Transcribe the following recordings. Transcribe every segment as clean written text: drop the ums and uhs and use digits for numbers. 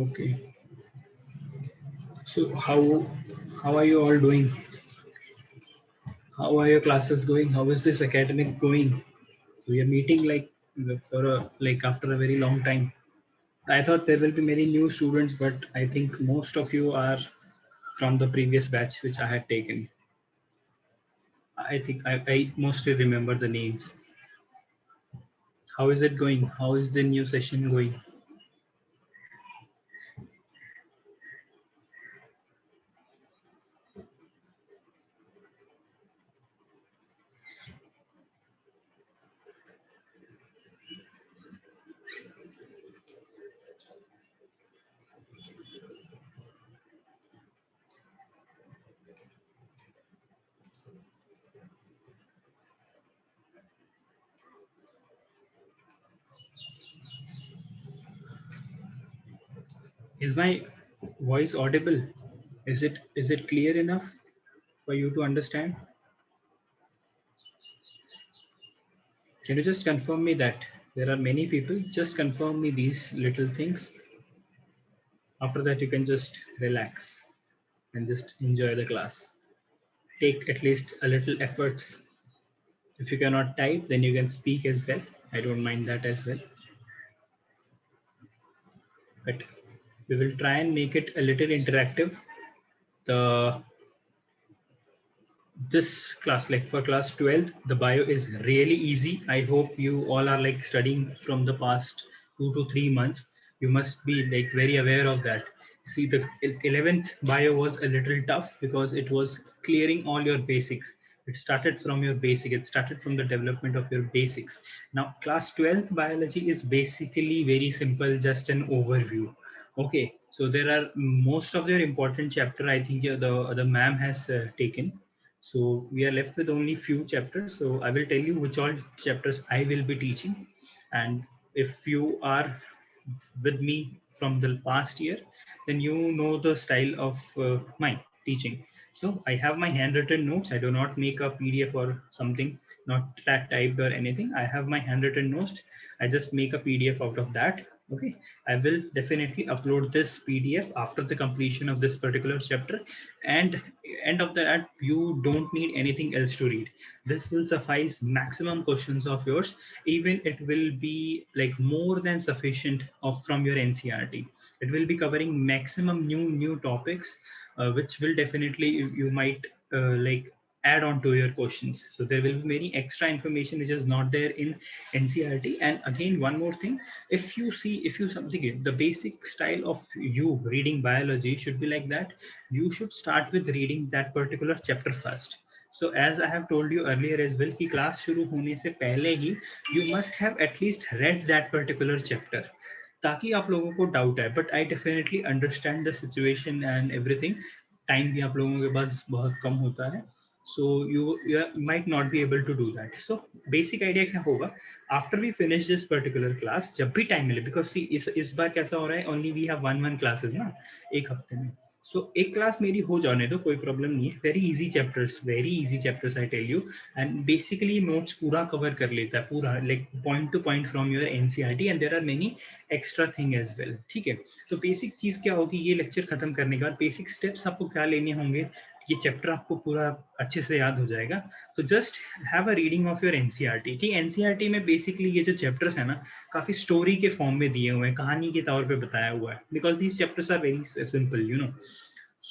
Okay. So how are you all doing? How are your classes going? How is this academic going? So we are meeting like for a like after a very long time. I thought there will be many new students, but I think most of you are from the previous batch which I had taken. I think I mostly remember the names. How is it going? How is the new session going? Is my voice audible? Is it clear enough for you to understand? Can you just confirm me that there are many people? Just confirm me these little things. After that, you can just relax and just enjoy the class. Take at least a little efforts. If you cannot type, then you can speak as well. I don't mind that as well. But we will try and make it a little interactive. The this class, like for class 12th, the bio is really easy. I hope you all are like studying from the past 2 to 3 months. You must be like very aware of that. See, the 11th bio was a little tough because it was clearing all your basics. It started from your basic, it started from the development of your basics. Now class 12th biology is basically very simple, just an overview. Okay, so there are most of their important chapter, I think the ma'am has taken. So we are left with only few chapters. So I will tell you which all chapters I will be teaching. And if you are with me from the past year, then you know the style of my teaching. So I have my handwritten notes. I do not make a PDF or something, not that typed or anything. I have my handwritten notes. I just make a PDF out of that. Okay. I will definitely upload this PDF after the completion of this particular chapter. And end of that, you don't need anything else to read. This will suffice maximum questions of yours. Even it will be like more than sufficient of from your NCRT. It will be covering maximum new topics, which will definitely you might like add on to your questions. So there will be many extra information which is not there in NCRT. And again, one more thing, if you something, the basic style of you reading biology should be like that. You should start with reading that particular chapter first. So as I have told you earlier as well, कि class शुरू होने से पहले ही you must have at least read that particular chapter, ताकि आप लोगों को doubt है. But I definitely understand the situation and everything. Time भी आप लोगों के पास बहुत कम होता है. So you might not be able to do that. So basic idea क्या होगा, after we finish this particular class, जब भी टाइम मिले, because see इस बार कैसा हो रहा है, only we have one classes ना एक हफ्ते में. सो एक क्लास मेरी हो जाने दो, कोई प्रॉब्लम नहीं है. Very easy chapters I tell you. And basically notes पूरा कवर कर लेता है, पूरा like point to point from your NCERT. And there are many extra thing as well. ठीक है. तो बेसिक चीज क्या होगी, ये लेक्चर खत्म करने के बाद बेसिक स्टेप्स आपको क्या लेने होंगे, ये चैप्टर आपको पूरा अच्छे से याद हो जाएगा. तो just have a reading of your NCERT. ठीक, एनसीईआरटी में बेसिकली ये जो चैप्टर्स है ना, काफी स्टोरी के फॉर्म में दिए हुए हैं, कहानी के तौर पे बताया हुआ है, because these chapters are very simple, you know.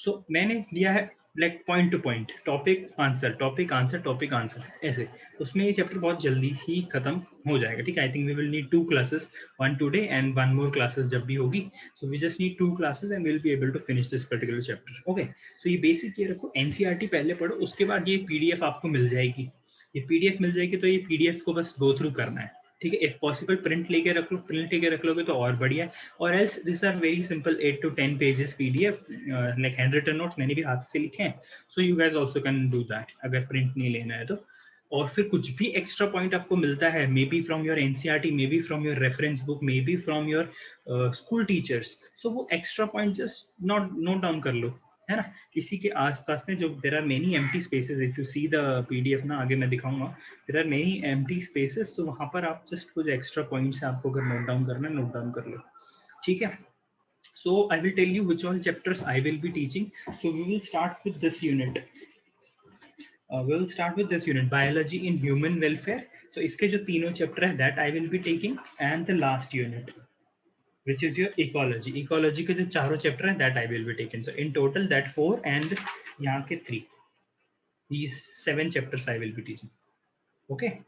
So मैंने लिया है like point to point, topic answer topic answer ऐसे. उसमें ये चैप्टर बहुत जल्दी ही खत्म हो जाएगा. ठीक है. I think we will need 2 classes, one today and one more classes जब भी होगी. So we just need 2 classes and will be able to finish this particular chapter. Okay. So ये बेसिक ये रखो, एनसीईआरटी पहले पढ़ो, उसके बाद ये पीडीएफ आपको मिल जाएगी. ये पीडीएफ मिल जाएगी, तो ये पीडीएफ को बस गो थ्रू करना है. ठीक है. इफ पॉसिबल प्रिंट लेके रख लो, प्रिंट लेके रख लोगे तो और बढ़िया है. और else this are very simple 8 to 10 pages PDF, like handwritten notes मैंने भी हाथ से लिखे हैं. So you guys also can do that अगर प्रिंट नहीं लेना है तो. और फिर कुछ भी एक्स्ट्रा पॉइंट आपको मिलता है, maybe from your NCERT, maybe from your reference book, maybe from your school teachers. So वो extra point just note down कर लो, है ना. इसी के आसपास में जो there are many empty spaces, if you see the PDF ना, आगे मैं दिखाऊंगा, there are many empty spaces. तो वहां पर आप जस्ट कुछ एक्स्ट्रा पॉइंट्स आपको अगर नोट डाउन करना है, नोट डाउन कर लो. ठीक है. So I will tell you which all chapters I will be teaching. So we will start with this unit. We'll start with this unit, biology in human welfare. So इसके जो तीनों chapter है that I will be taking, and the last unit which is your ecology. Ecology के जो चारों chapter है that I will be taking. So in total that 4 and यहाँ के 3. These 7 chapters I will be teaching. Okay.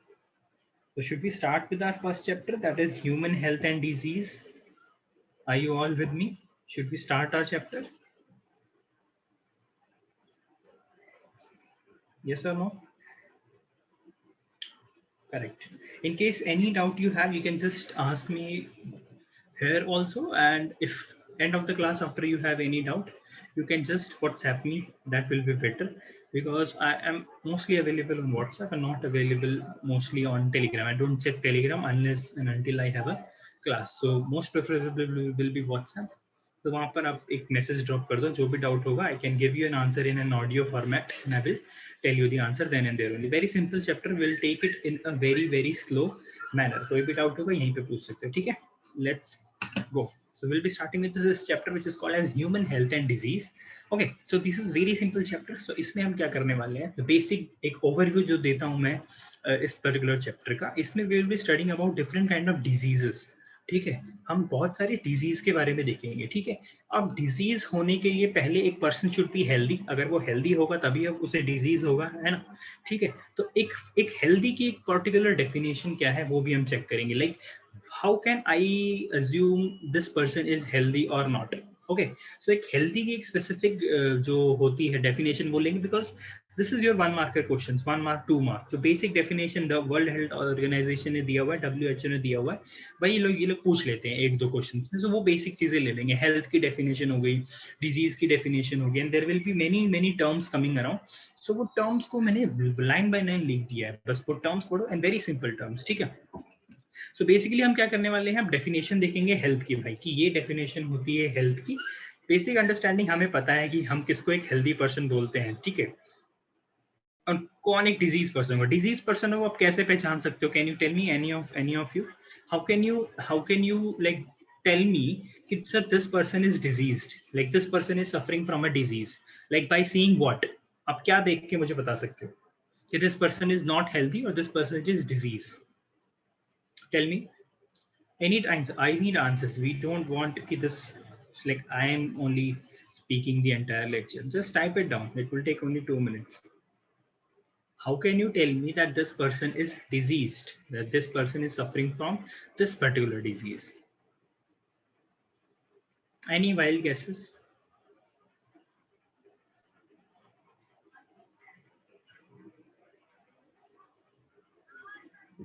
So should we start with our first chapter, that is human health and disease? Are you all with me? Should we start our chapter? Yes or no? Correct. In case any doubt you have, you can just ask me here also, and if end of the class after you have any doubt, you can just WhatsApp me. That will be better, because I am mostly available on WhatsApp and not available mostly on Telegram. I don't check Telegram unless and until I have a class. So most preferable will be WhatsApp. So वहाँ पर आप एक message drop कर दो, जो भी doubt होगा, I can give you an answer in an audio format and I will tell you the answer then and there only. Very simple chapter. We'll take it in a very slow manner. कोई भी doubt होगा यहीं पे पूछ सकते हो, ठीक है? Let's go. So we'll be starting with this chapter which is called as human health and disease. Okay, so this is very simple chapter. So इसमें हम क्या करने वाले हैं? The basic एक overview जो देता हूँ मैं इस particular chapter का, इसमें we will be studying about different kind of diseases. ठीक है, हम बहुत सारे डिजीज के बारे में देखेंगे. ठीक है, अब डिजीज होने के लिए पहले एक पर्सन शुड बी हेल्दी. अगर वो हेल्दी होगा तभी अब उसे डिजीज होगा, है ना? ठीक है, तो एक हेल्दी की एक पर्टिकुलर डेफिनेशन क्या है वो भी हम चेक करेंगे. Like how can I assume this person is healthy or not? Okay, so एक healthy की एक specific जो होती है definition बोलेंगे, because this is your 1 marker questions, 1 mark 2 mark. So basic definition the World Health Organization ने दिया हुआ है, WHO ने दिया हुआ है, भाई ये लोग पूछ लेते हैं एक दो क्वेश्चंस में. So वो basic चीजें ले लेंगे. हेल्थ की definition हो गई, डिजीज की definition हो गई, and there will be many terms coming around. So वो terms को मैंने line by line लिख दिया है, बस वो terms पढ़ो and very simple terms. ठीक है, सो बेसिकली हम क्या करने वाले हैं, हम डेफिनेशन देखेंगे हेल्थ की, भाई कि ये डेफिनेशन होती है हेल्थ की. बेसिक अंडरस्टैंडिंग हमें पता है कि हम किसको एक हेल्दी पर्सन बोलते हैं. ठीक है, और कौन एक डिजीज पर्सन हो. डिजीज पर्सन हो आप कैसे पहचान सकते हो? Can you tell me any of you? How can you like tell me कि sir this person is diseased, like this person is suffering from a disease, like by seeing what? आप क्या देख के मुझे बता सकते हो कि this person is not healthy और this person is disease? Tell me. I need answers. We don't want this like I am only speaking the entire lecture. Just type it down. It will take only 2 minutes. How can you tell me that this person is diseased, that this person is suffering from this particular disease? Any wild guesses?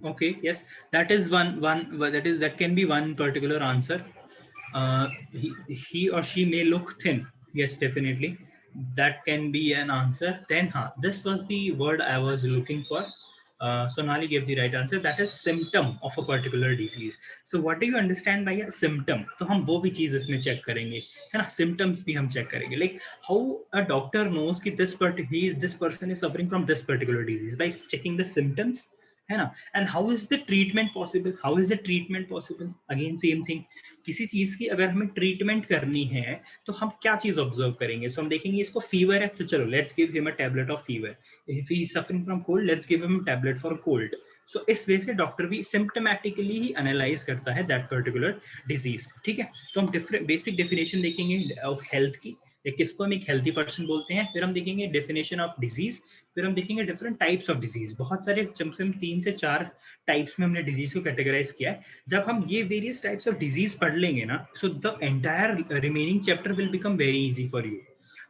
Okay, yes, that is that can be one particular answer. He or she may look thin. Yes, definitely that can be an answer. Then this was the word I was looking for. Sonali gave the right answer. That is symptom of a particular disease. So what do you understand by a symptom? तो हम वो भी चीज इसमें check करेंगे, है ना? symptoms भी हम चेक करेंगे. Like how a doctor knows कि this person is suffering from this particular disease by checking the symptoms, है ना? And how is the treatment possible? How is the treatment possible? Again same thing. किसी चीज की अगर हमें treatment करनी है तो हम क्या चीज ऑब्जर्व करेंगे? सो हम देखेंगे इसको फीवर है तो चलो let's give him a tablet of fever. If he is suffering from cold, let's give him tablet for cold. So इस वे से डॉक्टर भी सिम्टोमेटिकली ही एनालाइज करता है दैट पर्टिकुलर डिजीज. ठीक है, तो हम डिफरेंट बेसिक डेफिनेशन देखेंगे ऑफ हेल्थ की, किसको हम एक हेल्दी पर्सन बोलते हैं. फिर हम देखेंगे डेफिनेशन ऑफ डिजीज. फिर हम देखेंगे डिफरेंट टाइप्स ऑफ डिजीज. बहुत सारे कम से कम 3 से 4 टाइप्स में हमने डिजीज को कैटेगराइज किया है. जब हम ये वेरियस टाइप्स ऑफ डिजीज पढ़ लेंगे ना, so the entire remaining chapter will become very easy for you.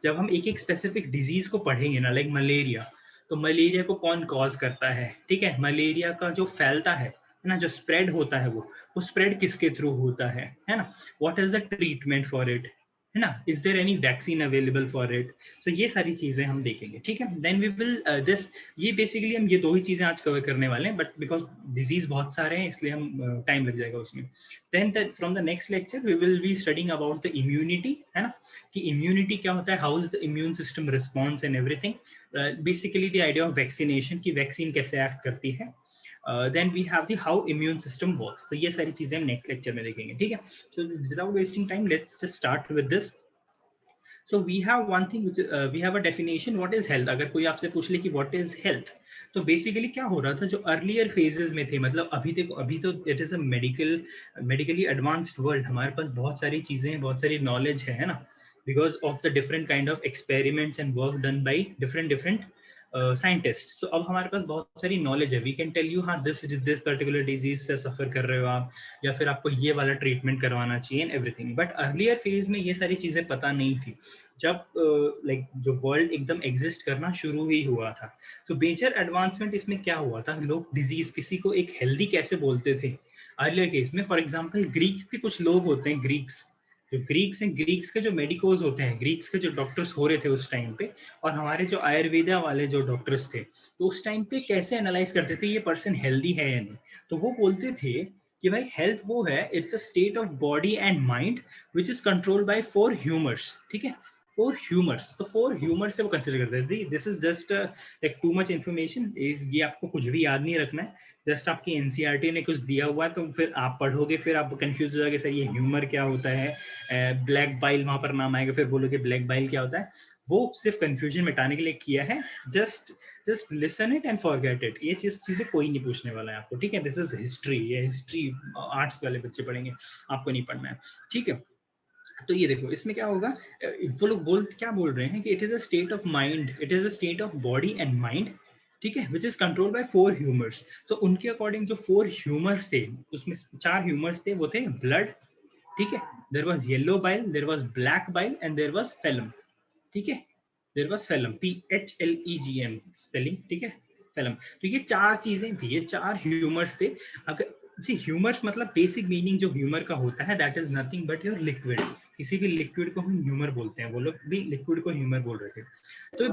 जब हम एक स्पेसिफिक डिजीज को पढ़ेंगे ना, लाइक मलेरिया, तो मलेरिया को कौन कॉज करता है? ठीक है, मलेरिया का जो फैलता है ना, जो स्प्रेड होता है वो स्प्रेड किसके थ्रू होता है ना? What is the treatment for it, है ना? Is there any vaccine available for it? So ये सारी चीजें हम देखेंगे. ठीक है, देन वी विल दिस, ये बेसिकली हम ये दो ही चीजें आज कवर करने वाले हैं, बट बिकॉज डिजीज बहुत सारे हैं इसलिए हम टाइम लग जाएगा उसमें. Then from the next lecture we will be studying about the immunity, है ना? कि इम्यूनिटी क्या होता है, how is the immune system response and everything. Basically the idea of vaccination, की वैक्सीन कैसे एक्ट करती है. Then we have the how immune system works. तो ये सारी चीजें हम नेक्स्ट लेक्चर में देखेंगे, ठीक है। So without wasting time let's just start with this. So we have one thing which we have a definition what is health। अगर कोई आपसे पूछ ले कि what is health, तो बेसिकली क्या हो रहा था जो अर्लियर फेजेस में थे, मतलब अभी तो it is a medically advanced world, हमारे पास बहुत सारी चीजें हैं, बहुत सारी नॉलेज है ना, because of the different kind of experiments and work done by different scientist. So अब हमारे पास बहुत सारी नॉलेज है, वी कैन टेल यू हाँ दिस पर्टिकुलर डिजीज से सफर कर रहे हो आप, या फिर आपको ये वाला ट्रीटमेंट करवाना चाहिए and everything. But earlier phase में ये सारी चीजें पता नहीं थी, जब लाइक जो वर्ल्ड एकदम एग्जिस्ट करना शुरू ही हुआ था। तो मेजर एडवांसमेंट इसमें क्या हुआ था, लोग डिजीज किसी को एक हेल्दी कैसे बोलते थे अर्लियर केस में। फॉर एग्जांपल ग्रीक के कुछ लोग होते हैं, ग्रीक्स हैं, ग्रीक्स के जो मेडिकोज होते हैं, ग्रीक्स के जो डॉक्टर्स हो रहे थे उस टाइम पे, और हमारे जो आयुर्वेदा वाले जो डॉक्टर्स थे, तो उस टाइम पे कैसे एनालाइज करते थे ये पर्सन हेल्दी है या नहीं। तो वो बोलते थे कि भाई हेल्थ वो है, it's a state of body and mind which is controlled by 4 humours, ठीक है। 4 ह्यूमर्स, तो 4 ह्यूमर्स से वो कंसिडर करते हैं। This is just like too much information, ये आपको कुछ भी याद नहीं रखना है, जस्ट आपकी एनसीईआरटी ने कुछ दिया हुआ है, तो फिर आप पढ़ोगे फिर आप कंफ्यूज हो जाओगे, सर ये ह्यूमर क्या होता है, ब्लैक बाइल वहां पर नाम आएगा, फिर बोलोगे ब्लैक बाइल क्या होता है। वो सिर्फ कंफ्यूजन मिटाने के लिए किया है, just listen it and forget it. ये चीजें कोई नहीं पूछने वाला है आपको, ठीक है। दिस इज हिस्ट्री, ये हिस्ट्री आर्ट्स वाले बच्चे पढ़ेंगे, आपको नहीं पढ़ना है, ठीक है। तो ये देखो इसमें क्या होगा, वो लोग क्या बोल रहे हैं कि it is a state of mind, it is a state of body and mind, ठीक है, which is controlled by 4 humours. तो उनके अकॉर्डिंग जो 4 ह्यूमर्स थे, उसमें 4 ह्यूमर्स थे, वो थे ब्लड, ठीक है, there was yellow bile, there was black bile and there was phlegm, ठीक है, there was phlegm, PHLEGM spelling, ठीक है, फेलम। तो ये 4 चीजें थी, ये 4 ह्यूमर्स थे। अगर जी ह्यूमर्स मतलब बेसिक मीनिंग जो ह्यूमर का होता है that is nothing but your liquid. किसी भी लिक्विड को हम ह्यूमर बोलते हैं, वो लोग भी लिक्विड को ह्यूमर बोल रहे थे। तो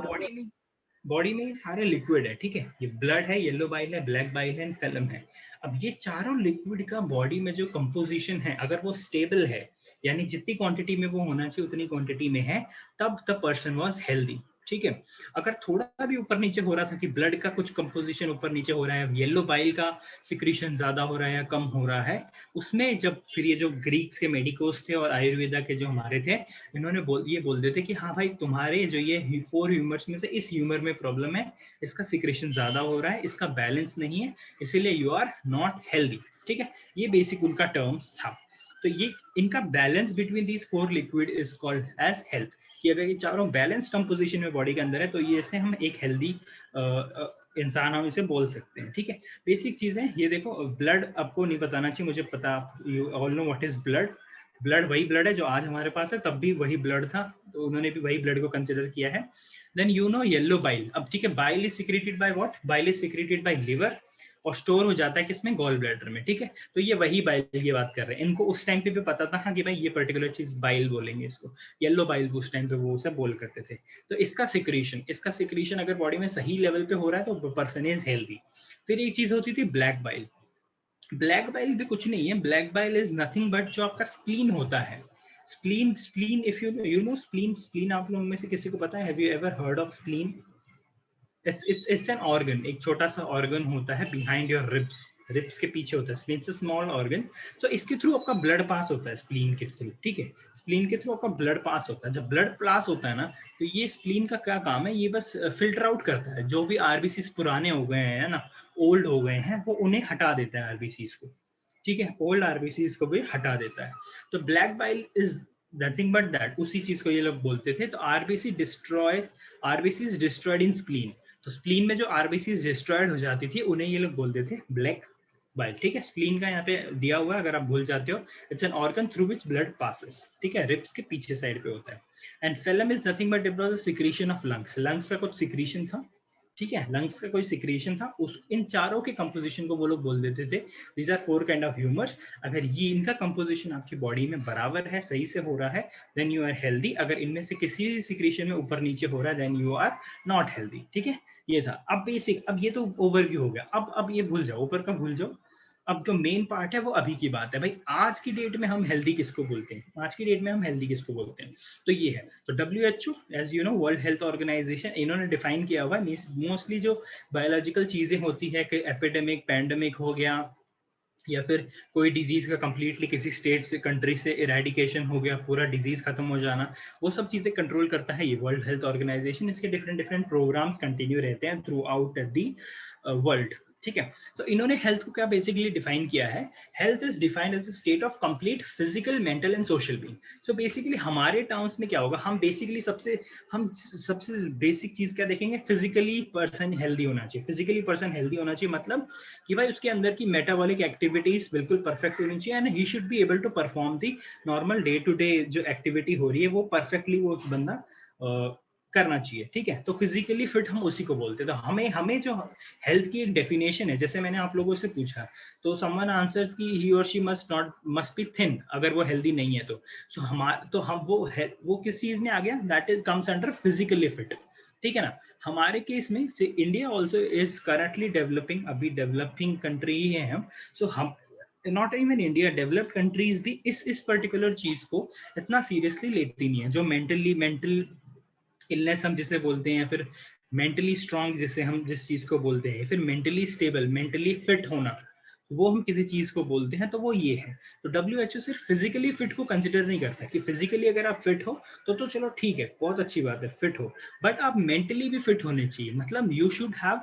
बॉडी में ये सारे लिक्विड है, ठीक है, ये ब्लड है, येलो बाइल है, ब्लैक बाइल है, फेलम है। अब ये चारों लिक्विड का बॉडी में जो कंपोजिशन है, अगर वो स्टेबल है, यानी जितनी क्वांटिटी में वो होना चाहिए उतनी क्वांटिटी में है, तब द पर्सन वाज हेल्दी, ठीक है। अगर थोड़ा भी ऊपर नीचे हो रहा था कि ब्लड का कुछ कंपोजिशन ऊपर नीचे हो रहा है, येलो बाइल का सिक्रीशन ज्यादा हो रहा है या कम हो रहा है, उसमें जब फिर ये जो ग्रीक्स के मेडिकोस थे और आयुर्वेदा के जो हमारे थे, इन्होंने ये बोल देते कि हाँ भाई तुम्हारे जो ये 4 ह्यूमर्स में से इस ह्यूमर में प्रॉब्लम है, इसका सिक्रेशन ज्यादा हो रहा है, इसका बैलेंस नहीं है, इसीलिए यू आर नॉट हेल्दी, ठीक है। ये बेसिक उनका टर्म्स था। तो ये इनका balance between these 4 liquid is called as health, कि अगर ये चारों बैलेंस कंपोजिशन में बॉडी के अंदर है तो ये से हम एक हेल्दी इंसान हम इसे बोल सकते हैं, ठीक है। बेसिक चीजें ये देखो, ब्लड आपको नहीं बताना चाहिए, मुझे पता, you all know what is blood. Blood वही ब्लड है जो आज हमारे पास है, तब भी वही ब्लड था, तो उन्होंने भी वही ब्लड को कंसिडर किया है। Then you know yellow bile, अब ठीक है, bile is secreted by what, bile is secreted by liver और स्टोर हो जाता है किसमें, गॉल ब्लैडर में, ठीक है। तो ये वही बाइल की बात कर रहे हैं, इनको उस टाइम पे भी पता था हाँ कि भाई ये पर्टिकुलर चीज बाइल बोलेंगे इसको, येलो बाइल उस टाइम पे वो उसे बोल करते थे। तो इसका सिक्रीशन अगर बॉडी में सही लेवल पे हो रहा है तो पर्सन इज हेल्दी। फिर एक चीज होती थी ब्लैक बाइल। ब्लैक बाइल भी कुछ नहीं है, black bile is nothing but जो आपका स्प्लीन होता है, spleen if you know spleen आप लोगों में से किसी को पता है, have you ever heard of spleen? It's an organ, एक छोटा सा ऑर्गन होता है बिहाइंड योर रिब्स के पीछे होता है, स्प्लीन से स्मॉल ऑर्गन। सो इसके थ्रू आपका ब्लड पास होता है, स्प्लीन के थ्रू, ठीक है, स्प्लीन के थ्रू आपका ब्लड पास होता है। जब ब्लड पास होता है ना, तो ये स्प्लीन का क्या काम है, ये बस फिल्टर आउट करता है जो भी आरबीसी पुराने हो गए हैं ना, ओल्ड हो गए हैं, वो उन्हें हटा देता है आरबीसी को, ठीक है, ओल्ड आरबीसी को भी हटा देता है। तो black bile is nothing but that, उसी चीज को ये लोग बोलते थे। तो RBC is destroyed in spleen, तो स्प्लीन में जो आरबीसी डिस्ट्रॉयड हो जाती थी उन्हें ये लोग बोलते थे ब्लैक बाइल, ठीक है। स्प्लीन का यहाँ पे दिया हुआ है, अगर आप भूल जाते हो, it's an organ through which blood passes, ठीक है, रिब्स के पीछे साइड पे होता है। And phellem is nothing but it was a secretion of lungs का कुछ सिक्रीशन था, ठीक है, लंग्स का कोई सिक्रीशन था, उस इन चारों के कंपोजिशन को वो लोग बोल देते थे these are 4 kind of humours. अगर ये इनका कंपोजिशन आपकी बॉडी में बराबर है, सही से हो रहा है, देन यू आर हेल्दी। अगर इनमें से किसी सिक्रीशन में ऊपर नीचे हो रहा है, then you are not healthy, ठीक है। ये था अब बेसिक, अब ये तो ओवरव्यू हो गया, अब ये भूल जाओ, ऊपर का भूल जाओ, अब जो मेन पार्ट है वो अभी की बात है भाई, आज की डेट में हम हेल्दी किसको बोलते हैं, आज की डेट में हम हेल्दी किसको बोलते हैं, तो ये है। तो WHO, as you know, world health organisation, इन्होंने डिफाइन किया हुआ है मोस्टली जो बायोलॉजिकल चीजें होती है कि एपिडेमिक पैंडेमिक हो गया, या फिर कोई डिजीज का कंप्लीटली किसी स्टेट से कंट्री से इरेडिकेशन हो गया, पूरा डिजीज खत्म हो जाना, वो सब चीजें कंट्रोल करता है ये वर्ल्ड हेल्थ ऑर्गेनाइजेशन। इसके डिफरेंट डिफरेंट प्रोग्राम्स कंटिन्यू रहते हैं थ्रू आउट दी वर्ल्ड, ठीक है। तो इन्होंने हेल्थ को क्या बेसिकली डिफाइन किया है, health is defined as a state of complete physical, mental and social being. So basically हमारे टर्म्स में क्या होगा, हम सबसे बेसिक चीज क्या देखेंगे, फिजिकली पर्सन हेल्दी होना चाहिए। फिजिकली पर्सन हेल्दी होना चाहिए मतलब कि भाई उसके अंदर की मेटाबॉलिक एक्टिविटीज बिल्कुल परफेक्ट होनी चाहिए, and he should be able to perform the normal day to day जो एक्टिविटी हो रही है वो परफेक्टली वो बंदा करना चाहिए, ठीक है। तो फिजिकली फिट हम उसी को बोलते हैं। तो हमें हमें जो हेल्थ की एक डेफिनेशन है, जैसे मैंने आप लोगों से पूछा, तो समवन आंसर कि ही और शी मस्ट बी थिन, अगर वो हेल्दी नहीं है तो। सो हम वो किस चीज में आ गया, that is comes under physically fit, ठीक है ना। हमारे केस में से India also is currently developing, अभी डेवलपिंग कंट्री ही है हम। सो हम not even India, developed countries भी इस पर्टिकुलर चीज को इतना सीरियसली लेती नहीं है, जो मेंटल इलनेस हम जिसे बोलते हैं, फिर मेंटली स्ट्रांग जिसे हम जिस चीज को बोलते हैं, फिर मेंटली स्टेबल, मेंटली फिट होना, वो हम किसी चीज को बोलते हैं, तो वो ये है। तो WHO सिर्फ फिजिकली फिट को कंसिडर नहीं करता कि फिजिकली अगर आप फिट हो तो चलो ठीक है, बहुत अच्छी बात है, फिट हो, बट आप मेंटली भी फिट होने चाहिए। मतलब you should have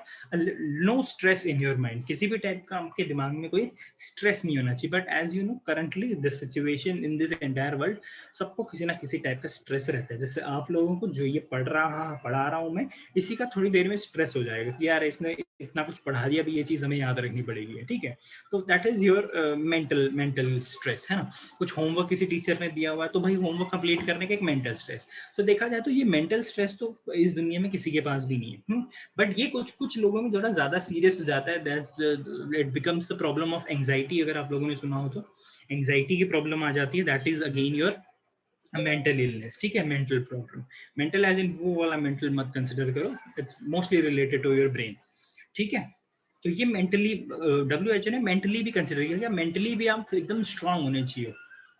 no stress in your mind, किसी भी टाइप का आपके दिमाग में कोई स्ट्रेस नहीं होना चाहिए। But as you know currently this situation in this entire world, सबको किसी ना किसी टाइप का स्ट्रेस रहता है। जैसे आप लोगों को जो ये पढ़ा रहा हूँ मैं, इसी का थोड़ी देर में स्ट्रेस हो जाएगा कि यार इसने इतना कुछ पढ़ा दिया, अभी ये चीज हमें याद रखनी पड़ेगी, ठीक है। तो that is your mental stress, है ना। कुछ होमवर्क किसी टीचर ने दिया हुआ है तो भाई होमवर्क कंप्लीट करने का एक मेंटल स्ट्रेस। तो देखा जाए तो ये मेंटल स्ट्रेस तो इस दुनिया में किसी के पास भी नहीं है, बट ये कुछ कुछ लोगों में थोड़ा ज्यादा सीरियस हो जाता है, that it becomes the problem of anxiety. अगर आप लोगों ने सुना हो तो एंजाइटी की प्रॉब्लम आ जाती है, that is again your mental illness, ठीक है, mental problem. Mental as in वो वाला मेंटल मत कंसिडर करो, it's mostly related to your brain, ठीक है। तो ये मेंटली WHO ने मेंटली भी कंसिडर किया, मेंटली भी आप एकदम स्ट्रांग होने चाहिए,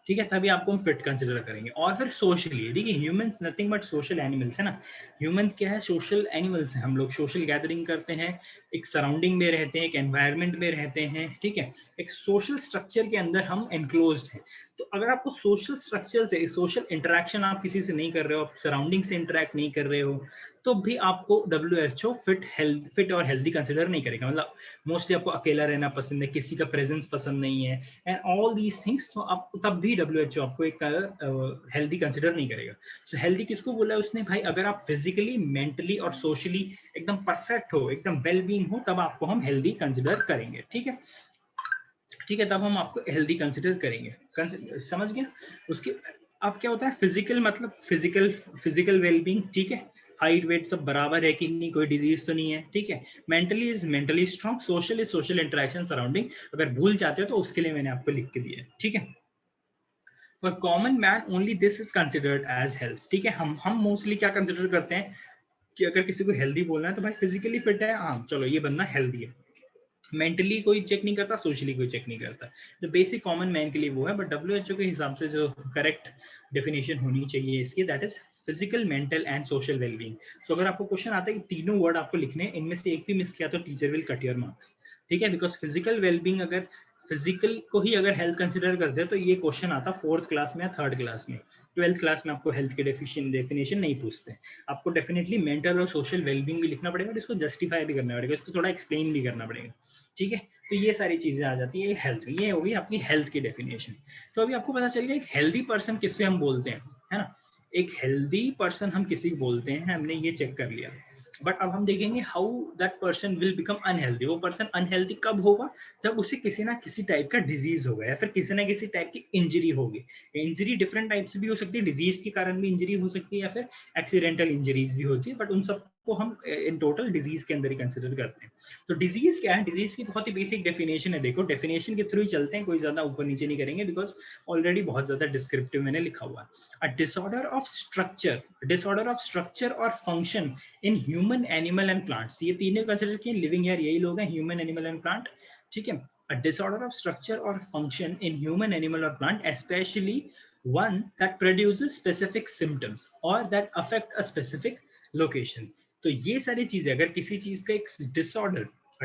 ठीक है, तभी आपको हम फिट कंसिडर करेंगे। और फिर सोशली, देखिए humans nothing but social animals, है ना। ह्यूमंस क्या है, सोशल एनिमल्स हैं हम लोग, सोशल गैदरिंग करते हैं, एक सराउंडिंग में रहते हैं, एक एनवायरनमेंट में रहते हैं, ठीक है, एक सोशल स्ट्रक्चर के अंदर हम एनक्लोज्ड हैं। तो अगर आपको सोशल स्ट्रक्चर से, सोशल इंटरेक्शन आप किसी से नहीं कर रहे हो, आप सराउंडिंग से इंटरेक्ट नहीं कर रहे हो, तो भी आपको WHO फिट और हेल्दी कंसिडर नहीं करेगा। मतलब मोस्टली आपको अकेला रहना पसंद है, किसी का प्रेजेंस पसंद नहीं है, एंड ऑल दीज थिंग्स, तो आप तब भी WHO आपको एक हेल्दी कंसिडर नहीं करेगा। सो हेल्दी किसको बोला है उसने, भाई अगर आप फिजिकली, मेंटली और सोशली एकदम परफेक्ट हो, एकदम वेल बीइंग हो, तब आपको हम हेल्दी कंसिडर करेंगे, ठीक है, ठीक है, तब हम आपको हेल्दी कंसिडर करेंगे। समझ गया। उसके अब क्या होता है, फिजिकल मतलब फिजिकल वेलबींग, ठीक है, हाइट वेट सब बराबर है कि नहीं, कोई डिजीज तो नहीं है, ठीक है। Mentally is mentally strong, social is social interaction surrounding. अगर भूल जाते हो तो उसके लिए मैंने आपको लिख के दिया है, ठीक है। For common man only this is considered as health, ठीक है। हम मोस्टली क्या कंसिडर करते हैं कि अगर किसी को हेल्दी बोलना है तो भाई फिजिकली फिट है, हाँ चलो ये बंदा हेल्दी है। मेंटली कोई चेक नहीं करता, सोशली कोई चेक नहीं करता। जो बेसिक कॉमन मैन के लिए वो है, बट WHO के हिसाब से जो करेक्ट डेफिनेशन होनी चाहिए इसकी, that is physical, mental and social wellbeing. तो अगर आपको क्वेश्चन आता है कि तीनों वर्ड आपको लिखने हैं, इनमें से एक भी मिस किया तो teacher will cut your marks, ठीक है। बिकॉज फिजिकल वेलबींग, अगर फिजिकल को ही अगर हेल्थ कंसिडर करते हैं तो ये क्वेश्चन आता 4th क्लास में या 3rd क्लास में। 12th क्लास में आपको हेल्थ के डेफिनेशन नहीं पूछते। आपको डेफिनेटली मेंटल और सोशल वेलबींग भी लिखना पड़ेगा और इसको जस्टिफाई भी करना पड़ेगा, इसको थोड़ा एक्सप्लेन भी करना पड़ेगा, ठीक है। तो ये सारी चीजें आ जाती है हेल्थ, ये होगी आपकी हेल्थ की डेफिनेशन। तो अभी आपको पता चल गया एक हेल्दी पर्सन किससे हम बोलते हैं, है ना। एक हेल्दी पर्सन हम किसी को बोलते हैं, हमने ये चेक कर लिया। बट अब हम देखेंगे how that person will become unhealthy. वो पर्सन अनहेल्दी कब होगा, जब उसे किसी ना किसी टाइप का डिजीज होगा या फिर किसी ना किसी टाइप की इंजरी होगी। इंजरी डिफरेंट टाइप से भी हो सकती है, डिजीज के कारण भी इंजरी हो सकती है या फिर एक्सीडेंटल इंजरीज भी होती है, बट उन सबको हम इन टोटल डिजीज के अंदर ही कंसिडर करते हैं। तो डिजीज क्या है, डिजीज की बहुत ही बेसिक डेफिनेशन है। देखो डेफिनेशन के थ्रू ही चलते हैं, कोई ज्यादा ऊपर नीचे नहीं करेंगे, बिकॉज ऑलरेडी बहुत ज्यादा डिस्क्रिप्टिव मैंने लिखा हुआ है। अ डिसऑर्डर ऑफ स्ट्रक्चर और function in human, animal and plants. ये तीनों कंसिडर किए लिविंग, यार यही लोग हैं, ह्यूमन, एनिमल एंड प्लांट, ठीक है। a disorder of structure or function in human, animal or plant, especially one that produces specific symptoms or that affect a specific location. तो ये सारी चीजें अगर किसी चीज का एक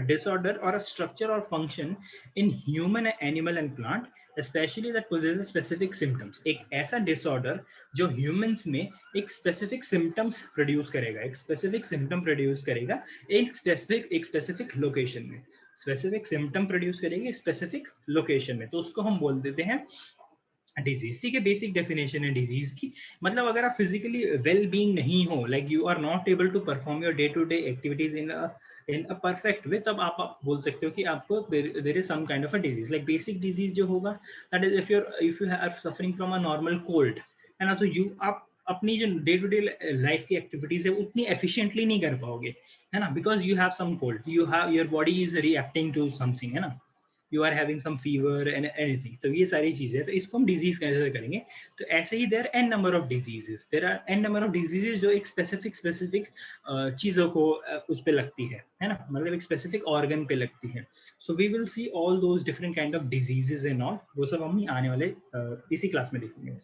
disorder or a structure or function in human, animal and plant, especially that possesses specific symptoms, एक ऐसा disorder जो humans में एक specific symptoms produce करेगा, एक specific symptom produce करेगा एक specific location में, स्पेसिफिक सिम्टम प्रोड्यूस करेगी स्पेसिफिक लोकेशन में, तो उसको हम बोल देते हैं डिजीज। ठीक है, बेसिक डेफिनेशन है डिजीज की, मतलब अगर आप फिजिकली वेल बीइंग नहीं हो, like you are not able to perform your day to day activities in a perfect way, तब आप बोल सकते हो कि आपको there is some kind of a disease. Like basic disease जो होगा that is if you are suffering from a normal cold, है ना, तो आप अपनी जो डे टू डे लाइफ की एक्टिविटीज है उतनी एफिशिएंटली नहीं कर पाओगे, है ना, because you have some cold, you have your body is reacting to something, है ना, you are having some fever and anything, तो ये सारी चीजें, तो इसको हम डिजीज कैसे करेंगे। तो ऐसे ही there an number of diseases, there are an number of diseases जो एक स्पेसिफिक चीजों को उस पे लगती है ना, मतलब एक स्पेसिफिक ऑर्गन पे लगती है। So we will see all those different kind of diseases and all, वो सब हम आने वाले इसी क्लास में देखेंगे।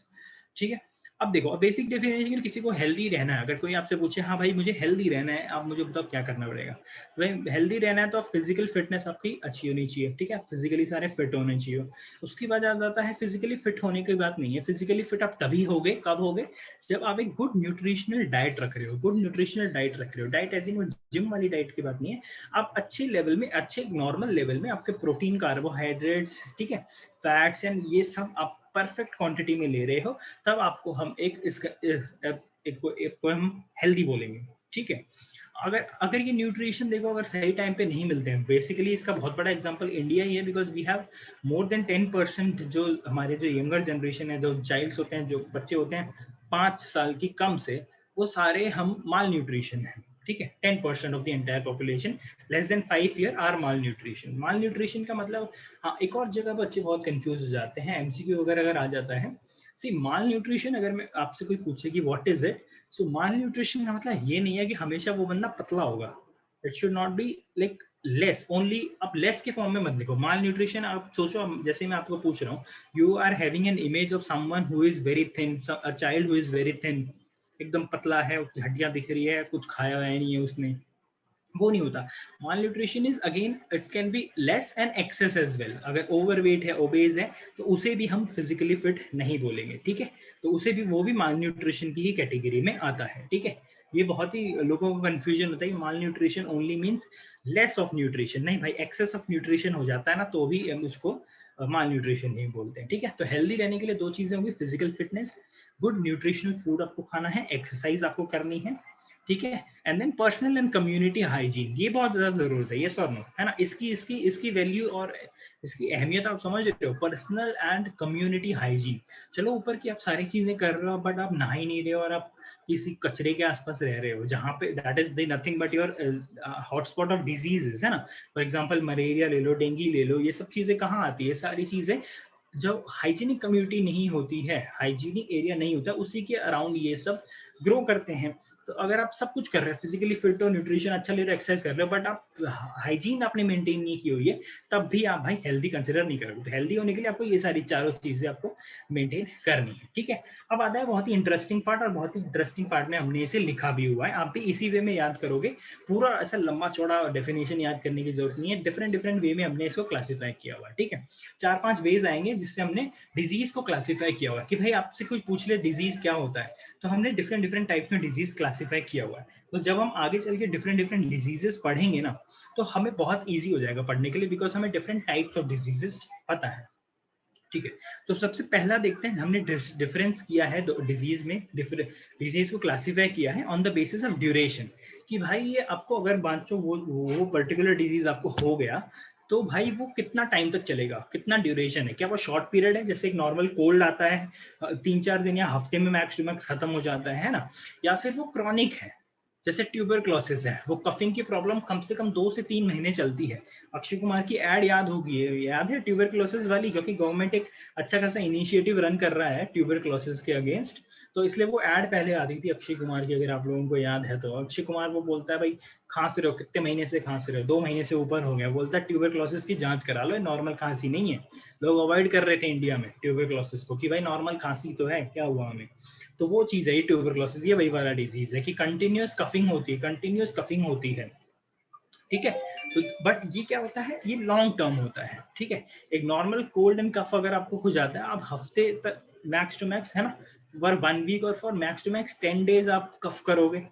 ठीक है, अब देखो बेसिक डेफिनेशन, किसी को हेल्दी रहना है, अगर कोई आपसे पूछे हाँ भाई मुझे हेल्दी रहना है, आप मुझे बताओ क्या करना पड़ेगा। भाई हेल्दी रहना है तो आप फिजिकल फिटनेस आपकी अच्छी होनी चाहिए, ठीक है, फिजिकली सारे फिट होने चाहिए। उसके बाद आ जाता है फिजिकली फिट होने की बात नहीं है, फिजिकली फिट आप तभी होगे, कब होगे, जब आप एक गुड न्यूट्रिशनल डाइट रख रहे हो, गुड न्यूट्रिशनल डाइट रख रहे हो, डाइट ऐसी जिम वाली डाइट की बात नहीं है, आप अच्छे लेवल में, अच्छे नॉर्मल लेवल में आपके प्रोटीन, कार्बोहाइड्रेट्स, ठीक है, फैट्स एंड ये सब आप परफेक्ट क्वांटिटी में ले रहे हो, तब आपको हम एक को हम हेल्दी बोलेंगे। ठीक है, अगर ये न्यूट्रिशन देखो अगर सही टाइम पे नहीं मिलते हैं, बेसिकली इसका बहुत बड़ा एग्जांपल इंडिया ही है, because we have more than 10% जो हमारे जो यंगर जनरेशन है, जो चाइल्ड्स होते हैं, जो बच्चे होते हैं 5 साल की कम से, वो सारे हम माल न्यूट्रिशन है। ठीक है, 10% of the entire population less than 5 year are malnutrition. Malnutrition का मतलब, हाँ एक और जगह बच्चे बहुत कंफ्यूज हो जाते हैं, एमसीक्यू वगैरह अगर आ जाता है, सी माल न्यूट्रिशन अगर मैं आपसे कोई पूछे कि what is it, so mall nutrition का मतलब ये नहीं है कि हमेशा वो बंदा पतला होगा, it should not be like less only, आप लेस के फॉर्म में मत देखो माल न्यूट्रिशन। आप सोचो, जैसे मैं आपको पूछ रहा हूँ, you are having an image of someone who is very thin, a child who is very thin, एकदम पतला है, उसकी हड्डियां दिख रही है, कुछ खाया हुआ नहीं है उसने, वो नहीं होता। Malnutrition is again it can be less and excess as well, अगर ओवरवेट है, ओबेज है, तो उसे भी हम फिजिकली फिट नहीं बोलेंगे। ठीक है, तो उसे भी, वो भी माल न्यूट्रिशन की ही कैटेगरी में आता है। ठीक है, ये बहुत ही लोगों को कंफ्यूजन होता है, malnutrition only means less of nutrition, नहीं भाई, एक्सेस ऑफ न्यूट्रिशन हो जाता है ना, तो भी हम उसको माल न्यूट्रिशन नहीं बोलते हैं। ठीक है, तो हेल्दी रहने के लिए दो चीजें होंगी, physical fitness, good nutritional food आपको खाना है, एक्सरसाइज आपको करनी है, ठीक है, and then personal and community hygiene, ये बहुत ज्यादा जरूरत है, ये सर नो, है ना, इसकी वैल्यू और इसकी अहमियत आप समझ रहे हो, पर्सनल एंड कम्युनिटी हाइजीन। चलो ऊपर की आप सारी चीजें कर रहे हो, बट आप नहा ही नहीं रहे हो और आप किसी कचरे के आसपास रह रहे हो, जहाँ पे that is the nothing but your hotspot of diseases, है ना, फॉर एग्जाम्पल मलेरिया ले लो, डेंगू ले लो, ये सब चीजें कहाँ आती है, सारी चीजें जब हाइजीनिक कम्युनिटी नहीं होती है, हाइजीनिक एरिया नहीं होता, उसी के अराउंड ये सब ग्रो करते हैं। तो अगर आप सब कुछ कर रहे हैं, फिजिकली फिट हो, न्यूट्रिशन अच्छा ले रहे हो, एक्सरसाइज कर रहे हो, बट आप हाइजीन आपने मेंटेन नहीं की हुई है, तब भी आप भाई हेल्दी कंसिडर नहीं करोगे। तो हेल्दी होने के लिए आपको ये सारी चारों चीजें आपको मेंटेन करनी है। ठीक है, अब आता है बहुत ही इंटरेस्टिंग पार्ट, और बहुत ही इंटरेस्टिंग पार्ट में हमने इसे लिखा भी हुआ है, आप भी इसी वे में याद करोगे, पूरा ऐसा लंबा चौड़ा डेफिनेशन याद करने की जरूरत नहीं है, डिफरेंट डिफरेंट वे में हमने इसको क्लासीफाई किया हुआ है। ठीक है, 4-5 वेज आएंगे जिससे हमने डिजीज को क्लासीफाई किया हुआ है, कि भाई आपसे कोई पूछ ले डिजीज क्या होता है, तो हमने डिफरेंट डिफरेंट टाइप्स में डिजीज क्लासीफाई किया हुआ है। तो जब हम आगे चल के डिफरेंट डिफरेंट डिजीजेस पढ़ेंगे ना, तो हमें बहुत इजी हो जाएगा पढ़ने के लिए, बिकॉज हमें डिफरेंट टाइप्स ऑफ डिजीजेस पता है। ठीक है, तो सबसे पहला देखते हैं, हमने डिफरेंस किया है डिजीज में, डिजीज को क्लासीफाई किया है on the basis of duration, कि भाई ये आपको अगर बांचो वो पर्टिकुलर डिजीज आपको हो गया, तो भाई वो कितना टाइम तक चलेगा, कितना ड्यूरेशन है, क्या वो शॉर्ट पीरियड है, जैसे एक नॉर्मल कोल्ड आता है 3-4 दिन या हफ्ते में मैक्स टू मैक्स खत्म हो जाता है ना, या फिर वो क्रॉनिक है, जैसे ट्यूबरक्लोसिस है, वो कफिंग की प्रॉब्लम कम से कम 2 से 3 महीने चलती है। अक्षय कुमार की एड याद होगी, याद है ट्यूबरक्लोसिस वाली, क्योंकि गवर्नमेंट एक अच्छा खासा इनिशिएटिव रन कर रहा है ट्यूबरक्लोसिस के अगेंस्ट, तो इसलिए वो एड पहले आती थी अक्षय कुमार की, अगर आप लोगों को याद है तो। अक्षय कुमार वो बोलता है भाई खांस रहे हो, कितने महीने से खांस रहे हो, 2 महीने से ऊपर हो गया, बोलता है ट्यूबरक्लोसिस की जांच करा लो, नॉर्मल खांसी नहीं है। लोग अवॉइड कर रहे थे इंडिया में ट्यूबरक्लोसिस को कि भाई नॉर्मल खांसी तो है, क्या हुआ हमें। तो वो चीज है ये ट्यूबरक्लोसिस, ये वही वाला डिजीज है कि कंटिन्यूअस कफिंग होती है, कंटिन्यूअस कफिंग होती है, ठीक है। तो बट ये क्या होता है, ये लॉन्ग टर्म होता है, ठीक है। एक नॉर्मल कोल्ड एंड कफ अगर आपको हो जाता है, आप हफ्ते तक मैक्स टू मैक्स, है ना, वर 1 वीक और for max to max 10 days आप कफ करोगे,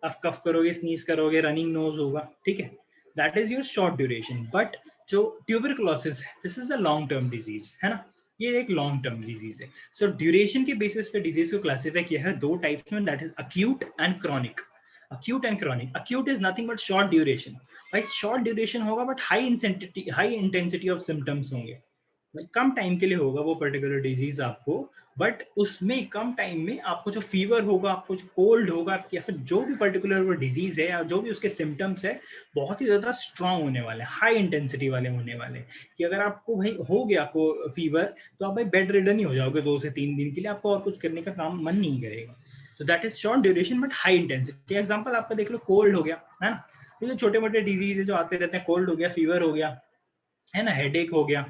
आप कफ करोगे, स्नीज करोगे, रनिंग नोज होगा, ठीक है। That is your short duration. But जो ट्यूबरक्लोसिस है, this is a long term disease, है ना, ये एक लॉन्ग टर्म डिजीज है। सो ड्यूरेशन के बेसिस पे डिजीज को क्लासिफाई किया है 2 टाइप्स में, that is acute and chronic. acute and chronic. Acute is nothing but short duration. भाई शॉर्ट ड्यूरेशन होगा but high intensity of symptoms होंगे, कम टाइम के लिए होगा वो पर्टिकुलर डिजीज आपको, बट उसमें कम टाइम में आपको जो फीवर होगा, आपको जो कोल्ड होगा, या फिर जो भी पर्टिकुलर वो डिजीज है या जो भी उसके सिम्टम्स है, बहुत ही ज्यादा स्ट्रांग होने वाले, हाई इंटेंसिटी वाले होने वाले, कि अगर आपको भाई हो गया आपको फीवर, तो आप भाई बेड रिडन ही हो जाओगे 2 से 3 दिन के लिए, आपको और कुछ करने का काम मन नहीं करेगा। तो that is short duration but high intensity. Example आपका देख लो, कोल्ड हो गया, है ना, ये जो छोटे मोटे डिजीज है जो आते रहते हैं, कोल्ड हो गया, फीवर हो गया, है ना, हेडेक हो गया,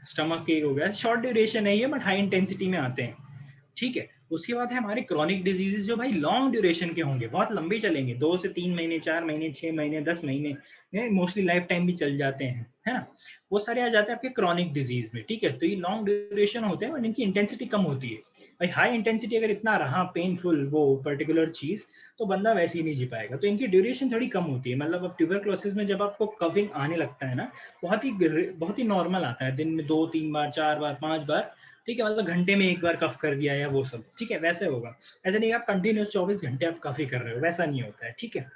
स्टमक एक हो गया, शॉर्ट ड्यूरेशन है ये बट हाई इंटेंसिटी में आते हैं, ठीक है। उसके बाद है हमारे क्रॉनिक डिजीजेस, जो भाई लॉन्ग ड्यूरेशन के होंगे, बहुत लंबे चलेंगे, 2 से 3 महीने, 4 महीने, 6 महीने, 10 महीने, मोस्टली लाइफ टाइम भी चल जाते हैं, है ना, वो सारे आ जाते हैं आपके क्रॉनिक डिजीज में, ठीक है। तो ये लॉन्ग ड्यूरेशन होते हैं और इनकी इंटेंसिटी कम होती है। भाई हाई इंटेंसिटी अगर इतना रहा पेनफुल वो पर्टिकुलर चीज, तो बंदा वैसे ही नहीं जी पाएगा, तो इनकी ड्यूरेशन थोड़ी कम होती है। मतलब अब ट्यूबरक्लोसिस में जब आपको कफिंग आने लगता है ना, बहुत ही नॉर्मल आता है, दिन में 2 3 बार, 4 बार, 5 बार, ठीक है, मतलब घंटे में 1 बार कफ कर दिया या वो सब, ठीक है, वैसे होगा। ऐसा नहीं आप कंटिन्यूस 24 घंटे आप कफ ही कर रहे हो, वैसा नहीं होता है, ठीक है।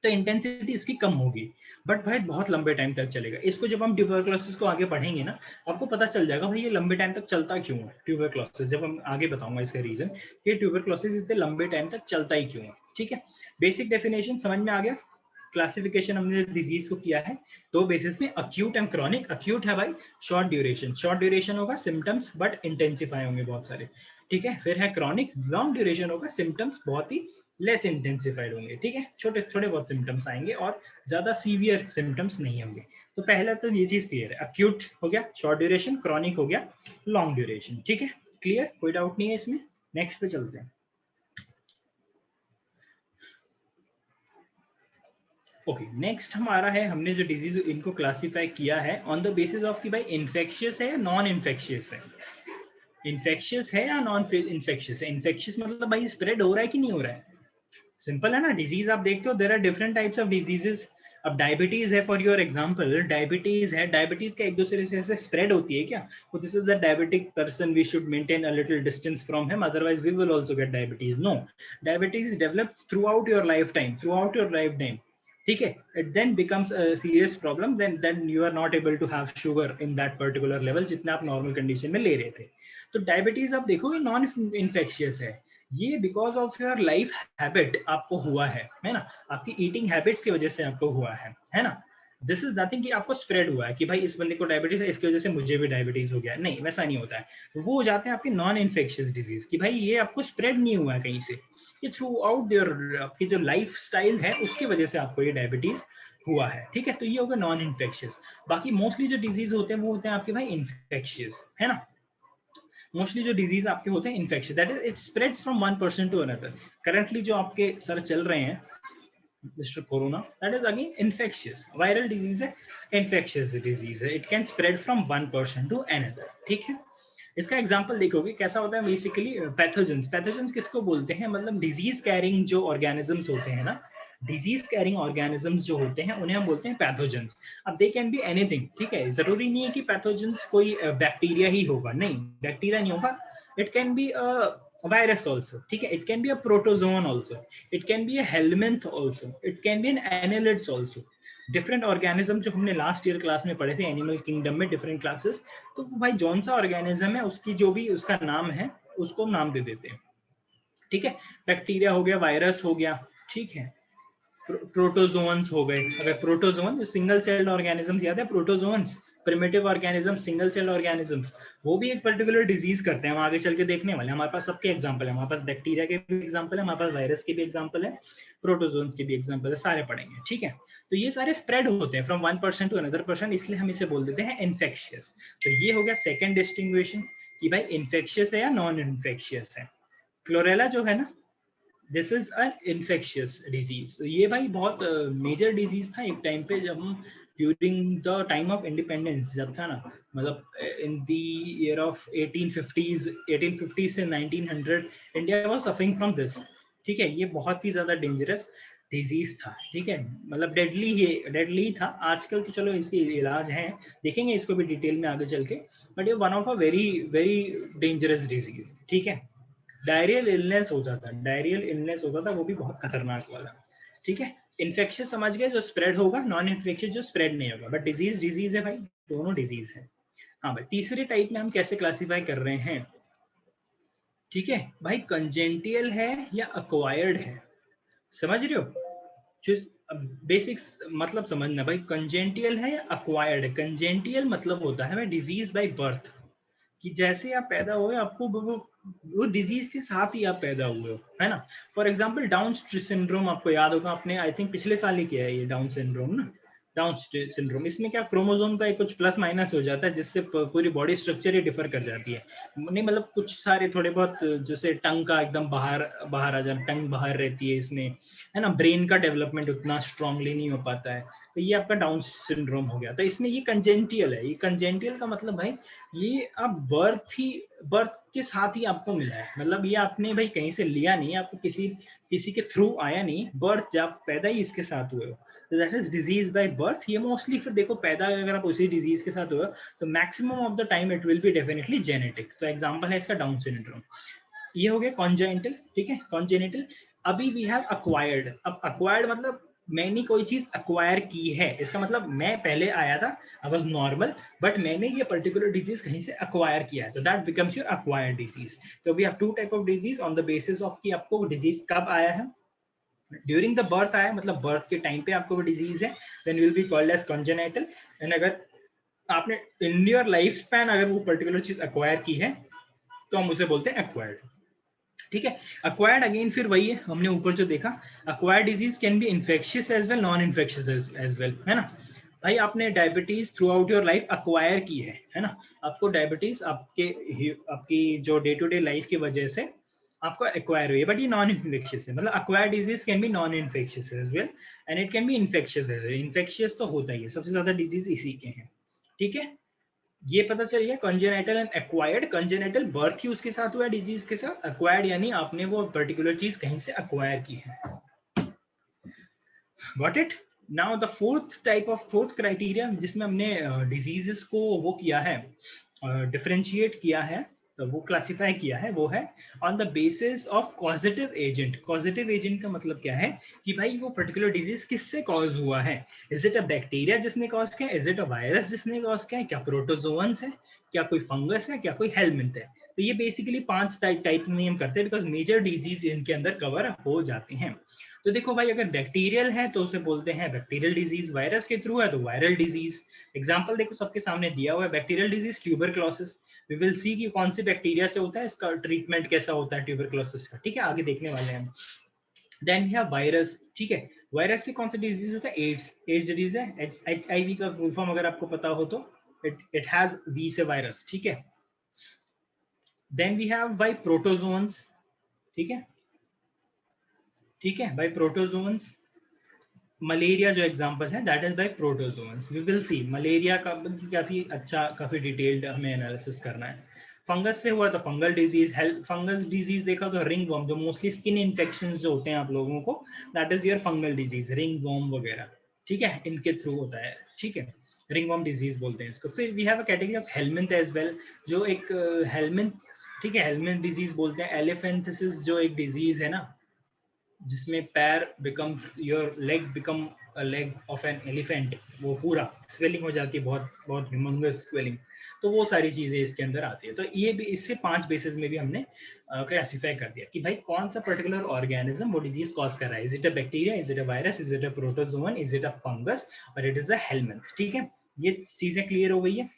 तो इंटेंसिटी इसकी कम होगी, बट भाई बहुत लंबे टाइम तक चलेगा। इसको जब हम ट्यूबरक्लोसिस को आगे पढ़ेंगे ना, आपको पता चल जाएगा भाई ये लंबे टाइम तक चलता क्यों है ट्यूबरक्लोसिस, जब हम आगे बताऊंगा इसका रीजन कि ट्यूबरक्लोसिस इतने लंबे टाइम तक चलता ही क्यों है, ठीक है। बेसिक डेफिनेशन समझ में आ गया, क्लासिफिकेशन हमने डिजीज को किया है 2 बेसिस में, अक्यूट एंड क्रॉनिक। अक्यूट है भाई शॉर्ट ड्यूरेशन, शॉर्ट ड्यूरेशन होगा, सिम्टम्स बट इंटेंसिफाई होंगे बहुत सारे, ठीक है। फिर है क्रॉनिक, लॉन्ग ड्यूरेशन होगा, सिम्टम्स बहुत ही लेस इंटेंसिफाइड होंगे, ठीक है, छोटे थोड़े बहुत सिम्टम्स आएंगे और ज्यादा सीवियर सिम्टम्स नहीं होंगे। तो पहला तो ये चीज क्लियर है, अक्यूट हो गया, शॉर्ट ड्यूरेशन, क्रॉनिक हो गया, लॉन्ग ड्यूरेशन, ठीक है, क्लियर, कोई डाउट नहीं है इसमें। नेक्स्ट पे चलते हैं। ओके, नेक्स्ट हमारा है, हमने जो डिजीज इनको क्लासिफाई किया है ऑन द बेसिस ऑफ कि भाई इन्फेक्शियस है या नॉन इन्फेक्शियस है, इन्फेक्शियस है या नॉन इन्फेक्शियस है। इन्फेक्शियस मतलब भाई स्प्रेड हो रहा है कि नहीं हो रहा है, सिंपल है ना। डिजीज आप देखते हो, there are different types of diseases. अब डायबिटीज है फॉर योर एग्जांपल, डायबिटीज है, डायबिटीज का एक दूसरे से ऐसे स्प्रेड होती है क्या, तो this is the diabetic person, we should maintain a little distance from him, otherwise we will also get diabetes. No, diabetes develops throughout your lifetime, throughout your lifetime, ठीक है। It then becomes a serious problem, then you are not able to have sugar in that particular level जितना आप normal condition में ले रहे थे। तो diabetes आप देखो ये नॉन इन्फेक्शियस है, ये because of your life habit आपको हुआ है ना, आपकी ईटिंग हैबिट्स की वजह से आपको हुआ है ना। दिस इज नथिंग कि आपको स्प्रेड हुआ है कि भाई इस बंदे को डायबिटीज है, इसकी वजह से मुझे भी डायबिटीज हो गया, नहीं, वैसा नहीं होता है। वो हो जाते हैं आपके नॉन इन्फेक्शियस डिजीज, कि भाई ये आपको स्प्रेड नहीं हुआ है कहीं से, ये थ्रू आउट योर आपकी जो लाइफ स्टाइल है उसकी वजह से आपको ये डायबिटीज हुआ है, ठीक है। तो ये होगा नॉन इन्फेक्शियस। बाकी मोस्टली जो डिजीज होते हैं वो होते हैं आपके भाई इन्फेक्शियस, है ना। मोस्टली जो डिजीज आपके होते हैं infectious, that is it spreads from one person to another. Currently जो आपके सर चल रहे हैं mister Corona, that is again infectious, viral disease है, इन्फेक्शियस डिजीज है, it can spread from one person to another, ठीक है। इसका एग्जांपल देखोगे कैसा होता है, बेसिकली पैथोजेंस। पैथोजेंस किसको बोलते हैं, मतलब डिजीज कैरिंग जो ऑर्गेनिजम्स होते हैं ना, डिजीज कैरिंग ऑर्गेनिजम्स जो होते हैं उन्हें हम बोलते हैं पैथोजेंस। अब दे कैन बी एनीथिंग, ठीक है, जरूरी नहीं है कि पैथोजेंस कोई बैक्टीरिया ही होगा, नहीं, बैक्टीरिया नहीं होगा, it can B virus also, ठीक है, it can be a protozoan also, it can be a helminth also, it can be an annelids also। Different organism जो हमने लास्ट ईयर क्लास में पढ़े थे एनिमल किंगडम में, डिफरेंट क्लासेस, तो वो भाई जौन सा ऑर्गेनिज्म है उसकी जो भी उसका नाम है उसको नाम दे देते हैं, ठीक है। बैक्टीरिया हो गया, वायरस हो गया, ठीक है, प्रोटोजोन्स हो गए। अगर प्रोटोजोन जो सिंगल सेल्ड ऑर्गेनिजम्स, याद है protozoans, primitive organism, single cell organisms, वो भी एक पर्टिकुलर डिजीज करते हैं, हम आगे चल के देखने वाले हैं। हमारे पास सबके एग्जांपल है, हमारे पास बैक्टीरिया के भी एग्जांपल है, हमारे पास वायरस के भी एग्जांपल है, प्रोटोजोन्स के भी एग्जांपल है, सारे पढ़ेंगे, ठीक है। तो ये सारे स्प्रेड होते हैं from one person to another person, इसलिए हम इसे बोल देते हैं इन्फेक्शियस। तो ये हो गया सेकेंड डिस्टिंग्विशन कि भाई इन्फेक्शियस है या नॉन इन्फेक्शियस है। क्लोरेला जो है ना, this is a infectious disease. ये भाई बहुत मेजर डिजीज था एक टाइम पे, जब हम during the time of independence जब था ना, मतलब in the year of 1850s, 1850 से 1900 India was suffering from this, ठीक है। ये बहुत ही ज्यादा डेंजरस डिजीज था, ठीक है, मतलब डेडली, ये डेडली था। आजकल तो चलो इसके इलाज हैं, देखेंगे इसको भी डिटेल में आगे चल के, बट ये one of a very very dangerous disease, ठीक है। डायरियल इलनेस होता था, डायरियल इलनेस होता था, वो भी बहुत खतरनाक वाला, ठीक है। इन्फेक्शियस समझ गए, जो स्प्रेड होगा, नॉन इन्फेक्शियस जो स्प्रेड नहीं होगा, बट डिजीज डिजीज है भाई, दोनों डिजीज है। हाँ भाई, तीसरे टाइप में हम कैसे क्लासीफाई कर रहे हैं, ठीक है भाई, कंजेंटियल है या अक्वायर्ड है, समझ रहे हो। जो बेसिक्स मतलब समझना भाई, कंजेंटियल है या अक्वायर्ड है। कंजेंटियल मतलब होता है भाई डिजीज बाय बर्थ, कि जैसे आप पैदा हुए आपको वो डिजीज के साथ ही आप पैदा हुए हो, है ना। फॉर एग्जांपल डाउन सिंड्रोम, आपको याद होगा, आपने आई थिंक पिछले साल ही किया है ये डाउन सिंड्रोम ना। डाउन सिंड्रोम, इसमें क्या क्रोमोसोम का कुछ प्लस माइनस हो जाता है, जिससे पूरी बॉडी स्ट्रक्चर ही डिफर कर जाती है। नहीं मतलब कुछ सारे थोड़े बहुत, जैसे टंग का एकदम बाहर बाहर आ जाना, टंग बाहर रहती है इसमें, है ना। ब्रेन का डेवलपमेंट उतना स्ट्रांगली नहीं हो पाता है, तो ये आपका डाउन सिंड्रोम हो गया। तो इसमें ये कंजेंटियल है। ये कंजेंटियल का मतलब भाई, ये आप बर्थ के साथ ही आपको मिला है, मतलब ये आपने भाई कहीं से लिया नहीं, आपको किसी किसी के थ्रू आया नहीं, बर्थ जब पैदा ही इसके साथ हुए हो, तो that is disease by birth. ये मोस्टली फिर देखो, पैदा अगर आप उसी डिजीज के साथ हुए तो maximum of the time it will be definitely genetic. तो एग्जांपल है इसका डाउन सिंड्रोम। ये हो गया कॉन्जेनिटल, ठीक है, कॉन्जेनिटल। अभी वी हैव अक्वायर्ड। अब अक्वायर्ड मतलब मैंने कोई चीज अक्वायर की है, इसका मतलब मैं पहले आया था, आई वाज नॉर्मल, बट मैंने ये पर्टिकुलर डिजीज कहीं से अक्वायर किया है, तो that becomes your acquired disease. तो we have two type of disease on the basis of कि आपको डिजीज कब आया है, ड्यूरिंग द बर्थ आया, मतलब बर्थ के टाइम पे आपको वो डिजीज है, then will be called as congenital. And अगर आपने इन योर लाइफ स्पैन अगर वो पर्टिकुलर चीज अक्वायर की है, तो हम उसे बोलते हैं एक्वायर्ड, ठीक है। अक्वायर्ड अगेन फिर वही है, हमने ऊपर जो देखा, acquired disease can be infectious as well, non infectious as well, है ना। भाई आपने diabetes throughout your life acquire की है ना। आपको डायबिटीज आपकी जो डे टू डे लाइफ की वजह से आपको एक्वायर हुई है, बट ये नॉन इन्फेक्शियस है। मतलब acquired disease can be non infectious as well and it can be infectious as well. Infectious तो होता ही है, सबसे ज्यादा डिजीज इसी के हैं, ठीक है। ये पता चल गया congenital and acquired. Congenital birth ही उसके साथ हुआ है डिजीज के साथ, एक्वायर्ड यानी आपने वो पर्टिकुलर चीज कहीं से एक्वायर की है। Got it. Now the fourth criteria जिसमें हमने डिजीजेस को वो किया है, डिफरेंशिएट किया है, तो वो क्लासिफाई किया है, वो है on the basis of causative agent. Causative agent का मतलब क्या है कि भाई वो पर्टिकुलर डिजीज किससे कॉज हुआ है। इज इट अ बैक्टीरिया जिसने कॉज किया, इज इट अ वायरस जिसने कॉज किया, क्या प्रोटोजोन्स है, क्या कोई फंगस है, क्या कोई हेलमिंथ है। तो ये बेसिकली 5 टाइप में हम करते हैं, बिकॉज मेजर डिजीज इनके अंदर कवर हो जाते हैं। तो देखो भाई, अगर बैक्टीरियल है तो उसे बोलते हैं बैक्टीरियल डिजीज, वायरस के थ्रू है तो वायरल डिजीज। एग्जांपल देखो सबके सामने दिया हुआ है, bacterial disease tuberculosis. We will see कि कौन से बैक्टीरिया से होता है, इसका ट्रीटमेंट कैसा होता है ट्यूबरक्लोसिस का, ठीक है, आगे देखने वाले हैं। देन वी हैव वायरस, ठीक है। वायरस से कौन सा डिजीज होता है, एड्स। एड्स डिजीज है, HIV का फुल फॉर्म अगर आपको पता हो तो it has we say virus, ठीक है। Then we have by protozoans, ठीक है, ठीक है भाई, प्रोटोजोन्स। मलेरिया जो एग्जांपल है that is by protozoans. We will see malaria का काफी अच्छा, काफी डिटेल्ड हमें एनालिसिस करना है। फंगस से हुआ तो फंगल डिजीज। फंगस डिजीज देखा तो रिंग वॉर्म, जो मोस्टली स्किन इन्फेक्शंस जो होते हैं आप लोगों को, that is your fungal disease, ringworm वगैरह, ठीक है, इनके थ्रू होता है, ठीक है, रिंग वॉर्म डिजीज बोलते हैं इसको। फिर we have a category of helminth as well, जो एक हेलमिंथ, ठीक है, हेलमिंथ डिजीज बोलते हैं। एलिफेंथिसिस जो एक डिजीज है ना, जिसमें पैर become, your leg become a leg of an elephant, वो पूरा स्वेलिंग हो जाती है, बहुत बहुत ह्यूमंगस स्वेलिंग। तो वो सारी चीजें इसके अंदर आती है। तो ये भी इससे 5 बेसिस में भी हमने क्लासिफाई कर दिया कि भाई कौन सा पर्टिकुलर ऑर्गेनिज्म वो डिजीज कॉज कर रहा है। Is it a bacteria, is it a virus, is it a protozoan, is it a fungus और इट इज अ हेलमिंथ। ठीक है, ये चीजें क्लियर हो गई है?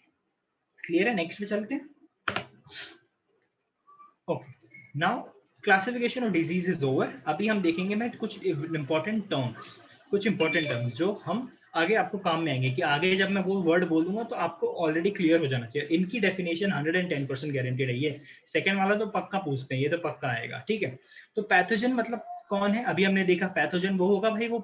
क्लियर है? नेक्स्ट पे चलते हैं। Okay, now classification of disease is over. अभी हम देखेंगे मैं कुछ इंपॉर्टेंट टर्म्स जो हम आगे आपको काम में आएंगे, कि आगे जब मैं वो वर्ड बोलूंगा तो आपको ऑलरेडी क्लियर हो जाना चाहिए। इनकी डेफिनेशन 110% गारंटेड है। ये सेकंड वाला तो पक्का पूछते हैं, ये तो पक्का आएगा। ठीक है, तो पैथोजन मतलब कौन है? अभी हमने देखा पैथोजन वो होगा भाई वो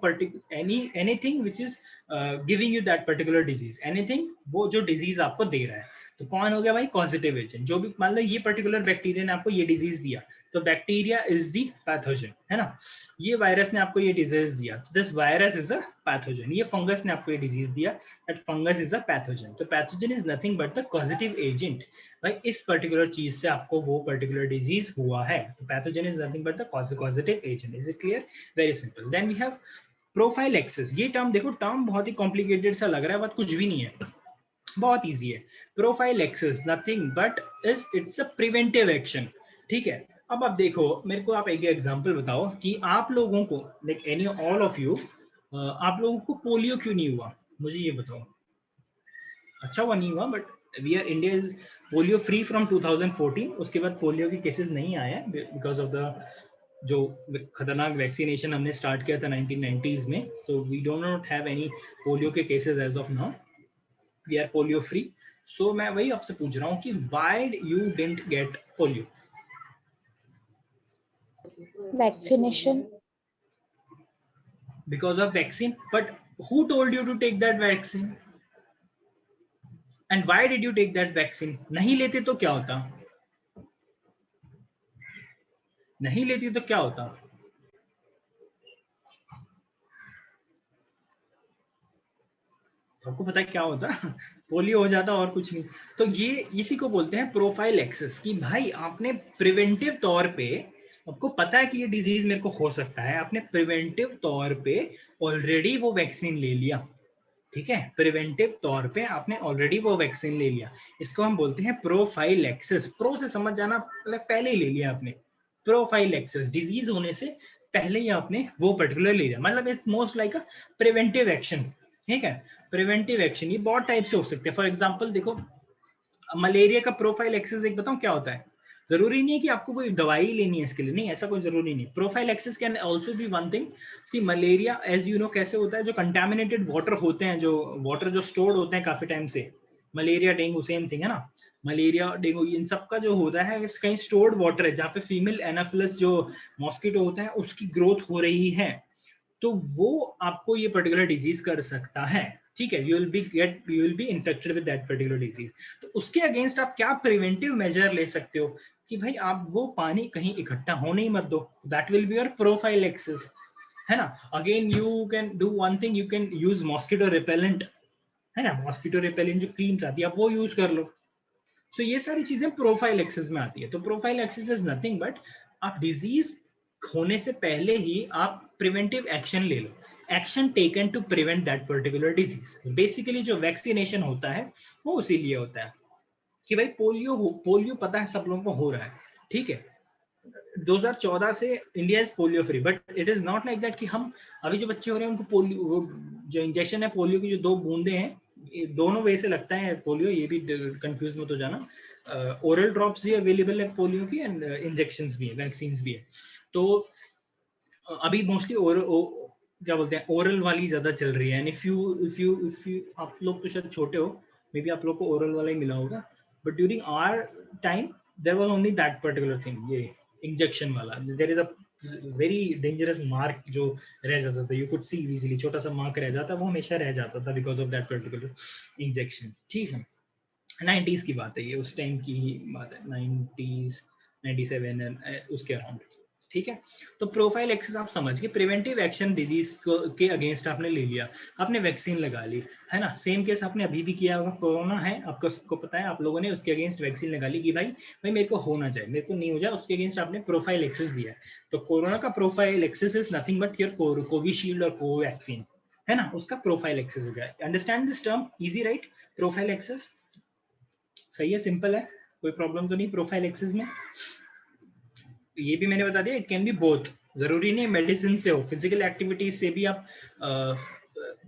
anything which is giving you that particular disease, anything वो जो डिजीज आपको दे रहा है। तो कौन हो गया भाई? Positive agent. जो भी मान लो ये पर्टिकुलर बैक्टीरिया ने आपको ये डिजीज दिया, तो बैक्टीरिया इज द पैथोजन, है ना। ये वायरस ने आपको ये डिजीज दिया, तो this virus is a pathogen. ये फंगस ने आपको ये डिजीज दिया, that fungus is a pathogen. तो pathogen is nothing but the causative agent. भाई इस पर्टिकुलर चीज से आपको वो पर्टिकुलर डिजीज हुआ है, तो pathogen is nothing but the causative agent. Is it clear? Very simple. Then we have prophylaxis. ये टर्म देखो, टर्म बहुत ही कॉम्प्लिकेटेड सा लग रहा है, बट कुछ भी नहीं है, बहुत इजी है। Prophylaxis nothing but is it's a preventive action. ठीक है, अब आप देखो, मेरे को आप एक एग्जांपल बताओ कि आप लोगों को like any all of you, आप लोगों को पोलियो क्यों नहीं हुआ? मुझे ये बताओ। अच्छा हुआ नहीं हुआ, but we are India is polio free from 2014। उसके बाद पोलियो के केसेस नहीं आए हैं बिकॉज ऑफ द जो खतरनाक वैक्सीनेशन हमने स्टार्ट किया था 1990s में। तो we don't not have any polio के cases as of now, we are polio free. So मैं वही आपसे पूछ रहा हूँ कि why you didn't get polio? Vaccination. Because of vaccine, but who told you to take that vaccine and why did you take that vaccine? नहीं लेते तो क्या होता? नहीं लेती तो क्या होता? आपको पता है क्या होता? पोलियो हो जाता और कुछ नहीं। तो ये इसी को बोलते हैं प्रोफाइल एक्सेस, कि भाई आपने प्रिवेंटिव तौर पे, आपको पता है कि ये डिजीज मेरे को हो सकता है, आपने प्रिवेंटिव तौर पे ऑलरेडी वो वैक्सीन ले लिया। ठीक है, प्रिवेंटिव तौर पे आपने ऑलरेडी वो वैक्सीन ले लिया। इसको हम बोलते हैं प्रोफाइलैक्सिस। प्रो से समझ जाना, मतलब पहले ही ले लिया आपने। प्रोफाइलैक्सिस, डिजीज होने से पहले ही आपने वो पर्टिकुलर ले लिया, मतलब it's most like a preventive action. ठीक है, प्रिवेंटिव एक्शन ये बहुत टाइप से हो सकते हैं। फॉर एग्जांपल देखो, मलेरिया का प्रोफाइलैक्सिस एक बताऊं क्या होता है? जरूरी नहीं है कि आपको कोई दवाई लेनी है इसके लिए, नहीं, ऐसा कोई जरूरी नहीं। Prophylaxis can also be one thing. See malaria as you know कैसे होता है, जो कंटामिनेटेड वाटर होते हैं, जो वाटर जो स्टोर्ड होते हैं काफी टाइम से, मलेरिया डेंगू सेम थिंग है ना। मलेरिया डेंगू इन सब का जो होता है कहीं स्टोर्ड वाटर है, जहाँ पे फीमेल एनाफिलस जो मॉस्किटो होता है उसकी ग्रोथ हो रही है, तो वो आपको ये पर्टिकुलर डिजीज कर सकता है। ठीक है, you will B infected with that particular disease. तो उसके अगेंस्ट आप क्या प्रिवेंटिव मेजर ले सकते हो कि भाई आप वो पानी कहीं इकट्ठा होने ही मत दो, that will be your prophylaxis, है ना। Again you can do one thing, you can use mosquito repellent, है ना, मॉस्किटो रिपेलेंट जो क्रीम्स आती है आप वो यूज कर लो। सो ये सारी चीजें प्रोफाइलैक्सिस में आती है। तो प्रोफाइलैक्सिस इज नथिंग बट आप डिजीज होने से पहले ही आप प्रिवेंटिव एक्शन ले लो, action taken to prevent that particular disease. Basically जो वैक्सीनेशन होता है वो उसी लिए होता है कि भाई पोलियो पता है सब लोगों को हो रहा है। ठीक है, 2014 से India is polio free, but it is not like that कि हम अभी जो बच्चे हो रहे हैं उनको पोलियो जो इंजेक्शन है, पोलियो की जो 2 बूंदे हैं, दोनों वे से लगता है पोलियो, ये भी कंफ्यूज मत हो जाना। ओरल ड्रॉप्स भी अवेलेबल है पोलियो की एंड इंजेक्शंस भी है, वैक्सीन भी है। तो अभी मोस्टली क्या बोलते हैं, ओरल वाली ज्यादा चल रही है। एंड इफ यू आप लोग तो शायद छोटे हो, मे बी आप लोग को ओरल वाला ही मिला होगा, but during our time there was only that particular thing, ये इंजेक्शन वाला। There is a very dangerous mark जो रह जाता था, यू कुड सी इजीली, छोटा सा मार्क रह जाता, वो हमेशा रह जाता था because of that particular injection. ठीक है, 90s की बात है ये, उस टाइम की ही बात है, 90s 97 उसके अराउंड। ठीक है, तो प्रोफाइल एक्सेस आप समझ के प्रिवेंटिव एक्शन डिजीज के अगेंस्ट आपने ले लिया, आपने वैक्सीन लगा ली, है ना। सेम केस आपने अभी भी किया होगा, कोरोना है आपको, सबको पता है, आप लोगों ने उसके अगेंस्ट वैक्सीन लगा ली कि भाई मेरे को होना चाहिए, मेरे को नहीं हो जाए, उसके अगेंस्ट आपने प्रोफाइल एक्सेस दिया। तो कोरोना का prophylaxis is nothing but your Covishield और कोवैक्सीन, है ना, उसका प्रोफाइल एक्सेस हो गया। Understand this term, easy right? Prophylaxis. सही है, सिंपल है, कोई प्रॉब्लम तो नहीं प्रोफाइल एक्सिस में। ये भी मैंने बता दिया, इट कैन बी बोथ, जरूरी नहीं मेडिसिन से हो, फिजिकल एक्टिविटीज से भी आप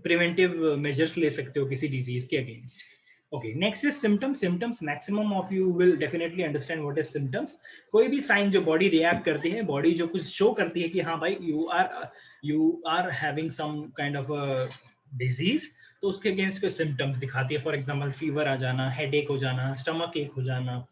प्रिवेंटिव मेजर्स ले सकते हो किसी डिजीज के against. Okay, next is symptoms. Symptoms, maximum of you will definitely understand what is symptoms. कोई भी साइन जो बॉडी रिएक्ट करती है, बॉडी जो कुछ शो करती है कि हाँ भाई you are having some kind of disease, तो उसके अगेंस्ट कोई सिम्टम्स दिखाती है। फॉर एग्जांपल फीवर आ जाना, हेडेक हो जाना, स्टमक एक हो जाना,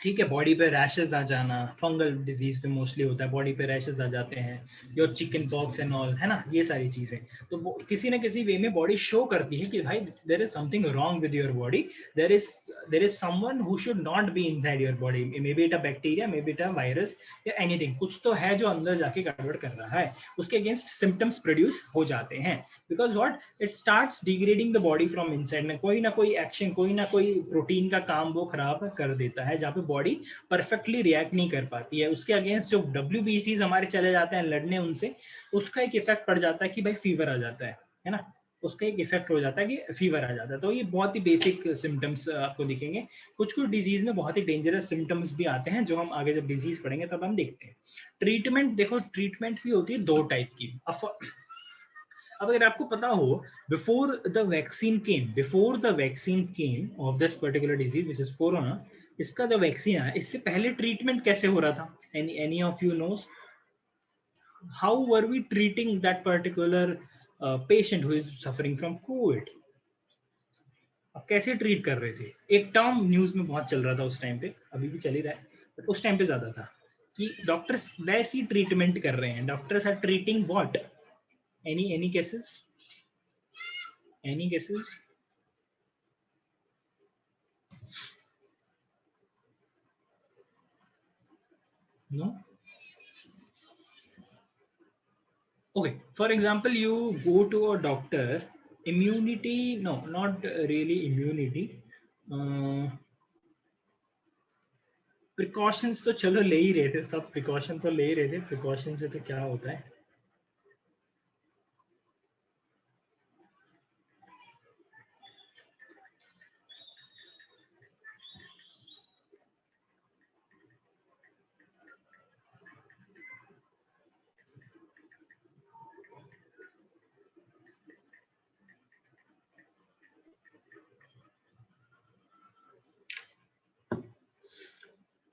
ठीक है, बॉडी पे रैशेस आ जाना, फंगल डिजीज पे मोस्टली होता है, बॉडी पे रैशेस आ जाते हैं, your chicken pox and all, है ना, ये सारी चीजें। तो वो किसी ना किसी वे में बॉडी शो करती है कि भाई there is something wrong with your body, there is someone who should not be inside your body, maybe it a bacteria, maybe it a virus या एनीथिंग, कुछ तो है जो अंदर जाके गड़बड़ कर रहा है, उसके अगेंस्ट सिम्टम्स प्रोड्यूस हो जाते हैं। Because what, it starts degrading the body from inside में, कोई ना कोई एक्शन, कोई ना कोई प्रोटीन का काम वो खराब कर देता है, जहाँ पे बॉडी परफेक्टली रिएक्ट नहीं कर पाती है। उसके अगेंस्ट जो WBCs हमारे चले जाते हैं लड़ने उनसे, उसका एक इफेक्ट पड़ जाता है कि भाई फीवर आ जाता है ना, उसका एक इफेक्ट हो जाता है कि फीवर आ जाता है। तो ये बहुत ही बेसिक सिम्टम्स आपको दिखेंगे। कुछ कुछ डिजीज में बहुत ही डेंजरस सिम्टम्स भी आते हैं, जो हम आगे जब डिजीज पढ़ेंगे तब हम देखते हैं। ट्रीटमेंट देखो, ट्रीटमेंट भी होती है दो टाइप की। अब अगर आपको पता हो, before the vaccine came of this particular disease which is corona, इसका जो वैक्सीन आया, इससे पहले ट्रीटमेंट कैसे हो रहा था? Any of you knows how were we treating that particular patient who is suffering from Covid? अब कैसे ट्रीट कर रहे थे? एक टर्म न्यूज में बहुत चल रहा था उस टाइम पे, अभी भी चल ही रहा है, बट उस टाइम पे ज्यादा था कि डॉक्टर्स वैसी ट्रीटमेंट कर रहे हैं। Doctors are treating what? any cases? Any guesses? No? Okay, for example, you go to a doctor, immunity, no, not really immunity, precautions तो चलो ले ही रहे थे, सब precaution तो ले ही रहे थे, precaution से तो क्या होता है?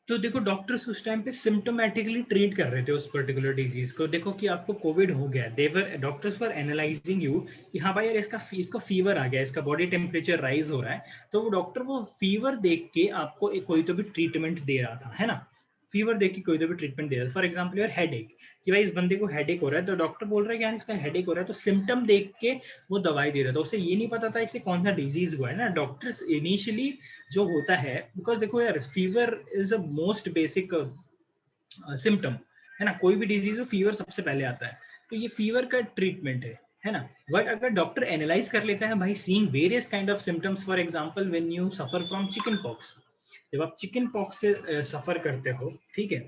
तो देखो, डॉक्टर्स उस टाइम पे सिम्टोमेटिकली ट्रीट कर रहे थे उस पर्टिकुलर डिजीज को। देखो कि आपको कोविड हो गया, देवर डॉक्टर्स वर एनालाइजिंग यू कि हाँ भाई यार इसका फीवर आ गया, इसका बॉडी टेम्परेचर राइज हो रहा है, तो वो डॉक्टर वो फीवर देख के आपको कोई तो भी ट्रीटमेंट दे रहा था, है ना, फीवर देख के कोई तो भी ट्रीटमेंट दे रहा है। फॉर एग्जाम्पल यार हेडेक, कि भाई इस बंदे को हेडेक हो रहा है, तो डॉक्टर बोल रहा है कि यार इसका हेडेक हो रहा है, तो सिम्टम देख के वो दवाई दे रहा था। उसे ये नहीं पता था इसे कौन सा डिजीज हुआ है ना। डॉक्टर्स इनिशियली जो होता है, बिकॉज देखो यार fever is a most basic symptom, है ना, कोई भी डिजीज हो फीवर सबसे पहले आता है, तो ये फीवर का ट्रीटमेंट है ना। बट अगर डॉक्टर एनालाइज कर लेता है भाई, seeing various kind of symptoms, for example when you suffer from chicken pox, जब आप चिकन पॉक्स से सफर करते हो, ठीक है,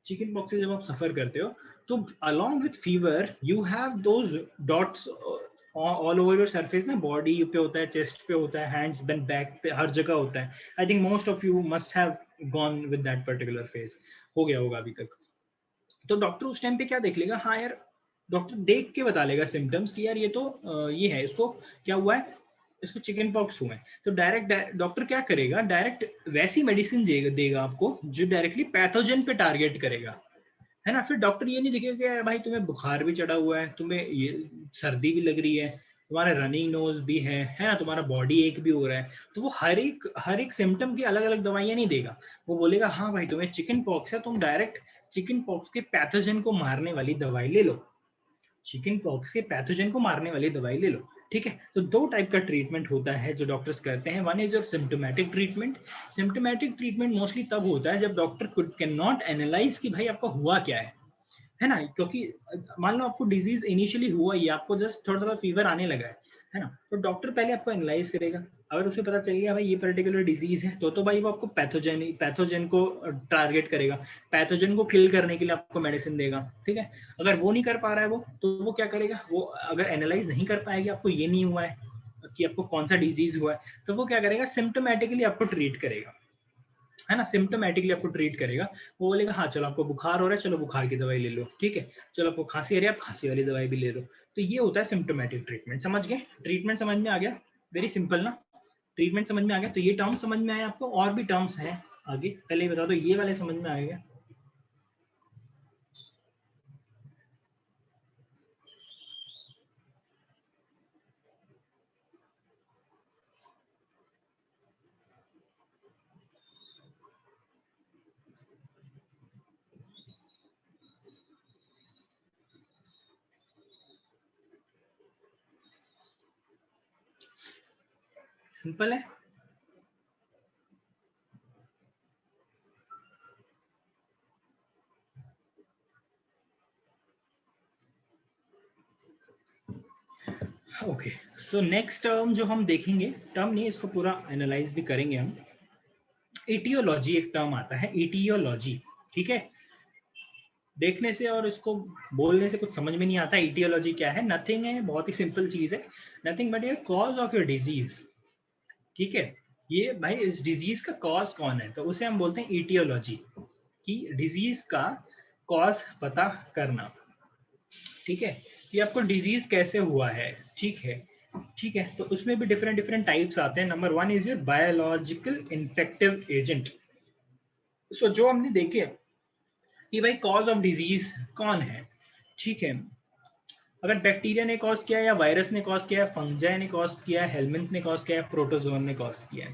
चिकन पॉक्स से जब आप सफर करते हो, तो along with fever you have those dots all over your surface ना, बॉडी पे होता है, चेस्ट पे होता है, हैंड्स देन बैक पे, हर जगह होता है। I think most of you must have gone with that particular phase, हो गया होगा अभी तक। तो डॉक्टर उस टाइम पे क्या देख लेगा, हाँ यार, डॉक्टर देख के बता लेगा सिम्टम्स कि यार ये तो ये है, इसको क्या हुआ है, इसको चिकन पॉक्स हुआ है। तो डायरेक्ट डॉक्टर क्या करेगा, डायरेक्ट वैसी मेडिसिन देगा आपको जो डायरेक्टली पैथोजन पे टारगेट करेगा, है ना। फिर डॉक्टर ये नहीं देखेगा कि यार भाई तुम्हें बुखार भी चढ़ा हुआ है, तुम्हें ये सर्दी भी लग रही है, तुम्हारा रनिंग नोज भी है ना, तुम्हारा बॉडी एक भी हो रहा है, तो वो हर एक सिम्टम की अलग अलग दवाइयां नहीं देगा। वो बोलेगा हाँ भाई तुम्हें चिकन पॉक्स है, तुम डायरेक्ट चिकन पॉक्स के पैथोजन को मारने वाली दवाई ले लो, चिकन पॉक्स के पैथोजन को मारने वाली दवाई ले लो, ठीक है। तो दो टाइप का ट्रीटमेंट होता है जो डॉक्टर्स करते हैं। One is your symptomatic treatment. Symptomatic treatment mostly तब होता है जब डॉक्टर कैन नॉट एनालाइज कि भाई आपका हुआ क्या है ना, क्योंकि मान लो आपको डिजीज इनिशियली हुआ ही, आपको जस्ट थोड़ा थोड़ा फीवर आने लगा है ना, तो डॉक्टर पहले आपको एनालाइज करेगा। अगर उसे पता चल गया भाई ये पर्टिकुलर डिजीज है, तो भाई वो आपको पैथोजन को टारगेट करेगा, पैथोजन को किल करने के लिए आपको मेडिसिन देगा, ठीक है। अगर वो नहीं कर पा रहा है वो, तो वो क्या करेगा, वो अगर एनालाइज नहीं कर पाएगी आपको ये नहीं हुआ है कि आपको कौन सा डिजीज हुआ है, तो वो क्या करेगा, सिम्टोमेटिकली आपको ट्रीट करेगा, है ना, सिम्टोमेटिकली आपको ट्रीट करेगा। वो बोलेगा हाँ चलो आपको बुखार हो रहा है, चलो बुखार की दवाई ले लो, ठीक है, चलो आपको खांसी आ रही है, आप खांसी वाली दवाई भी ले लो। तो ये होता है सिम्टोमेटिक ट्रीटमेंट। समझ गए? ट्रीटमेंट समझ में आ गया? वेरी सिंपल ना, ट्रीटमेंट समझ में आ गया। तो ये टर्म समझ में आया आपको, और भी टर्म्स हैं आगे, पहले ही बता दो ये वाले समझ में आएगा। सिंपल है। ओके, सो नेक्स्ट टर्म जो हम देखेंगे, टर्म नहीं इसको पूरा एनालाइज भी करेंगे हम। एटियोलॉजी एक टर्म आता है, एटियोलॉजी, ठीक है, देखने से और इसको बोलने से कुछ समझ में नहीं आता। एटियोलॉजी क्या है? नथिंग है, बहुत ही सिंपल चीज है, nothing but your cause of your disease, ठीक है। ये भाई इस डिजीज का कॉज कौन है, तो उसे हम बोलते हैं एटियोलॉजी, कि डिजीज का कॉज पता करना, ठीक है, कि आपको डिजीज कैसे हुआ है, ठीक है, ठीक है। तो उसमें भी डिफरेंट डिफरेंट टाइप्स आते हैं। Number one is your biological infective agent. So जो हमने देखे कि भाई कॉज ऑफ डिजीज कौन है, ठीक है, अगर बैक्टीरिया ने कॉज किया, या वायरस ने कॉज किया, फंजाई ने कॉज किया, हेलमिंथ ने कॉज किया, प्रोटोजोन ने कॉज किया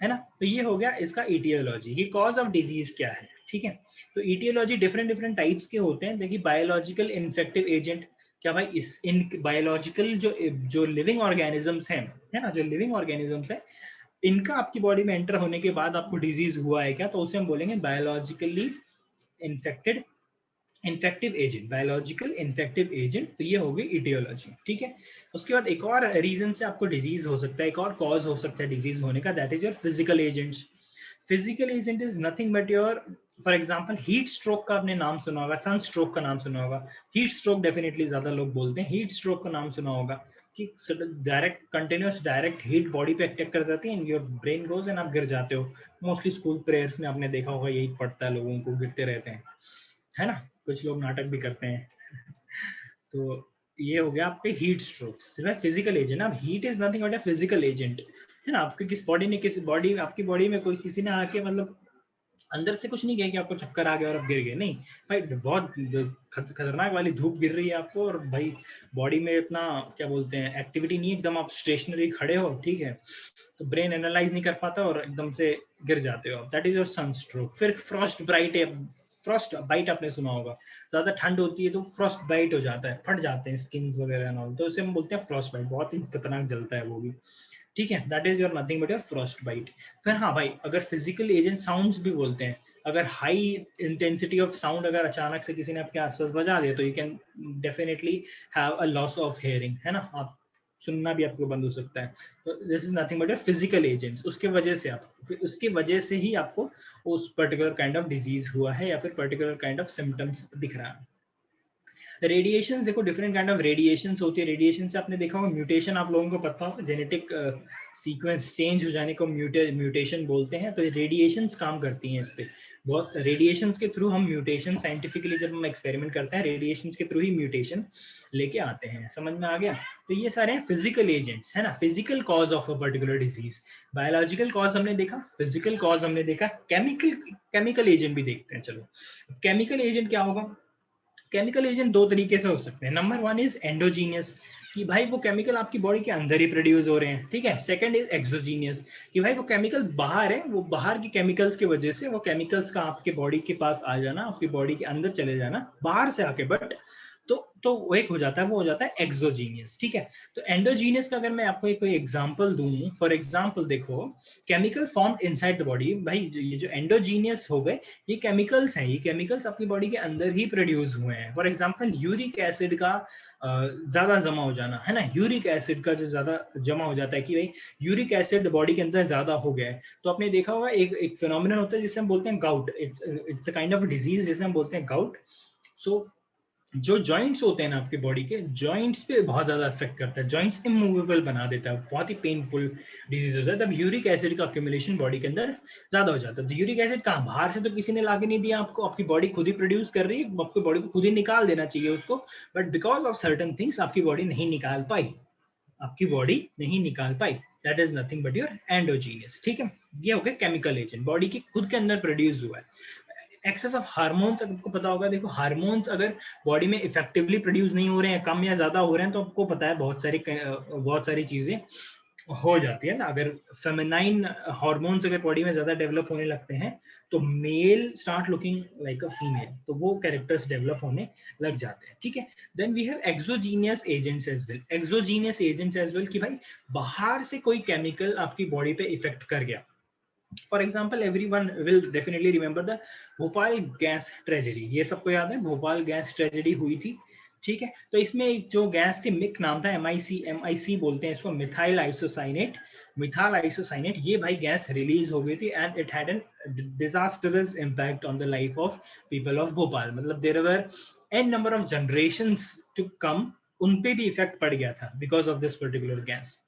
है ना। तो ये हो गया इसका ईटियोलॉजी, कि कॉज ऑफ डिजीज क्या है, ठीक है। तो ईटियोलॉजी डिफरेंट डिफरेंट टाइप्स के होते हैं। देखिए बायोलॉजिकल इन्फेक्टिव एजेंट, क्या भाई इस इन बायोलॉजिकल जो जो लिविंग ऑर्गेनिजम्स हैं, है ना, जो लिविंग ऑर्गेनिजम्स है, इनका आपकी बॉडी में एंटर होने के बाद आपको डिजीज हुआ है क्या, तो उसे हम बोलेंगे biologically infected infective agent, biological infective agent. तो ये होगी इटियोलॉजी, ठीक है। उसके बाद एक और रीजन से आपको डिजीज हो सकता है, एक और कॉज हो सकता है डिजीज होने का, that is your physical agents. Physical agent is nothing but your, for example heat stroke का आपने नाम सुना होगा, सन स्ट्रोक का नाम सुना होगा, हीट स्ट्रोक डेफिनेटली ज्यादा लोग बोलते हैं, हीट स्ट्रोक का नाम सुना होगा, कि direct continuous direct heat body पे अटैक कर जाती है and your brain goes and आप गिर जाते हो। मोस्टली स्कूल प्रेयर्स में आपने देखा होगा यही पड़ता है, लोगों को गिरते रहते हैं, है ना, कुछ लोग नाटक भी करते हैं। तो ये हो गया आपके हीट स्ट्रोक्स। फिजिकल एजेंट, अब heat is nothing but a physical agent, है ना। आपके किस बॉडी ने, किस बॉडी, आपकी बॉडी में कोई किसी ने आके मतलब अंदर से कुछ नहीं किया कि आपको चक्कर आ गया और आप गिर गए, नहीं भाई, बहुत खतरनाक वाली धूप गिर रही है आपको, और भाई बॉडी में इतना क्या बोलते हैं एक्टिविटी नहीं, एकदम आप स्टेशनरी खड़े हो, ठीक है, तो ब्रेन एनालाइज नहीं कर पाता और एकदम से गिर जाते हो, दैट इज योर सनस्ट्रोक। फिर फ्रॉस्ट ब्राइट है, फ्रॉस्ट बाइट आपने सुना होगा, ज्यादा ठंड होती है तो फ्रॉस्ट बाइट हो जाता है, फट जाते हैं स्किन वगैरह ना, तो उसे हम बोलते हैं फ्रॉस्ट बाइट, बहुत ही खतरनाक जलता है वो भी, ठीक है, that is your nothing but your frostbite. फिर हाँ भाई, अगर फिजिकल एजेंट साउंड्स भी बोलते हैं, अगर हाई इंटेंसिटी ऑफ साउंड अगर अचानक से किसी ने आपके आसपास बजा दिया, तो you can definitely have a loss of hearing, है ना, आप सुनना भी आपको बंद हो सकता है। तो this is nothing but your physical agents, उसके वजह से आप, उसके वजह से ही आपको उस पर्टिकुलर काइंड ऑफ डिजीज हुआ है, या फिर पर्टिकुलर काइंड ऑफ सिम्टम्स दिख रहा है। रेडिएशन देखो, डिफरेंट काइंड ऑफ रेडिएशन होती है। रेडिएशन से आपने देखा होगा म्यूटेशन, आप लोगों को पता होगा, जेनेटिक सीक्वेंस चेंज हो जाने को म्यूटेशन बोलते हैं। तो रेडिएशन काम करती हैं इस पे बहुत। रेडिएशन के थ्रू हम म्यूटेशन, साइंटिफिकली जब हम एक्सपेरिमेंट करते हैं, रेडिएशन के थ्रू ही म्यूटेशन लेके आते हैं। समझ में आ गया? तो ये सारे हैं फिजिकल एजेंट्स, है ना, physical cause of a particular disease. Biological cause हमने देखा, फिजिकल कॉज हमने देखा, केमिकल एजेंट भी देखते हैं। चलो, केमिकल एजेंट क्या होगा? केमिकल एजेंट दो तरीके से हो सकते हैं। नंबर वन इज एंडोजीनियस, कि भाई वो केमिकल आपकी बॉडी के अंदर ही प्रोड्यूस हो रहे हैं, ठीक है। सेकंड इज एक्सोजीनियस, कि भाई वो केमिकल्स बाहर है, वो बाहर की केमिकल्स की वजह से वो केमिकल्स का आपके बॉडी के पास आ जाना, आपकी बॉडी के अंदर चले जाना बाहर से आके, बट तो वो एक हो जाता है, वो हो जाता है एक्सोजीनियस, ठीक है। तो एंडोजीनियस का अगर मैं आपको एक कोई एग्जांपल दूं, फॉर एग्जांपल देखो, chemical form inside the body, भाई ये जो एंडोजीनियस हो गए, ये केमिकल्स हैं, ये केमिकल्स अपनी बॉडी के अंदर ही प्रोड्यूस हुए हैं। फॉर एग्जांपल यूरिक एसिड का ज्यादा जमा हो जाना, है ना, यूरिक एसिड का जो ज्यादा जमा हो जाता है, कि भाई यूरिक एसिड बॉडी के अंदर ज्यादा हो गया है, तो आपने देखा होगा एक फिनोमिनन होता है जिसे हम बोलते हैं gout, it's a kind of disease जिसे हम बोलते हैं गाउट। सो जो जॉइंट्स होते हैं ना आपके बॉडी के, जॉइंट्स पे बहुत ज्यादा इफेक्ट करता है, जॉइंट्स इमूवेबल बना देता है, बहुत ही पेनफुल डिजीज होता है। तब यूरिक एसिड का अक्यूमुलेशन बॉडी के अंदर ज्यादा हो जाता है। तो यूरिक एसिड कहाँ, बाहर से तो किसी ने लाके नहीं दिया आपको, आपकी बॉडी खुद ही प्रोड्यूस कर रही है, आपकी बॉडी को खुद ही निकाल देना चाहिए उसको, but because of certain things आपकी बॉडी नहीं निकाल पाई, आपकी बॉडी नहीं निकाल पाई। That is nothing but your endogenous. ठीक है, ये हो गया केमिकल एजेंट, बॉडी के खुद के अंदर प्रोड्यूस हुआ है। एक्सेस ऑफ हार्मोन्स, आपको पता होगा, देखो हार्मोन्स अगर बॉडी में इफेक्टिवली प्रोड्यूस नहीं हो रहे हैं, कम या ज्यादा हो रहे हैं, तो आपको पता है बहुत सारी चीजें हो जाती है ना। अगर फेमिनाइन हार्मोन्स अगर बॉडी में ज्यादा डेवलप होने लगते हैं, तो male start looking like a female, तो वो कैरेक्टर्स डेवलप होने लग जाते हैं। ठीक है, then we have exogenous agents as well. Exogenous agents as well कि भाई बाहर से कोई केमिकल आपकी बॉडी पे इफेक्ट कर गया। For example, everyone will definitely remember the Bhopal gas tragedy, ये सबको याद है, भोपाल गैस ट्रेजेडी हुई थी। ठीक है, तो इसमें जो गैस थी, मिक नाम था, MIC बोलते हैं इसको, मिथाइल आइसोसाइनेट। मिथाइल आइसोसाइनेट, ये भाई गैस रिलीज हो गई थी, and it had an disastrous impact on the life of people of Bhopal. मतलब there were an number of generations to come, उन पे भी इफेक्ट पड़ गया था because of this particular gas,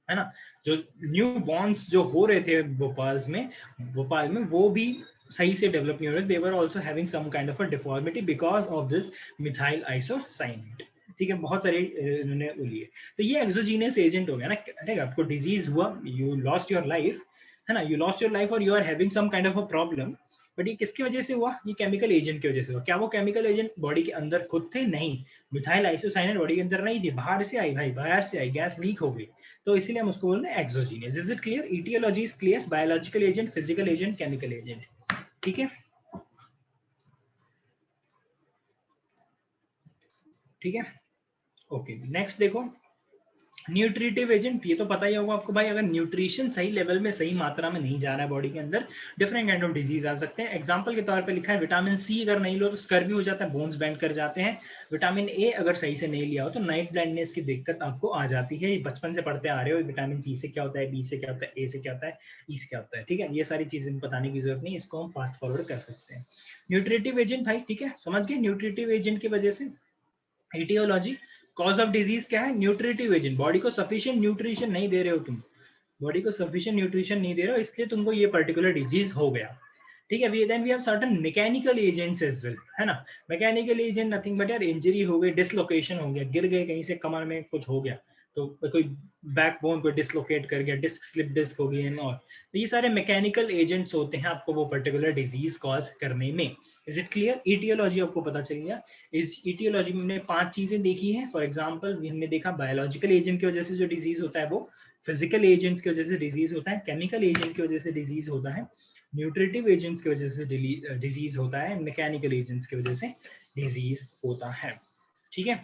है ना। जो न्यू बॉर्न्स जो हो रहे थे भोपाल में वो भी सही से डेवलप नहीं हो रहे, they were also having some kind of a deformity because of this methyl isocyanate. ठीक है, बहुत सारे इन्होंने लिए। तो ये एक्सोजीनियस एजेंट हो गया ना। ठीक है, आपको डिजीज हुआ, यू लॉस्ट योर लाइफ, है ना, यू लॉस्ट योर लाइफ और you are having some kind of a problem, but ये किसकी वजह से हुआ? ये केमिकल एजेंट की वजह से हुआ। क्या वो केमिकल एजेंट बॉडी के अंदर खुद थे? नहीं, मिथाइल आइसोसाइनेट बॉडी के अंदर नहीं थी, बाहर से आई भाई, बाहर से आई, गैस लीक हो गई, तो इसीलिए हम उसको बोल रहे हैं exogenous. Is it clear? Aetiology is clear, biological agent, physical agent, chemical agent. ठीक है, ठीक है, ओके। नेक्स्ट देखो, न्यूट्रिटिव एजेंट, ये तो पता ही होगा आपको भाई, अगर न्यूट्रिशन सही लेवल में, सही मात्रा में नहीं जा रहा है बॉडी के अंदर, डिफरेंट काइंड ऑफ डिजीज आ सकते हैं। एग्जांपल के तौर पे लिखा है विटामिन सी अगर नहीं लो तो स्कर्वी हो जाता है, बोन्स बेंड कर जाते हैं। विटामिन ए अगर सही से नहीं लिया हो तो नाइट ब्लाइंडनेस की दिक्कत आपको आ जाती है। ये बचपन से पढ़ते आ रहे हो, विटामिन सी से क्या होता है, बी से क्या होता है, ए से क्या होता है, ई से क्या होता है। ठीक है, ये सारी चीजें बताने की जरूरत नहीं, इसको हम फास्ट फॉरवर्ड कर सकते हैं। न्यूट्रिटिव एजेंट भाई, ठीक है, समझ गए, न्यूट्रिटिव एजेंट की वजह से एटियोलॉजी, कॉज ऑफ डिजीज क्या है? न्यूट्रिटिव एजेंट, बॉडी को सफिशिएंट न्यूट्रिशन नहीं दे रहे हो तुम, बॉडी को सफिशिएंट न्यूट्रिशन नहीं दे रहे हो, इसलिए तुमको ये पर्टिकुलर डिजीज हो गया। ठीक है, then we have certain mechanical agents as well, है ना। मैकेनिकल एजेंट नथिंग बट यार, इंजरी हो गई, डिसलोकेशन हो गया, गिर गए कहीं से, कमर में कुछ हो गया, तो कोई बैकबोन को डिसलोकेट कर गया, डिस्क स्लिप डिस्क हो गई, और तो ये सारे मैकेनिकल एजेंट्स होते हैं आपको वो पर्टिकुलर डिजीज कॉज करने में। Is it clear? ईटियोलॉजी आपको पता चल गया। इस ईटियोलॉजी में हमने 5 चीजें देखी हैं। फॉर एग्जांपल हमने देखा बायोलॉजिकल एजेंट की वजह से जो डिजीज होता है वो, फिजिकल एजेंट्स की वजह से डिजीज होता है, केमिकल एजेंट की वजह से डिजीज होता है, न्यूट्रिटिव एजेंट्स की वजह से डिजीज होता है, मैकेनिकल एजेंट्स की वजह से डिजीज होता है। ठीक है,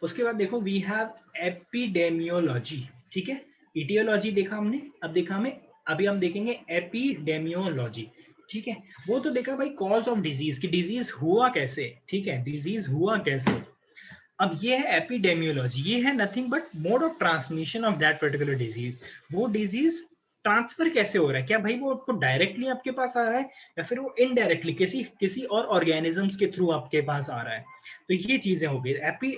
उसके बाद देखो वी हैव एपिडेमियोलॉजी। ठीक है, इटियोलॉजी देखा हमने, अब देखा हमें, अभी हम देखेंगे एपिडेमियोलॉजी। ठीक है, वो तो देखा भाई कॉज ऑफ डिजीज की, डिजीज हुआ कैसे। ठीक है, डिजीज हुआ कैसे। अब ये है एपिडेमियोलॉजी, ये है nothing but mode of transmission of that particular disease. वो डिजीज ट्रांसफर कैसे हो रहा है, क्या भाई वो आपको डायरेक्टली आपके पास आ रहा है, या फिर वो इनडायरेक्टली किसी किसी और ऑर्गेनिजम्स के थ्रू आपके पास आ रहा है। तो ये चीजें हो गई एपी।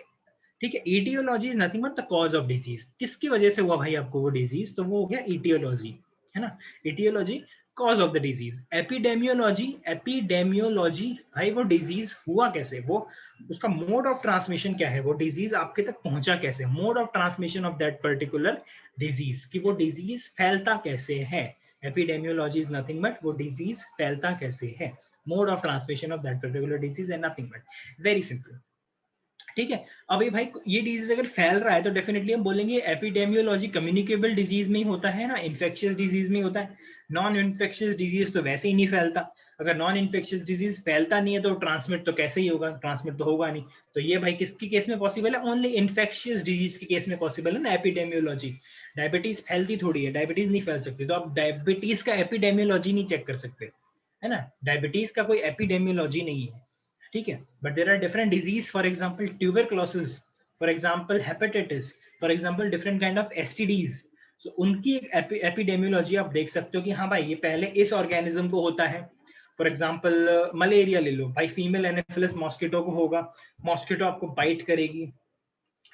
ठीक है, aetiology is nothing but the cause of disease, किसकी वजह से हुआ भाई आपको वो डिजीज, तो वो हो गया ईटियोलॉजी, है ना। Aetiology, cause of the disease. Epidemiology, epidemiology भाई वो डिजीज हुआ कैसे, वो उसका मोड ऑफ ट्रांसमिशन क्या है, वो डिजीज आपके तक पहुंचा कैसे, mode of transmission of that particular disease, कि वो डिजीज फैलता कैसे है। एपिडेमियोलॉजी इज नथिंग बट वो डिजीज फैलता कैसे है, mode of transmission of that particular disease and nothing but, very simple. ठीक है, अभी भाई ये डिजीज अगर फैल रहा है तो डेफिनेटली हम बोलेंगे एपिडेमियोलॉजी कम्युनिकेबल डिजीज में ही होता है ना, इन्फेक्शियस डिजीज में ही होता है। नॉन इन्फेक्शियस डिजीज तो वैसे ही नहीं फैलता, अगर नॉन इन्फेक्शियस डिजीज फैलता नहीं है तो ट्रांसमिट तो कैसे ही होगा, ट्रांसमिट तो होगा नहीं। तो ये भाई किसके केस में पॉसिबल है? ओनली इन्फेक्शियस डिजीज के केस में पॉसिबल है ना एपिडेमियोलॉजी। डायबिटीज फैलती थोड़ी है, डायबिटीज नहीं फैल सकती, तो आप डायबिटीज का एपिडेमियोलॉजी नहीं चेक कर सकते, है ना। डायबिटीज का कोई एपिडेमियोलॉजी नहीं है। ठीक है, but there are different disease, for example tuberculosis, for example hepatitis, for example different kind of STDs. So उनकी एक एपिडेमियोलॉजी आप देख सकते हो कि हाँ भाई ये पहले इस ऑर्गेनिज्म को होता है, फॉर एग्जाम्पल मलेरिया ले लो भाई, फीमेल एनाफिलस मॉस्किटो को होगा, मॉस्किटो आपको बाइट करेगी,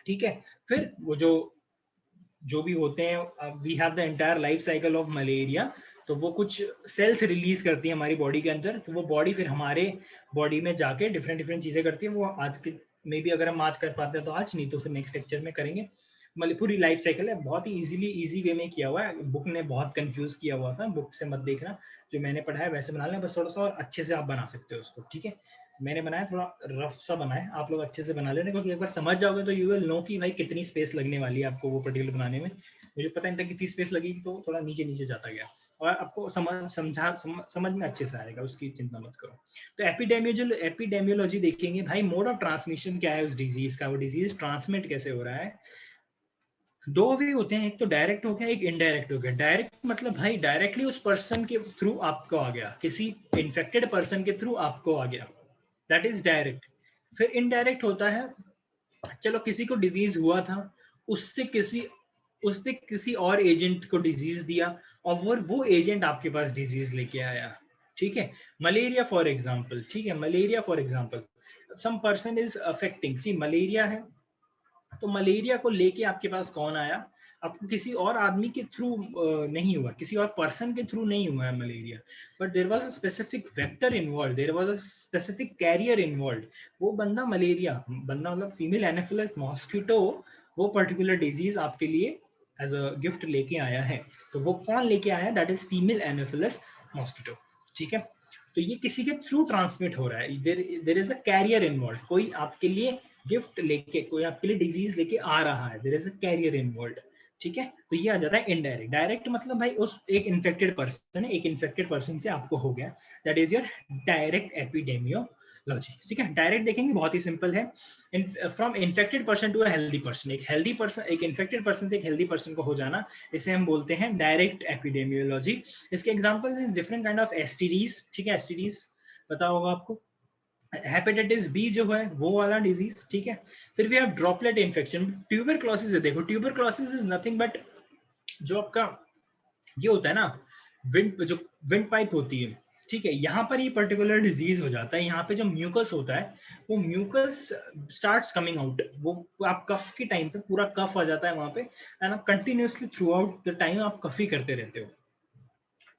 ठीक है। फिर वो जो भी होते हैं, we have the entire life cycle of malaria, तो वो कुछ सेल्स रिलीज करती है हमारी बॉडी के अंदर, तो वो बॉडी फिर हमारे बॉडी में जाके डिफरेंट डिफरेंट चीजें करती है। वो आज के मे बी अगर हम आज कर पाते हैं तो आज, नहीं तो फिर नेक्स्ट लेक्चर में करेंगे। मतलब पूरी लाइफ साइकिल है, बहुत ही इजी वे में किया हुआ है, बुक ने बहुत कंफ्यूज किया हुआ था, बुक से मत देखना, जो मैंने पढ़ा है वैसे बना लें, बस थोड़ा सा और अच्छे से आप बना सकते हो उसको, ठीक है। मैंने बनाया थोड़ा रफ सा बनाया, आप लोग अच्छे से बना लेना, क्योंकि एक बार समझ जाओगे तो यू विल नो कि भाई कितनी स्पेस लगने वाली है आपको वो पर्टिकुलर बनाने में। मुझे पता नहीं था कितनी स्पेस लगेगी, तो थोड़ा नीचे नीचे जाता गया, और आपको समझ में अच्छे से आएगा, उसकी चिंता मत करो। तो एपिडेमियोलॉजी देखेंगे भाई, मोड ऑफ ट्रांसमिशन क्या है उस डिजीज का, वो डिजीज ट्रांसमिट कैसे हो रहा है। दो वे होते हैं, एक तो डायरेक्ट हो गया, एक इनडायरेक्ट हो गया। डायरेक्ट मतलब भाई डायरेक्टली उस पर्सन के थ्रू आपको आ गया, किसी इन्फेक्टेड पर्सन के थ्रू आपको आ गया, दैट इज डायरेक्ट। फिर इनडायरेक्ट होता है, चलो किसी को डिजीज हुआ था, उससे किसी और एजेंट को डिजीज दिया, और वो एजेंट आपके पास डिजीज लेके आया, ठीक है। मलेरिया फॉर एग्जांपल, ठीक है, malaria for example, some person is affecting, see malaria है, तो मलेरिया को लेके आपके पास कौन आया, आपको किसी और आदमी के थ्रू नहीं हुआ, किसी और पर्सन के थ्रू नहीं हुआ है malaria, but there was a specific vector involve, there was a specific carrier involve. वो बंदा मलेरिया, बंदा मतलब फीमेल एनाफिलस मॉस्किटो, वो पर्टिकुलर डिजीज आपके लिए एज अ गिफ्ट लेके आया है, तो वो कौन लेके आया, that is female anopheles mosquito, ठीक है। तो ये किसी के थ्रू ट्रांसमिट हो रहा है, there is a carrier involve, कोई आपके लिए गिफ्ट लेके, कोई आपके लिए डिजीज लेके आ रहा है, there is a carrier involve, ठीक है। तो ये आ जाता है इनडायरेक्ट। डायरेक्ट मतलब भाई उस एक इन्फेक्टेड पर्सन है, एक इन्फेक्टेड पर्सन से आपको हो गया, that is your direct epidemiology, ठीक है। डायरेक्ट देखेंगे बहुत ही सिंपल है, from infected person to a healthy person, एक हेल्दी पर्सन, एक इन्फेक्टेड पर्सन से एक हेल्दी पर्सन को हो जाना, इसे हम बोलते हैं डायरेक्ट एपिडेमियोलॉजी। इसके एग्जांपल्स हैं डिफरेंट काइंड ऑफ एसटीडीज, ठीक है, एसटीडीज पता होगा आपको, हेपेटाइटिस बी जो है वो वाला डिजीज, ठीक है। फिर भी आप ड्रॉपलेट इन्फेक्शन, ट्यूबरक्लोसिस है, देखो ट्यूबरक्लोसिस इज नथिंग बट जो आपका ये होता है ना, जो विंड पाइप होती है, ठीक है, यहाँ पर ये पर्टिकुलर डिजीज हो जाता है, यहाँ पे जो म्यूकस होता है, वो म्यूकस स्टार्ट्स कमिंग आउट, वो आप कफ के टाइम पे पूरा कफ आ जाता है वहां पे, एंड आप continuously through out the time आप कफ ही करते रहते हो,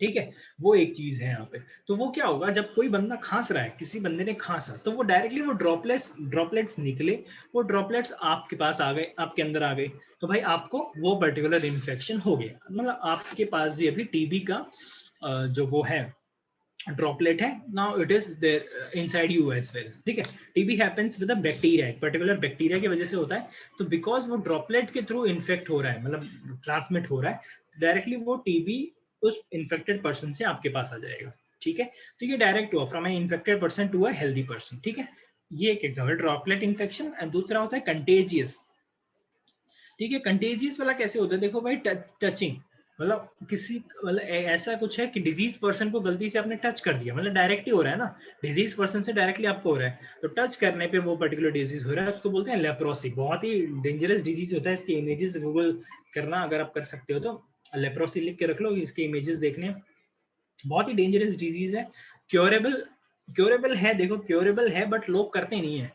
ठीक है। वो एक चीज है यहाँ पे। तो वो क्या होगा, जब कोई बंदा खांस रहा है, किसी बंदे ने खांसा, तो वो डायरेक्टली वो ड्रॉपलेट्स निकले, वो ड्रॉपलेट्स आपके पास आ गए, आपके अंदर आ गए, तो भाई आपको वो पर्टिकुलर इन्फेक्शन हो गया, मतलब आपके पास भी अभी टीबी का जो वो है ड्रॉपलेट है, now it is there inside you as well, ठीक है। TB happens with a bacteria, एक पर्टिकुलर बैक्टीरिया की वजह से होता है, तो बिकॉज वो ड्रॉपलेट के थ्रू इन्फेक्ट हो रहा है, मतलब ट्रांसमिट हो रहा है डायरेक्टली, वो टीबी उस इन्फेक्टेड पर्सन से आपके पास आ जाएगा, ठीक है। तो ये डायरेक्ट हुआ from an infected person to a healthy person, ठीक है। ये एक एग्जांपल ड्रॉपलेट इन्फेक्शन। एंड दूसरा होता है कंटेजियस, ठीक है। कंटेजियस वाला कैसे होता है, देखो भाई टचिंग, मतलब किसी, मतलब ऐसा कुछ है कि डिजीज पर्सन को गलती से आपने टच कर दिया, मतलब डायरेक्टली हो रहा है ना, डिजीज पर्सन से डायरेक्टली आपको हो रहा है, तो टच करने पे वो पर्टिकुलर डिजीज हो रहा है, उसको बोलते हैं लेप्रोसी। बहुत ही डेंजरस डिजीज होता है, इसके इमेजेस गूगल करना अगर आप कर सकते हो तो, लेप्रोसी लिख के रख लो, इसके इमेजेस देखने, बहुत ही डेंजरस डिजीज है। क्योरेबल क्योरेबल है, देखो क्योरेबल है, बट लोग करते नहीं है,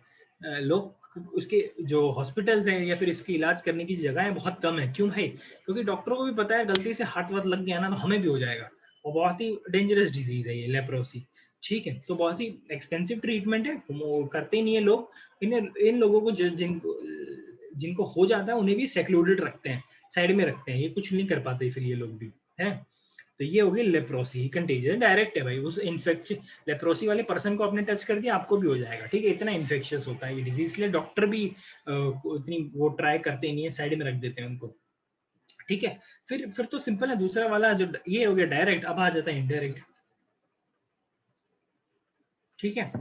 लोग उसके जो हॉस्पिटल्स हैं या फिर इसकी इलाज करने की जगह है बहुत कम है, क्यों भाई, क्योंकि डॉक्टरों को भी पता है गलती से हाथ वाथ लग गया ना तो हमें भी हो जाएगा, और बहुत ही डेंजरस डिजीज है ये लेप्रोसी, ठीक है। तो बहुत ही एक्सपेंसिव ट्रीटमेंट है, वो करते ही नहीं है लोग, इन लोगों को जिनको हो जाता है उन्हें भी सेक्लूडेड रखते हैं, साइड में रखते हैं, ये कुछ नहीं कर पाते फिर ये लोग भी है। तो ये होगी लेप्रोसी, कंटेजियस, डायरेक्ट है भाई, उस इन्फेक्शन लेप्रोसी वाले पर्सन को आपने टच कर दिया आपको भी हो जाएगा, ठीक है। इतना इन्फेक्शियस होता है ये डिजीज, इसलिए डॉक्टर भी इतनी वो ट्राई करते नहीं है, साइड में रख देते हैं उनको, ठीक है। फिर तो सिंपल है, दूसरा वाला जो ये हो गया डायरेक्ट, अब आ जाता है इनडायरेक्ट, ठीक है।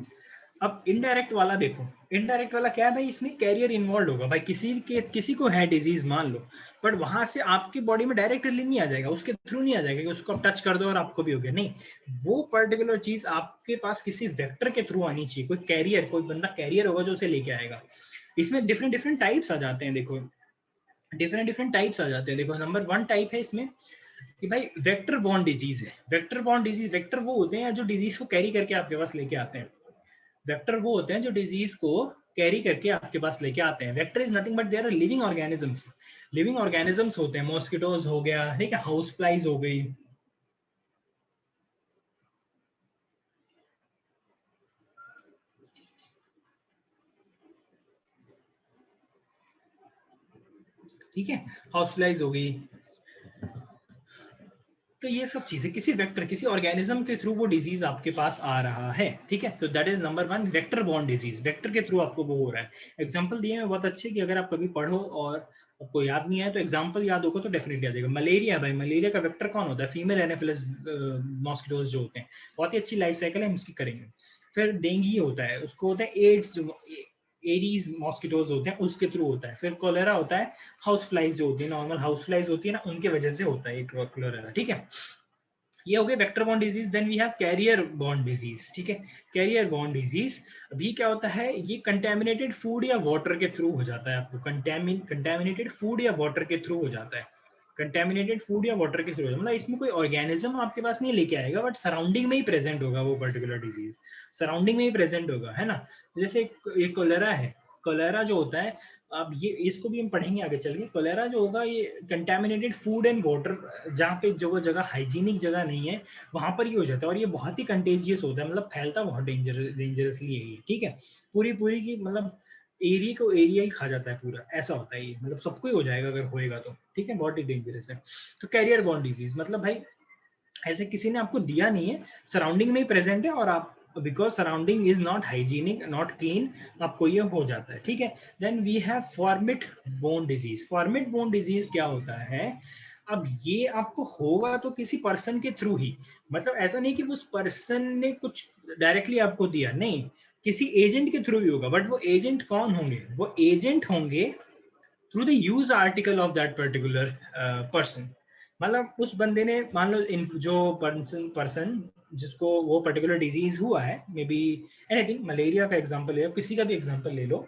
अब इनडायरेक्ट वाला देखो, इनडायरेक्ट वाला क्या है भाई, इसमें कैरियर इन्वॉल्व होगा भाई, किसी को है डिजीज मान लो, बट वहां से आपकी बॉडी में डायरेक्टली नहीं आ जाएगा, उसके थ्रू नहीं आ जाएगा कि उसको आप टच कर दो और आपको भी हो गया, नहीं, वो पर्टिकुलर चीज आपके पास किसी वेक्टर के थ्रू आनी चाहिए, कोई कैरियर, कोई बंदा कैरियर होगा जो उसे लेके आएगा। इसमें डिफरेंट डिफरेंट टाइप्स आ जाते हैं, देखो डिफरेंट डिफरेंट टाइप्स आ जाते हैं, देखो नंबर 1 टाइप है इसमें कि भाई वेक्टर बॉर्न डिजीज है। वेक्टर बॉर्न डिजीज, वेक्टर वो होते हैं जो डिजीज को कैरी करके आपके पास लेके आते हैं। वेक्टर वो होते हैं जो डिजीज को कैरी करके आपके पास लेके आते हैं। Vector is nothing but there are living organisms. Living organisms होते हैं, मॉस्किटोज हो गया, ठीक है, हाउस फ्लाइज हो गई, ठीक है, हाउस फ्लाइज हो गई। तो ये सब चीजें किसी वेक्टर, किसी ऑर्गेनिज्म के थ्रू वो डिजीज आपके पास आ रहा है, ठीक है। तो that is number one, vector borne disease, vector के थ्रू आपको वो हो रहा है। एग्जांपल दिए हैं बहुत अच्छे कि अगर आप कभी पढ़ो और आपको याद नहीं है तो एग्जांपल याद होगा तो डेफिनेटली आ जाएगा। मलेरिया, भाई मलेरिया का वेक्टर कौन होता है? फीमेल एनाफिलस मॉस्किटोज जो होते हैं, बहुत ही अच्छी लाइफ साइकिल है, हम उसकी करेंगे। फिर डेंगू होता है, उसको होता है एड्स, जो एडीज मॉस्किटोज होते हैं उसके थ्रू होता है। फिर कोलेरा होता है, हाउस फ्लाइज जो होती है, नॉर्मल हाउस फ्लाइज होती है ना, उनके वजह से होता है कोलेरा, ठीक है। ये हो गए vector borne disease. Then we have carrier borne disease, ठीक है। कैरियर बॉर्न डिजीज अभी क्या होता है, ये कंटेमिनेटेड फूड या वाटर के थ्रू हो जाता है। आपको कंटेमिनेटेड फूड या वाटर के थ्रू हो जाता है। कंटेमिनेटेड फूड या वाटर के थ्रू, मतलब इसमें कोई ऑर्गेनिज्म आपके पास नहीं लेके आएगा, बट सराउंडिंग में ही प्रेजेंट होगा वो पर्टिकुलर डिजीज, सराउंडिंग में ही प्रेजेंट होगा, है ना। जैसे एक कोलेरा है, कोलेरा जो होता है, अब ये इसको भी हम पढ़ेंगे आगे चल के। कोलेरा जो होगा ये कंटेमिनेटेड फूड एंड वाटर, जहाँ पे जो वो जगह हाइजीनिक जगह नहीं है वहां पर ही हो जाता है, और ये बहुत ही कंटेजियस होता है, मतलब फैलता बहुत डेंजरसली है ये, ठीक है। पूरी पूरी की मतलब एरिया को एरिया ही खा जाता है पूरा, ऐसा होता है ये, मतलब सबको ही हो जाएगा अगर होएगा तो, ठीक है, बहुत ही डेंजरस है। तो कैरियर बॉर्न डिजीज मतलब भाई ऐसे किसी ने आपको दिया नहीं है, सराउंडिंग में ही प्रेजेंट है, और आप because surrounding is not hygienic, not clean, आपको ये हो जाता है, ठीक है। Then we have fomite borne disease. Fomite borne disease क्या होता है, अब ये आपको होगा तो किसी पर्सन के थ्रू ही, मतलब ऐसा नहीं कि उस पर्सन ने कुछ डायरेक्टली आपको दिया, नहीं, किसी एजेंट के थ्रू ही होगा। बट वो एजेंट कौन होंगे? वो एजेंट होंगे through the use article of that particular person. मतलब उस बंदे ने, मान लो जो पर्सन जिसको वो पर्टिकुलर डिजीज हुआ है, मे बी एनीथिंग, मलेरिया का एग्जांपल ले लो, किसी का भी एग्जांपल ले लो,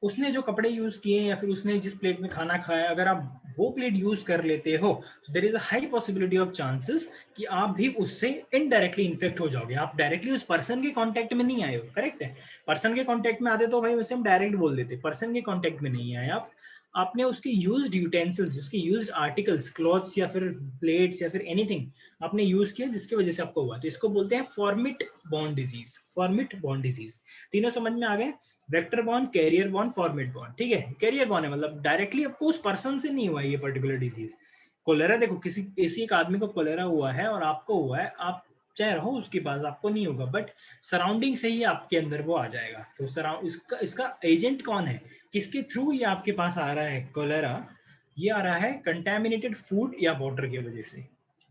उसने जो कपड़े यूज किए या फिर उसने जिस प्लेट में खाना खाया, अगर आप वो प्लेट यूज कर लेते हो, there is a high possibility of chances कि आप भी उससे इनडायरेक्टली इन्फेक्ट हो जाओगे। आप डायरेक्टली उस पर्सन के कांटेक्ट में नहीं आए हो, करेक्ट है। पर्सन के कांटेक्ट में आते तो भाई वैसे हम डायरेक्ट बोल देते, पर्सन के कांटेक्ट में नहीं आए आप, आपने उसके यूज्ड यूटेंसिल्स, उसके यूज्ड आर्टिकल्स, क्लॉथ्स या फिर प्लेट्स या फिर एनीथिंग आपने यूज किया जिसकी वजह से आपको हुआ, तो इसको बोलते हैं fomite borne disease. Fomite borne disease, तीनों समझ में आ गए? Vector borne, carrier borne, fomite borne, ठीक है। कैरियर बॉर्न है मतलब डायरेक्टली आपको उस पर्सन से नहीं हुआ ये पर्टिकुलर डिजीज। कोलेरा देखो, किसी एक आदमी को कोलेरा हुआ है और आपको हुआ है, आप चाहे रहो उसके पास, आपको नहीं होगा, बट सराउंडिंग से ही आपके अंदर वो आ जाएगा। तो सराउंड इसका एजेंट कौन है, किसके थ्रू ये आपके पास आ रहा है कोलेरा? ये आ रहा है कंटेमिनेटेड फूड या वाटर की वजह से,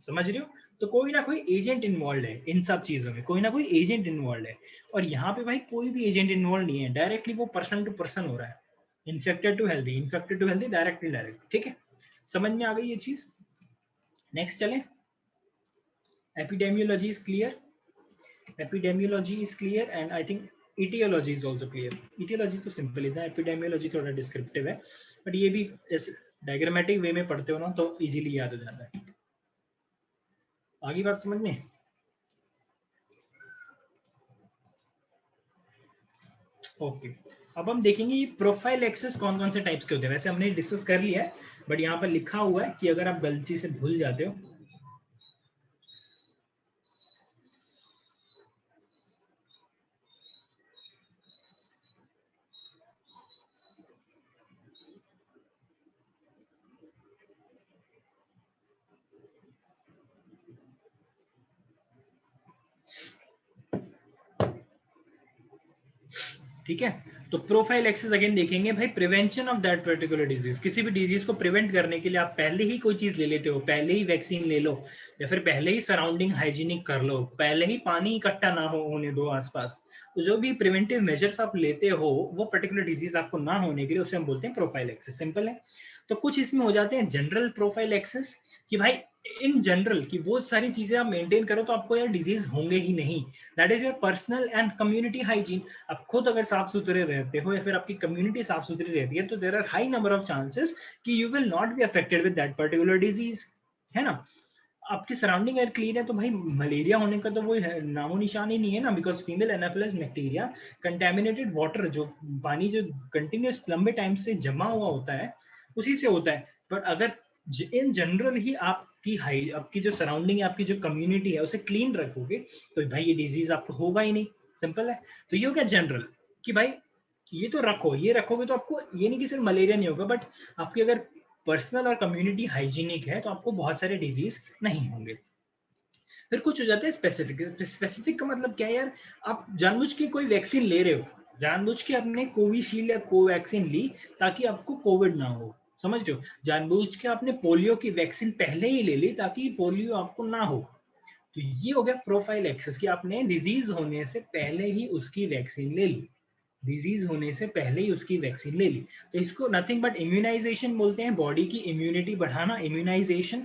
समझ रहे हो। तो कोई ना कोई एजेंट इन्वॉल्व है इन सब चीजों में, कोई ना कोई एजेंट इन्वॉल्व है। और यहाँ पे भाई कोई भी एजेंट इन्वॉल्व नहीं है, डायरेक्टली वो पर्सन टू पर्सन हो रहा है, infected to healthy, infected to healthy, directly direct, ठीक है। समझ में आ गई ये चीज? नेक्स्ट चले, epidemiology is clear, epidemiology is clear and I think etiology is also clear. etiology तो सिंपल है, एपिडेमियोलॉजी थोड़ा डिस्क्रिप्टिव है, बट ये भी जैसे डायग्रामेटिक वे में पढ़ते हो ना तो इजीली याद हो जाता है। आगे बात समझ में? ओके, अब हम देखेंगे ये प्रोफाइल एक्सेस कौन कौन से टाइप्स के होते हैं। वैसे हमने डिस्कस कर लिया है, बट यहाँ पर लिखा हुआ है कि अगर आप गलती से भूल जाते हो, ठीक है। तो प्रोफाइल एक्सेस अगेन देखेंगे भाई, prevention of that particular disease. किसी भी डिजीज को प्रिवेंट करने के लिए आप पहले ही कोई चीज ले लेते हो, पहले ही वैक्सीन ले लो, या फिर पहले ही सराउंडिंग हाइजीनिक कर लो, पहले ही पानी इकट्ठा ना होने दो आसपास। तो जो भी प्रिवेंटिव मेजर्स आप लेते हो वो पर्टिकुलर डिजीज आपको ना होने के लिए, उसे हम बोलते हैं प्रोफाइल एक्सेस। सिंपल है। तो कुछ इसमें हो जाते हैं जनरल प्रोफाइल एक्सेस, कि भाई इन जनरल की वो सारी चीजें आप मेंटेन करो तो आपको यार डिजीज होंगे ही नहीं। That is your personal and community hygiene. आप खुद अगर साफ सुथरे रहते हो या फिर आपकी कम्युनिटी साफ सुथरी रहती है, तो there are high number of chances कि you will not be affected with that particular disease. है ना, आपकी सराउंडिंग एयर क्लीन है तो भाई मलेरिया होने का तो वो नामो निशान ही नहीं है ना, because female Anopheles bacteria contaminated water, जो पानी जो कंटिन्यूस लंबे टाइम से जमा हुआ होता है उसी से होता है। बट अगर इन जनरल ही आपकी जो सराउंडिंग है, आपकी जो कम्युनिटी है उसे क्लीन रखोगे तो भाई ये डिजीज आपको होगा ही नहीं, सिंपल है। तो ये हो गया जनरल कि भाई ये तो रखो, ये रखोगे तो आपको ये नहीं कि सिर्फ मलेरिया नहीं होगा, बट आपकी अगर पर्सनल और कम्युनिटी हाइजीनिक है तो आपको बहुत सारे डिजीज नहीं होंगे। फिर कुछ हो जाता है स्पेसिफिक। स्पेसिफिक का मतलब क्या है यार, आप जानबूझ के कोई वैक्सीन ले रहे हो, जानबूझ के आपने कोविशील्ड या कोवैक्सीन ली ताकि आपको कोविड ना हो, समझ रहे हो, जानबूझ के आपने पोलियो की वैक्सीन पहले ही ले ली ताकि पोलियो आपको ना हो। तो ये हो गया प्रोफाइल एक्सेस कि आपने डिजीज होने से पहले ही उसकी वैक्सीन ले ली, डिजीज होने से पहले ही उसकी वैक्सीन ले ली। तो इसको नथिंग बट इम्यूनाइजेशन बोलते हैं, बॉडी की इम्यूनिटी बढ़ाना, इम्यूनाइजेशन।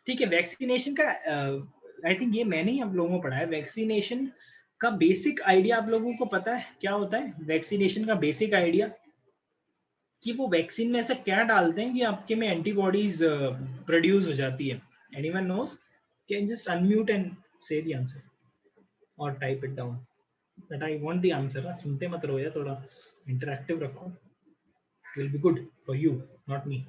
ठीक है, वैक्सीनेशन का आई थिंक ये मैंने ही आप लोगों को पढ़ा है, वैक्सीनेशन का बेसिक आइडिया आप लोगों को पता है क्या होता है? वैक्सीनेशन का बेसिक आइडिया कि वो वैक्सीन में ऐसा क्या डालते हैं कि आपके में एंटीबॉडीज प्रोड्यूस हो जाती है। Anyone nose? Can just unmute and से द आंसर और type it down, but I want the answer. सुनते मत रहो यार, थोड़ा इंटरैक्टिव रखो, will be good for you not me.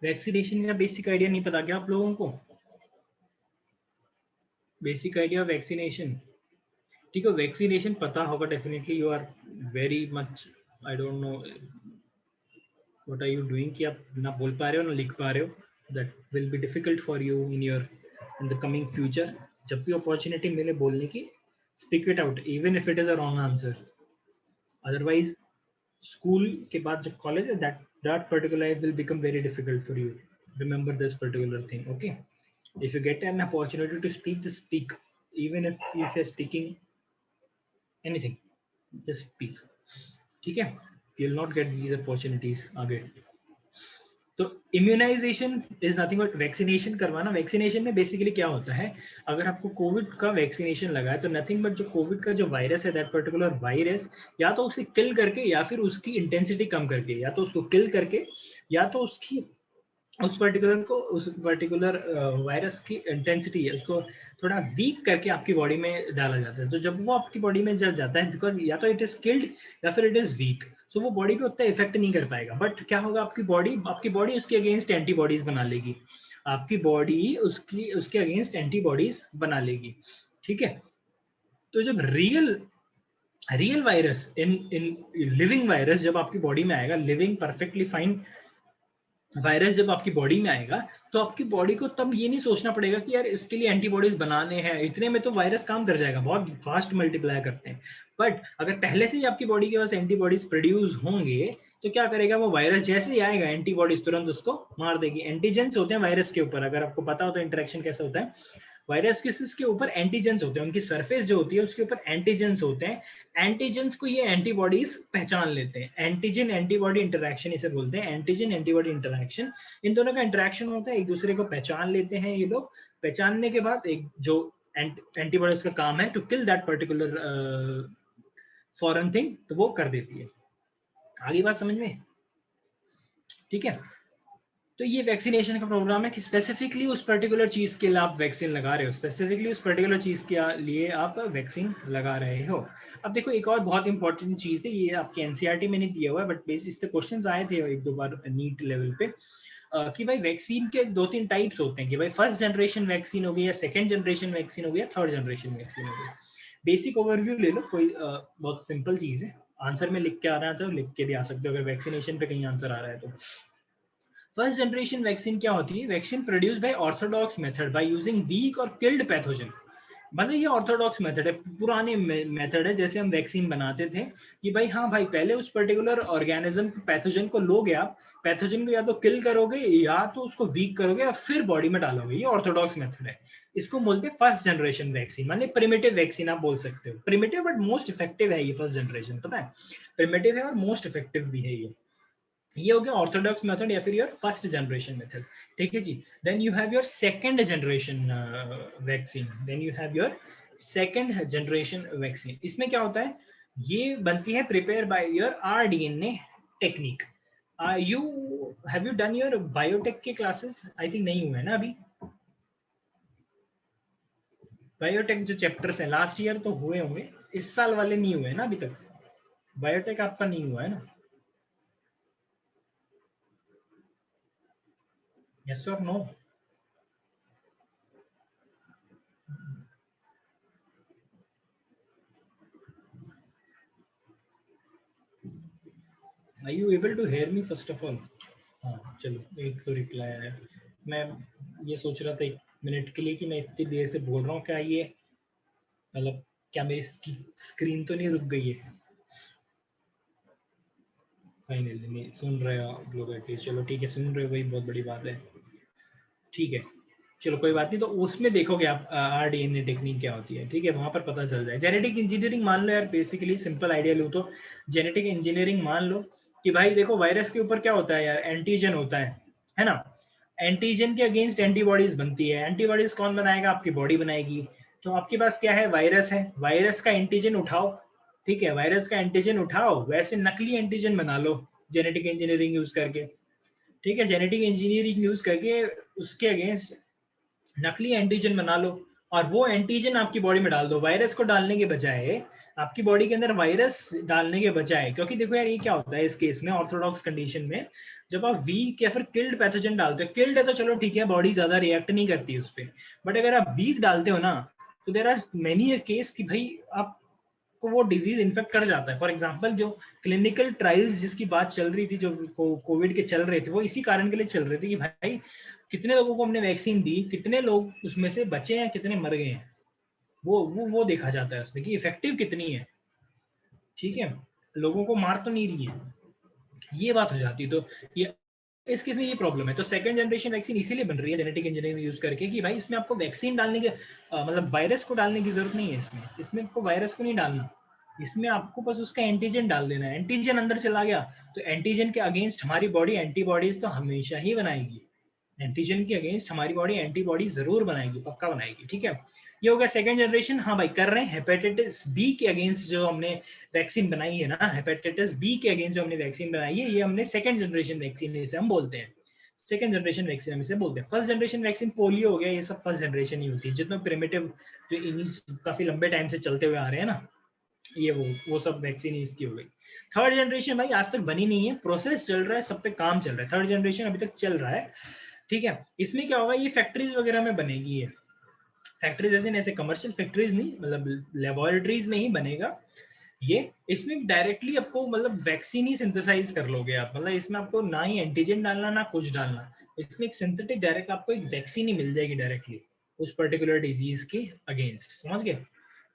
Vaccination का बेसिक आइडिया नहीं पता क्या आप लोगों को? बेसिक आइडिया वैक्सीनेशन, ठीक है, वैक्सीनेशन पता होगा definitely, you are very much, I don't know what are you doing कि आप ना बोल पा रहे हो ना लिख पा रहे हो। That will be difficult for you in the coming future. जब भी अपॉर्चुनिटी मिले बोलने की, speak it out even if it is a wrong answer. Otherwise school के बाद जब कॉलेज है, that particular life will become very difficult for you. Remember this particular thing, okay? If you get an opportunity to speak, just speak. Even if you're speaking anything, just speak. ठीक है? You'll not get these opportunities आगे। तो immunisation is nothing but vaccination करवाना। Vaccination में basically क्या होता है, अगर आपको कोविड का वैक्सीनेशन लगा है तो नथिंग बट जो कोविड का जो वायरस है, दैट पर्टिकुलर वायरस, या तो उसे किल करके या फिर उसकी इंटेंसिटी कम करके, या तो उसको किल करके या तो उसकी उस पर्टिकुलर वायरस की इंटेंसिटी है उसको थोड़ा वीक करके आपकी बॉडी में डाला जाता है। तो जब वो आपकी बॉडी में जब जाता है, बिकॉज या तो इट इज किल्ड या फिर इट इज वीक, सो वो बॉडी पे उतना इफेक्ट नहीं कर पाएगा। बट क्या होगा, आपकी बॉडी उसके अगेंस्ट एंटीबॉडीज बना लेगी, आपकी बॉडी उसके अगेंस्ट एंटीबॉडीज बना लेगी। ठीक है, तो जब real virus in living virus जब आपकी बॉडी में आएगा, लिविंग परफेक्टली फाइन वायरस जब आपकी बॉडी में आएगा, तो आपकी बॉडी को तब ये नहीं सोचना पड़ेगा कि यार इसके लिए एंटीबॉडीज बनाने हैं, इतने में तो वायरस काम कर जाएगा, बहुत फास्ट मल्टीप्लाई करते हैं। बट अगर पहले से ही आपकी बॉडी के पास एंटीबॉडीज प्रोड्यूस होंगे तो क्या करेगा, वो वायरस जैसे ही आएगा एंटीबॉडीज तुरंत उसको मार देगी। एंटीजेंस होते हैं वायरस के ऊपर, अगर आपको पता हो तो इंटरेक्शन कैसे होता है। वायरस के ऊपर एंटीजेंस होते हैं, उनकी सरफेस जो होती है उसके ऊपर एंटीजेंस होते हैं। एंटीजेंस को ये एंटीबॉडीज पहचान लेते हैं, एंटीजन एंटीबॉडी इंटरेक्शन इसे बोलते हैं, एंटीजन एंटीबॉडी इंटरेक्शन। इन दोनों का इंटरेक्शन होता है, एक दूसरे को पहचान लेते हैं ये लोग। पहचानने के बाद एक जो एंटीबॉडीज का काम है to kill that particular foreign thing, तो वो कर देती है। आगे बात समझ में? ठीक है, तो ये वैक्सीनेशन का प्रोग्राम है कि स्पेसिफिकली उस पर्टिकुलर चीज के लिए आप वैक्सीन लगा रहे हो, स्पेसिफिकली उस पर्टिकुलर चीज के लिए आप वैक्सीन लगा रहे हो। अब देखो एक और बहुत इंपॉर्टेंट चीज है, ये आपके एनसीईआरटी में नहीं दिया हुआ है बट बेसिस पे क्वेश्चंस आए थे एक दो बार नीट लेवल पे, कि भाई वैक्सीन के 2-3 टाइप्स होते हैं, कि भाई फर्स्ट जनरेशन वैक्सीन हो गई या सेकेंड जनरेशन वैक्सीन हो गई या थर्ड जनरेशन वैक्सीन हो गई। बेसिक ओवरव्यू ले लो, कोई बहुत सिंपल चीज है, आंसर में लिख के आ रहा है तो लिख के भी आ सकते हो अगर वैक्सीनेशन पे कहीं आंसर आ रहा है तो। फर्स्ट जनरेशन वैक्सीन क्या होती है? Vaccine produced by orthodox method by using weak और किल्ड पैथोजन। मतलब ये ऑर्थोडॉक्स मेथड है, पुराने मेथड है, जैसे हम वैक्सीन बनाते थे कि भाई हाँ भाई पहले उस पर्टिकुलर ऑर्गेनिज्म पैथोजन को लोगे आप, पैथोजन को या तो किल करोगे या तो उसको वीक करोगे और फिर बॉडी में डालोगे। ये ऑर्थोडॉक्स मेथड है, इसको बोलते हैं फर्स्ट जनरेशन वैक्सीन, मतलब प्रिमिटिव वैक्सीन आप बोल सकते हो। प्रिमिटिव बट मोस्ट इफेक्टिव है ये फर्स्ट जनरेशन, पता है, प्रिमिटिव है और मोस्ट इफेक्टिव भी है ये हो गया ऑर्थोडॉक्स मेथड या फिर योर फर्स्ट जनरेशन मेथड। ठीक है जी। Then you have your second generation vaccine, then you have your second generation vaccine. इसमें क्या होता है, ये बनती है prepare by your rDNA technique. You have you done your biotech के क्लासेस? आई थिंक नहीं हुए ना अभी, बायोटेक जो चैप्टर्स हैं लास्ट ईयर तो हुए होंगे, इस साल वाले नहीं हुए ना अभी तक, बायोटेक आपका नहीं हुआ है ना? यस और no? Are you able to hear me first of all? हाँ चलो, एक तो रिप्लाई आया। मैं ये सोच रहा था एक मिनट के लिए कि मैं इतनी देर से बोल रहा हूँ, क्या ये मतलब क्या मेरी स्क्रीन तो नहीं रुक गई है? फाइनली नहीं सुन रहे हो आप लोग एटलीस्ट, चलो ठीक है, सुन रहे हो, वही बहुत बड़ी बात है। ठीक है, चलो कोई बात नहीं, तो उसमें देखोगे आप आरडीएनए टेक्निक क्या होती है, ठीक है, वहां पर पता चल जाए। जेनेटिक इंजीनियरिंग मान लो यार, बेसिकली सिंपल आइडिया लो तो जेनेटिक इंजीनियरिंग मान लो कि भाई देखो वायरस के ऊपर क्या होता है यार, एंटीजन होता है ना? एंटीजन के अगेंस्ट एंटीबॉडीज बनती है। एंटीबॉडीज कौन बनाएगा? आपकी बॉडी बनाएगी। तो आपके पास क्या है? वायरस है, वायरस का एंटीजन उठाओ, ठीक है, वायरस का एंटीजन उठाओ, वैसे नकली एंटीजन बना लो जेनेटिक इंजीनियरिंग यूज करके। ठीक है, जेनेटिक इंजीनियरिंग यूज करके उसके अगेंस्ट नकली एंटीजन बना लो और वो एंटीजन आपकी बॉडी में डाल दो। वायरस को डालने के बजाय, आपकी बॉडी के अंदर वायरस डालने के बजाय, क्योंकि देखो यार ये क्या होता है इस केस में, ऑर्थोडॉक्स कंडीशन में, जब आप वीक या फिर किल्ड पैथोजन डालते हो, किल्ड है तो चलो ठीक है, बॉडी ज्यादा रिएक्ट नहीं करती उस पर, बट अगर आप वीक डालते हो ना, तो देर आर मेनी केस कि भाई आप को वो डिजीज इन्फेक्ट कर जाता है। फॉर एग्जांपल जो क्लिनिकल ट्रायल्स जिसकी बात चल रही थी, जो कोविड के चल रहे थे, वो इसी कारण के लिए चल रहे थे कि भाई कितने लोगों को हमने वैक्सीन दी, कितने लोग उसमें से बचे हैं, कितने मर गए हैं, वो देखा जाता है उसमें कि इफेक्टिव कितनी है। ठीक है, लोगों को मार तो नहीं रही है, ये बात हो जाती है। तो ये इस केस में ये प्रॉब्लम है। तो सेकंड जनरेशन वैक्सीन इसीलिए बन रही है जेनेटिक इंजीनियरिंग यूज करके कि भाई इसमें आपको वैक्सीन डालने के मतलब वायरस को डालने की जरूरत नहीं है, इसमें आपको वायरस को नहीं डालना, इसमें आपको बस उसका एंटीजन डाल देना है। एंटीजन अंदर चला गया तो एंटीजन के अगेंस्ट हमारी बॉडी एंटीबॉडीज तो हमेशा ही बनाएगी, एंटीजन के अगेंस्ट हमारी बॉडी एंटीबॉडी जरूर बनाएगी, पक्का बनाएगी। ठीक है, ये हो गया सेकंड जनरेशन। हाँ भाई कर रहे हैं हेपेटाइटिस बी के अगेंस्ट जो हमने वैक्सीन बनाई है ना, हेपेटाइटिस बी के अगेंस्ट जो हमने वैक्सीन बनाई है, ये हमने सेकंड जनरेशन वैक्सीन इसे हम बोलते हैं, सेकंड जनरेशन वैक्सीन हम इसे बोलते हैं। फर्स्ट जनरेशन वैक्सीन पोलियो हो गया, ये सब फर्स्ट जनरेशन ही होती है, जितना प्रिमिटिव जो काफी लंबे टाइम से चलते हुए आ रहे हैं ना, ये वो सब वैक्सीन इसकी हो गई। थर्ड जनरेशन भाई आज तक बनी नहीं है, प्रोसेस चल रहा है, सब पे काम चल रहा है, थर्ड जनरेशन अभी तक चल रहा है। ठीक है, इसमें क्या होगा, ये फैक्ट्रीज वगैरह में बनेगी, ये फैक्ट्रीज ऐसे कमर्शियल फैक्ट्रीज नहीं, मतलब लेबोरेटरीज में ही बनेगा ये। इसमें डायरेक्टली आपको मतलब वैक्सीन ही सिंथेसाइज कर लोगे आप, मतलब इसमें आपको ना ही एंटीजन डालना ना कुछ डालना, इसमें एक सिंथेटिक डायरेक्ट आपको एक वैक्सीन ही मिल जाएगी डायरेक्टली उस पर्टिकुलर डिजीज के अगेंस्ट, समझ गए?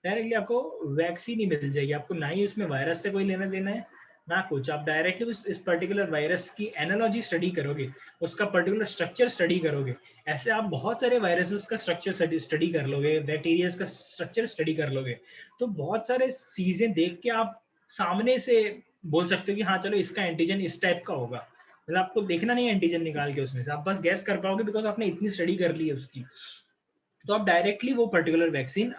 डायरेक्टली आपको वैक्सीन ही मिल जाएगी, आपको ना ही उसमें वायरस से कोई लेना देना है ना कुछ, आप डायरेक्टली इस पर्टिकुलर वायरस की एनालॉजी स्टडी करोगे, उसका पर्टिकुलर स्ट्रक्चर स्टडी करोगे। ऐसे आप बहुत सारे वायरसेस का स्ट्रक्चर स्टडी कर लोगे, बैक्टीरिया का स्ट्रक्चर स्टडी कर लोगे, तो बहुत सारे चीजें देख के आप सामने से बोल सकते हो कि हाँ चलो इसका एंटीजन इस टाइप का होगा, मतलब आपको देखना नहीं है एंटीजन निकाल के उसमें से, आप बस गैस कर पाओगे बिकॉज आपने इतनी स्टडी कर ली है उसकी। तो आप डायरेक्टली वो पर्टिकुलर वैक्सीन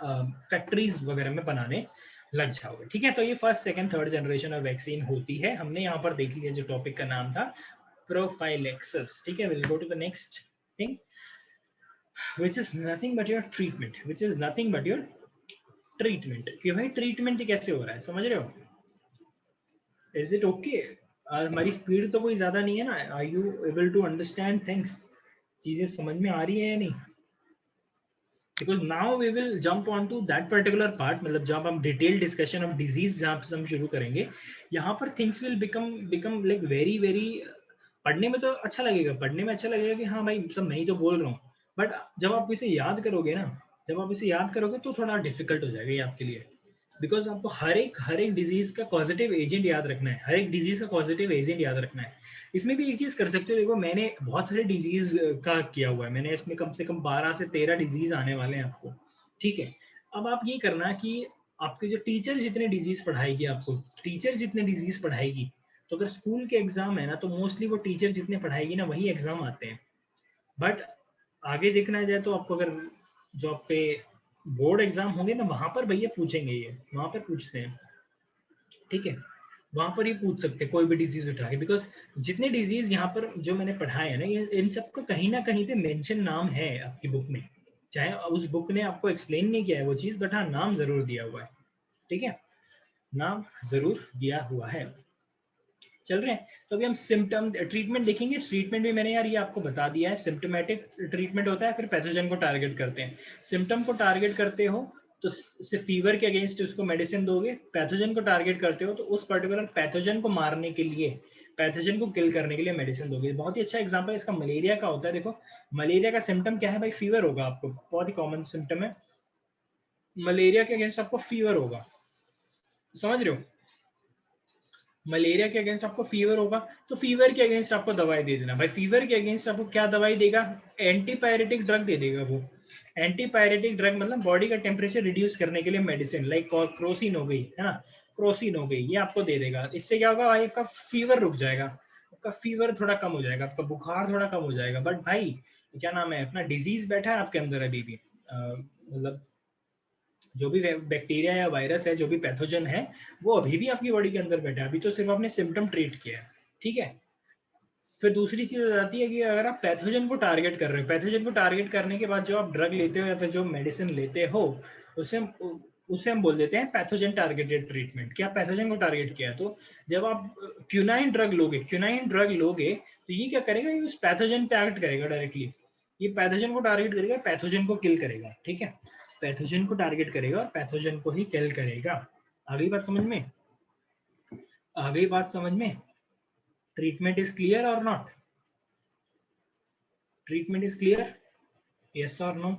फैक्ट्रीज वगैरह में बनाने लग जाओगे। ठीक है, तो ये first second third generation of vaccine होती है। हमने यहाँ पर देख लिया जो टॉपिक का नाम था प्रोफाइलेक्सिस। ठीक है, will go to the next thing which is nothing but your treatment, which is nothing but your treatment। कि भाई ट्रीटमेंट कैसे हो रहा है, समझ रहे हो? Is it okay? हमारी स्पीड तो कोई ज्यादा नहीं है ना, are you able to understand things? चीजें समझ में आ रही है या नहीं? because now we will jump on to that particular part, मतलब जब हम डिटेल डिस्कशन ऑफ डिजीज जहाँ पे हम शुरू करेंगे, यहाँ पर things will become like very very, पढ़ने में तो अच्छा लगेगा, पढ़ने में अच्छा लगेगा कि हाँ भाई सब मैं ही तो बोल रहा हूँ, बट जब आप इसे याद करोगे ना, जब आप इसे याद करोगे तो थोड़ा डिफिकल्ट हो जाएगा ये आपके लिए, बिकॉज आपको हर एक डिजीज का पॉजिटिव एजेंट याद रखना है, हर एक डिजीज का पॉजिटिव एजेंट याद रखना है। इसमें भी एक चीज कर सकते हो, देखो मैंने बहुत सारे डिजीज का किया हुआ है, मैंने इसमें कम से कम 12 से 13 डिजीज आने वाले हैं आपको, ठीक है। अब आप ये करना कि आपके जो टीचर जितने डिजीज पढ़ाएगी आपको, टीचर जितने डिजीज पढ़ाएगी, तो अगर स्कूल के एग्जाम है ना तो मोस्टली वो टीचर जितने पढ़ाएगी ना वही एग्जाम आते हैं। बट आगे देखना जाए तो आपको अगर जो आपके बोर्ड एग्जाम होंगे ना वहां पर भैया पूछेंगे, ये वहां पर पूछते हैं, ठीक है। वहां पर ही पूछ सकते हैं कोई भी डिजीज उठा के, बिकॉज जितने डिजीज यहाँ पर जो मैंने पढ़ाए हैं ना, ये इन सबका कहीं ना कहीं पे मेंशन नाम है आपकी बुक में, चाहे उस बुक ने आपको एक्सप्लेन नहीं किया है वो चीज, बट हाँ नाम जरूर दिया हुआ है, ठीक है, नाम जरूर दिया हुआ है। चल रहे हैं, तो अभी हम सिम्टम ट्रीटमेंट देखेंगे। ट्रीटमेंट भी मैंने यार ये आपको बता दिया है, सिम्टोमेटिक ट्रीटमेंट होता है, फिर पैथोजन को टारगेट करते हैं। सिम्टम को टारगेट करते हो तो सिर्फ फीवर के अगेंस्ट उसको मेडिसिन दोगे, पैथोजन को टारगेट करते हो तो उस पर्टिकुलर पैथोजन को मारने के लिए, पैथोजन को किल करने के लिए मेडिसिन दोगे। बहुत ही अच्छा एग्जांपल इसका मलेरिया का होता है। देखो मलेरिया का सिम्टम क्या है भाई, फीवर होगा आपको, बहुत ही कॉमन सिम्टम है मलेरिया के अगेंस्ट, आपको फीवर होगा, समझ रहे हो। मलेरिया के अगेंस्ट आपको फीवर होगा तो फीवर के अगेंस्ट आपको दवाई दे देना भाई। फीवर के अगेंस्ट आपको क्या दवाई देगा, एंटीपायरेटिक ड्रग दे देगा वो। एंटीपायरेटिक ड्रग मतलब बॉडी का टेम्परेचर रिड्यूस करने के लिए मेडिसिन, लाइक क्रोसिन हो गई है ना, क्रोसिन हो गई, ये आपको दे देगा। इससे क्या होगा भाई, आपका फीवर रुक जाएगा, आपका फीवर थोड़ा कम हो जाएगा, आपका बुखार थोड़ा कम हो जाएगा। बट भाई क्या नाम है, अपना डिजीज बैठा है आपके अंदर अभी भी, मतलब जो भी बैक्टीरिया या वायरस है, जो भी पैथोजन है, वो अभी भी आपकी बॉडी के अंदर बैठा है, अभी तो सिर्फ आपने सिम्टम ट्रीट किया है, ठीक है। फिर दूसरी चीज आ जाती है कि अगर आप पैथोजन को टारगेट कर रहे हो, पैथोजन को टारगेट करने के बाद जो आप ड्रग लेते हो या फिर जो मेडिसिन लेते हो, उसे उसे हम बोल देते हैं पैथोजन टारगेटेड ट्रीटमेंट। क्या पैथोजन को टारगेट किया है, तो जब आप क्यूनाइन ड्रग लोगे तो ये क्या करेगा, ये उस पैथोजन पे एक्ट करेगा डायरेक्टली, ये पैथोजन को टारगेट करेगा, पैथोजन को किल करेगा, ठीक है। पैथोजन को टारगेट करेगा और पैथोजन को ही किल करेगा। अगली बात समझ में, अगली बात समझ में, ट्रीटमेंट इज क्लियर और not, treatment is clear, yes और नो।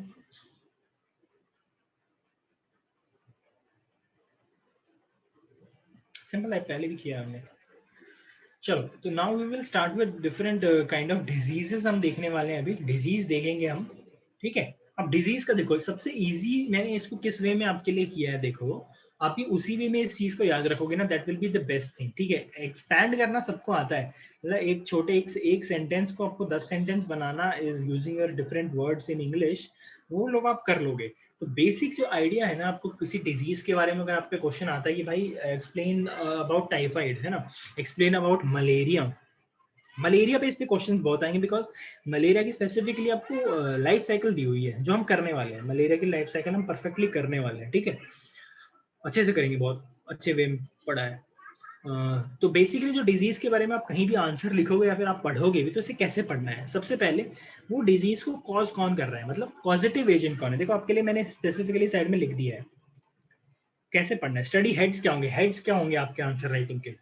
सिंपल है, पहले भी किया हमने। चलो तो now we will start with different kind of diseases, हम देखने वाले हैं, अभी डिजीज देखेंगे हम, ठीक है। अब डिजीज का देखो सबसे इजी मैंने इसको किस वे में आपके लिए किया है, देखो आप ये उसी वे में इस चीज को याद रखोगे ना, that will be the best thing, ठीक है। एक्सपैंड करना सबको आता है, मतलब एक छोटे एक सेंटेंस को आपको 10 sentence banana is using your different words in English, वो लोग आप कर लोगे। तो बेसिक जो आइडिया है ना, आपको किसी डिजीज के बारे में अगर आपके क्वेश्चन आता है कि भाई एक्सप्लेन अबाउट टाइफाइड, है ना, एक्सप्लेन अबाउट मलेरिया, मलेरिया पे इस पे क्वेश्चंस बहुत आएंगे, बिकॉज मलेरिया की स्पेसिफिकली आपको लाइफ साइकिल दी हुई है जो हम करने वाले हैं, मलेरिया की लाइफ साइकिल हम परफेक्टली करने वाले हैं, ठीक है, अच्छे से करेंगे, बहुत अच्छे वे में पढ़ा है। तो बेसिकली जो डिजीज के बारे में आप कहीं भी आंसर लिखोगे या फिर आप पढ़ोगे भी, तो इसे कैसे पढ़ना है, सबसे पहले वो डिजीज को कॉज कौन कर रहा है, मतलब पॉजिटिव एजेंट कौन है। देखो आपके लिए मैंने स्पेसिफिकली साइड में लिख दिया है कैसे पढ़ना है। स्टडी हेड्स क्या होंगे, हेड्स क्या होंगे आपके आंसर राइटिंग के।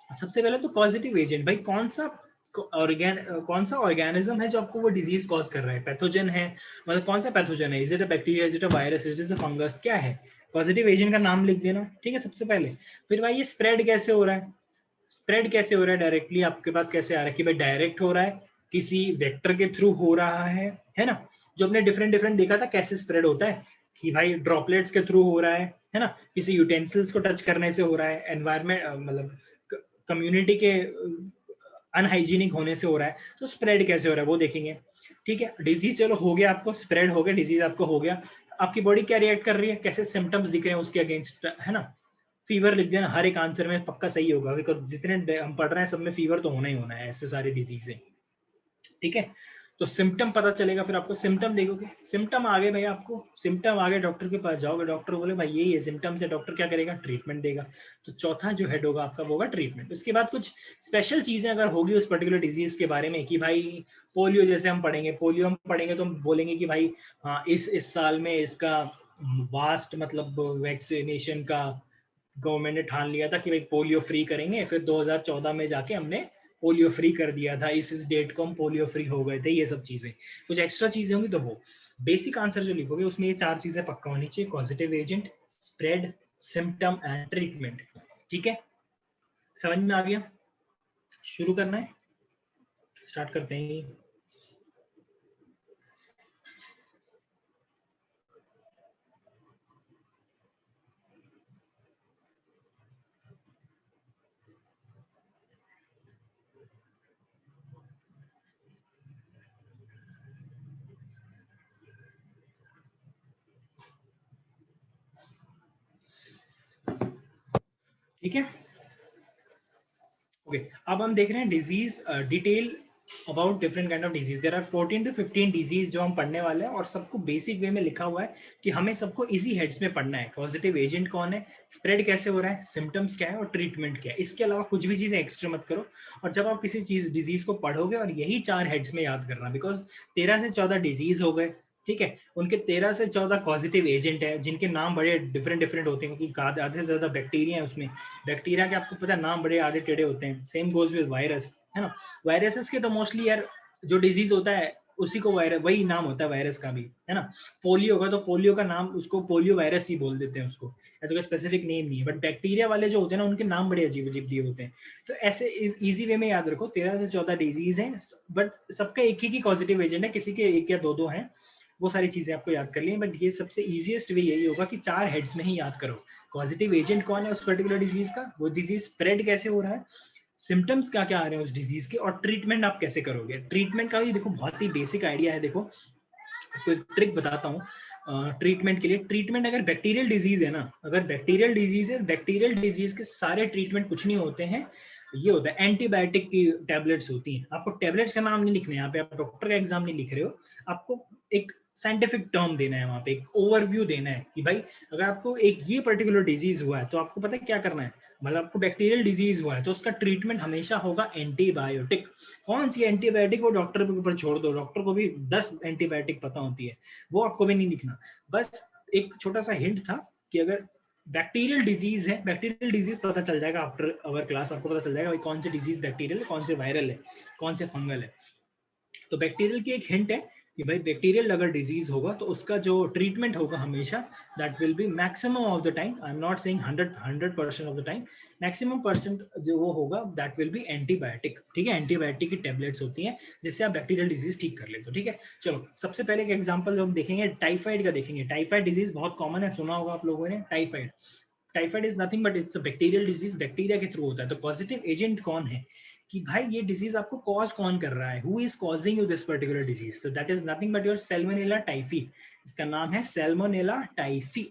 सबसे पहले तो पॉजिटिव एजेंट, भाई कौन सा ऑर्गेनिज्म है जो आपको वो डिजीज कॉज कर रहा है, पैथोजन है, मतलब कौन सा पैथोजन है, is it a bacteria, is it a virus, is it a fungus, क्या है। पॉजिटिव एजेंट का नाम लिख देना, ठीक है, सबसे पहले। फिर भाई ये स्प्रेड कैसे हो रहा है, स्प्रेड कैसे हो रहा है, डायरेक्टली आपके पास कैसे आ रहा है, कि भाई डायरेक्ट हो रहा है, किसी वेक्टर के थ्रू हो रहा है ना, जो हमने डिफरेंट डिफरेंट देखा था कैसे स्प्रेड होता है, कि भाई ड्रॉपलेट्स के थ्रू हो रहा है ना, किसी यूटेंसिल्स को टच करने से हो रहा है, एनवायरमेंट मतलब कम्युनिटी के अनहाइजीनिक होने से हो रहा है, तो स्प्रेड कैसे हो रहा है वो देखेंगे, ठीक है। डिजीज चलो हो गया, आपको स्प्रेड हो गया, डिजीज आपको हो गया, आपकी बॉडी क्या रिएक्ट कर रही है, कैसे सिम्टम्स दिख रहे हैं उसके अगेंस्ट, है ना। फीवर लिख देना, हर एक आंसर में पक्का सही होगा, बिकॉज जितने हम पढ़ रहे हैं सब में फीवर तो होना ही होना है, ऐसे सारे डिजीज है, ठीक है। तो सिम्टम पता चलेगा, फिर आपको सिम्टम देखोगे, सिम्टम आ गए भाई, आपको सिम्टम आ गए, डॉक्टर के पास जाओगे, डॉक्टर बोले भाई यही है सिम्टम्स है, डॉक्टर क्या करेगा, ट्रीटमेंट देगा। तो चौथा जो हेड होगा आपका वो होगा ट्रीटमेंट। उसके बाद कुछ स्पेशल चीजें अगर होगी उस पर्टिकुलर डिजीज के बारे में, कि भाई पोलियो जैसे हम पढ़ेंगे, पोलियो हम पढ़ेंगे तो हम बोलेंगे कि भाई हाँ इस साल में इसका वास्ट मतलब वैक्सीनेशन का गवर्नमेंट ने ठान लिया था कि भाई पोलियो फ्री करेंगे, फिर 2014 में जाके हमने पोलियो फ्री कर दिया था, इस डेट को हम पोलियो फ्री हो गए थे, ये सब चीजें कुछ एक्स्ट्रा चीजें होंगी तो वो। बेसिक आंसर जो लिखोगे उसमें ये 4 चीजें पक्का होनी चाहिए, causative agent, spread, symptom and treatment. ठीक है, समझ में आ गया? शुरू करना है, स्टार्ट करते हैं। ठीक है, ओके। अब हम देख रहे हैं disease detail about different kind of disease. There are 14 to 15 disease जो हम पढ़ने वाले हैं, और सबको बेसिक वे में लिखा हुआ है कि हमें सबको इजी हेड्स में पढ़ना है। पॉजिटिव एजेंट कौन है, स्प्रेड कैसे हो रहा है, सिम्टम्स क्या है और ट्रीटमेंट क्या है। इसके अलावा कुछ भी चीजें एक्स्ट्रा मत करो। और जब आप किसी चीज डिजीज को पढ़ोगे, और यही 4 हेड्स में याद करना, बिकॉज 13 से 14 डिजीज हो गए, ठीक है, उनके 13 से 14 पॉजिटिव एजेंट है जिनके नाम बड़े डिफरेंट डिफरेंट होते हैं, क्योंकि आधे से ज्यादा बैक्टीरिया है उसमें। बैक्टीरिया के आपको पता है नाम बड़े आधे टेढ़े होते हैं। सेम गोज विद वायरस, है ना। वायरसेस के तो मोस्टली यार जो डिजीज होता है उसी को वायरस, वही नाम होता है वायरस का भी, है ना। पोलियो का तो पोलियो का नाम उसको पोलियो वायरस ही बोल देते हैं उसको, ऐसा कोई स्पेसिफिक नेम नहीं है। बट बैक्टीरिया वाले जो होते हैं ना, उनके नाम बड़े अजीब अजीब दिए होते हैं। तो ऐसे इजी वे में याद रखो, 13 से 14 डिजीज हैं, बट सबका एक ही पॉजिटिव एजेंट है, किसी के एक या दो दो हैं। वो सारी चीजें आपको याद कर ली, बट ये सबसे इजीएस्ट वे यही होगा कि 4 हेड्स में ही याद करो। पॉजिटिव एजेंट कौन है उस पर्टिकुलर डिजीज का, वो डिजीज स्प्रेड कैसे हो रहा है, सिम्टम्स क्या क्या आ रहे हैं उस डिजीज के, और ट्रीटमेंट आप कैसे करोगे। ट्रीटमेंट का भी देखो बहुत ही बेसिक आइडिया है। देखो आपको एक ट्रिक बताता हूँ ट्रीटमेंट के लिए। ट्रीटमेंट अगर बैक्टीरियल डिजीज है ना, अगर बैक्टीरियल डिजीज है, बैक्टीरियल डिजीज के सारे ट्रीटमेंट कुछ नहीं होते हैं, ये होता है एंटीबायोटिक की टैबलेट्स होती हैं। आपको टैबलेट्स का नाम नहीं लिखना है यहाँ पे, आप डॉक्टर का एग्जाम नहीं लिख रहे हो, आपको एक साइंटिफिक टर्म देना है, वहां पे एक ओवरव्यू देना है कि भाई अगर आपको एक ये पर्टिकुलर डिजीज हुआ है तो आपको पता है क्या करना है। मतलब आपको बैक्टीरियल डिजीज हुआ है तो उसका ट्रीटमेंट हमेशा होगा एंटीबायोटिक। कौन सी एंटीबायोटिक, वो डॉक्टर के ऊपर छोड़ दो, डॉक्टर को भी 10 एंटीबायोटिक पता होती है, वो आपको भी नहीं लिखना। बस एक छोटा सा हिंट था कि अगर बैक्टीरियल डिजीज है, बैक्टीरियल डिजीज पता चल जाएगा आफ्टर अवर क्लास, आपको पता चल जाएगा भाई कौन से डिजीज बैक्टीरियल है, कौन से वायरल है, कौन से फंगल है। तो बैक्टीरियल की एक हिंट है कि भाई बैक्टीरियल अगर डिजीज होगा तो उसका जो ट्रीटमेंट होगा हमेशा, that will B maximum of the time, I am not saying 100% of the time, maximum percent जो वो होगा दैट विल बी एंटीबायोटिक। ठीक है, एंटीबायोटिक की टेबलेट्स होती हैं जिससे आप बैक्टीरियल डिजीज ठीक कर लेते हो। ठीक है, चलो सबसे पहले एक एग्जांपल हम देखेंगे टाइफाइड का देखेंगे। टाइफाइड डिजीज बहुत कॉमन है, सुना होगा आप लोगों ने typhoid. Typhoid is nothing but it's a bacterial disease, bacteria के थ्रू होता है। तो पॉजिटिव एजेंट कौन है कि भाई ये डिजीज आपको कॉज कौन कर रहा है, who is causing you this particular disease, तो that is nothing but your Salmonella typhi. इसका नाम है सैल्मोनेला टाइफी।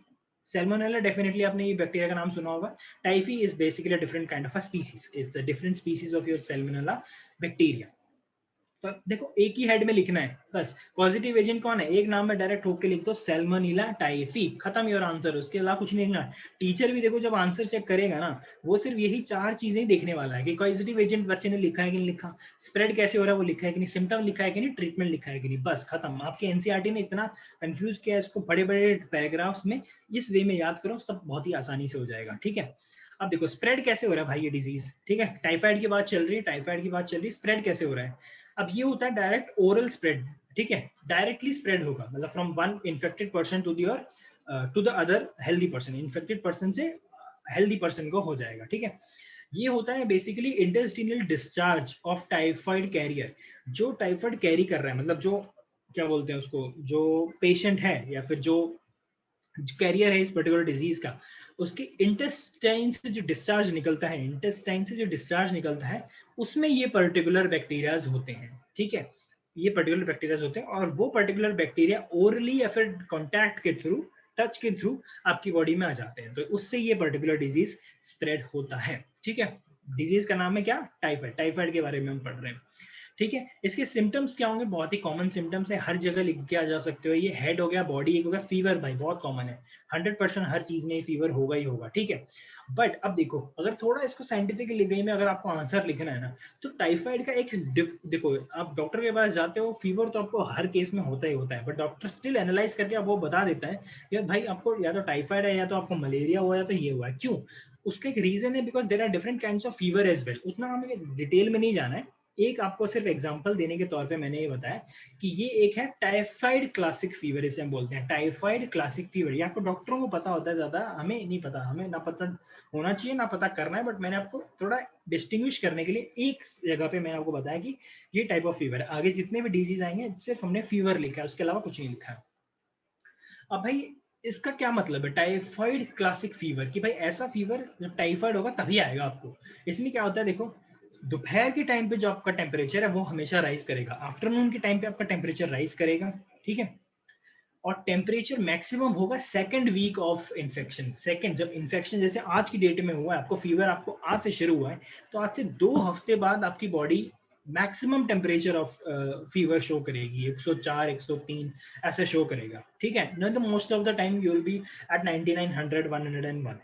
सैल्मोनेला डेफिनेटली आपने ये बैक्टीरिया का नाम सुना होगा। Typhi is basically a different kind of a species, it's a different species of your Salmonella bacteria. तो देखो एक ही हेड में लिखना है बस, पॉजिटिव एजेंट कौन है एक नाम में डायरेक्ट ठोक के लिख दो, सैल्मोनेला टाइफी, खत्म योर आंसर, उसके अलावा कुछ नहीं लिखना। टीचर भी देखो जब आंसर चेक करेगा ना, वो सिर्फ यही 4 चीजें ही देखने वाला है कि पॉजिटिव एजेंट बच्चे ने लिखा है कि नहीं लिखा, स्प्रेड कैसे हो रहा है वो लिखा है कि नहीं, सिम्टम लिखा है कि नहीं, ट्रीटमेंट लिखा है कि नहीं, बस खत्म। आपके एनसीईआरटी ने इतना कंफ्यूज किया है इसको बड़े बड़े पैराग्राफ्स में, इस वे में याद करो, सब बहुत ही आसानी से हो जाएगा। ठीक है, अब देखो स्प्रेड कैसे हो रहा है भाई ये डिजीज। ठीक है, टाइफाइड की बात चल रही है, टाइफाइड की बात चल रही है, स्प्रेड कैसे हो रहा है। अब ये होता है डायरेक्ट ओरल स्प्रेड। ठीक है, डायरेक्टली स्प्रेड होगा, मतलब from one infected person to the to the other healthy person, infected person से हेल्दी पर्सन को हो जाएगा। ठीक है, ये होता है basically intestinal discharge of typhoid carrier. जो टाइफाइड कैरी कर रहा है, मतलब जो क्या बोलते हैं उसको, जो पेशेंट है या फिर जो कैरियर है इस पर्टिकुलर डिजीज का, उसके इंटेस्टाइन से जो डिस्चार्ज निकलता है, इंटेस्टाइन से जो डिस्चार्ज निकलता है, उसमें ये पर्टिकुलर बैक्टीरियाज होते हैं। ठीक है, ये पर्टिकुलर बैक्टीरियाज होते हैं, और वो पर्टिकुलर बैक्टीरिया ओरली या फिर कॉन्टैक्ट के थ्रू, टच के थ्रू आपकी बॉडी में आ जाते हैं, तो उससे ये पर्टिकुलर डिजीज स्प्रेड होता है। ठीक है, डिजीज का नाम है क्या, टाइफाइड। टाइफाइड के बारे में हम पढ़ रहे हैं। ठीक है, इसके सिम्टम्स क्या होंगे, बहुत ही कॉमन सिम्टम्स है, हर जगह लिख के आ जा सकते हो। ये हेड हो गया, बॉडी एक हो गया, फीवर भाई बहुत कॉमन है, 100% हर चीज में फीवर होगा ही होगा। ठीक है, बट अब देखो अगर थोड़ा इसको साइंटिफिक वे में अगर आपको आंसर लिखना है ना, तो टाइफाइड का एक देखो आप डॉक्टर के पास जाते हो, फीवर तो आपको हर केस में होता ही होता है, बट डॉक्टर स्टिल एनालाइज करके आप वो बता देता है यार भाई आपको या तो टाइफाइड है या तो आपको मलेरिया हुआ या तो ये हुआ है। क्यों, उसका एक रीजन है, because there are different kinds of fever as well. उतना हमें डिटेल में नहीं जाना है, एक आपको सिर्फ एग्जांपल देने के तौर पे मैंने ये बताया कि ये एक है टाइफाइड क्लासिक फीवर, इसे हम बोलते हैं टाइफाइड क्लासिक फीवर। ये आपको डॉक्टरों को पता होता है, ज्यादा हमें नहीं पता, हमें ना पता होना चाहिए ना पता करना है, बट मैंने आपको थोड़ा डिस्टिंग्विश करने के लिए एक जगह पे मैंने आपको बताया कि ये टाइप ऑफ फीवर है। आगे जितने भी डिजीज आएंगे सिर्फ हमने फीवर लिखा है, उसके अलावा कुछ नहीं लिखा है। अब भाई इसका क्या मतलब है टाइफाइड क्लासिक फीवर, कि भाई ऐसा फीवर जब टाइफाइड होगा तभी आएगा आपको। इसमें क्या होता है देखो, दोपहर के टाइम पे जो आपका टेम्परेचर है वो हमेशा राइज करेगा, आफ्टरनून के टाइम पे आपका टेम्परेचर राइज करेगा, ठीक है। और टेम्परेचर मैक्सिमम होगा second week of infection. Second, जब इन्फेक्शन जैसे आज की डेट में हुआ है, आपको फीवर आपको आज से शुरू हुआ है, तो आज से 2 हफ्ते बाद आपकी body maximum temperature of fever show करेगी, 104 103 ऐसे शो करेगा, ठीक है। No, the most of the time you will be at 99 100 101।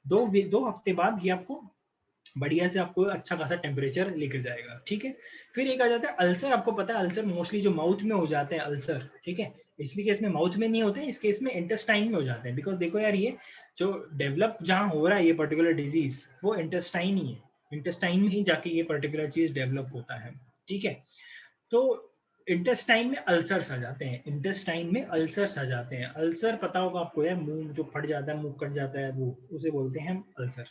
दो हफ्ते बाद ये आपको बढ़िया से आपको अच्छा खासा टेम्परेचर लेकर जाएगा, ठीक है। फिर एक आ जाता है अल्सर। आपको पता है अल्सर मोस्टली जो माउथ में हो जाते हैं अल्सर, ठीक है। इसलिए केस में माउथ में नहीं होते हैं, इस केस में इंटेस्टाइन में हो जाते हैं। बिकॉज देखो यार, ये जो डेवलप जहाँ हो रहा है ये पर्टिकुलर डिजीज, वो इंटेस्टाइन ही है, इंटेस्टाइन में ही जाके ये पर्टिकुलर चीज डेवलप होता है, ठीक है। तो इंटेस्टाइन में अल्सर्स आ जाते हैं, इंटेस्टाइन में अल्सर्स आ जाते हैं। अल्सर पता होगा आपको, यार मुंह जो फट जाता है, मुंह कट जाता है, वो उसे बोलते हैं हम अल्सर।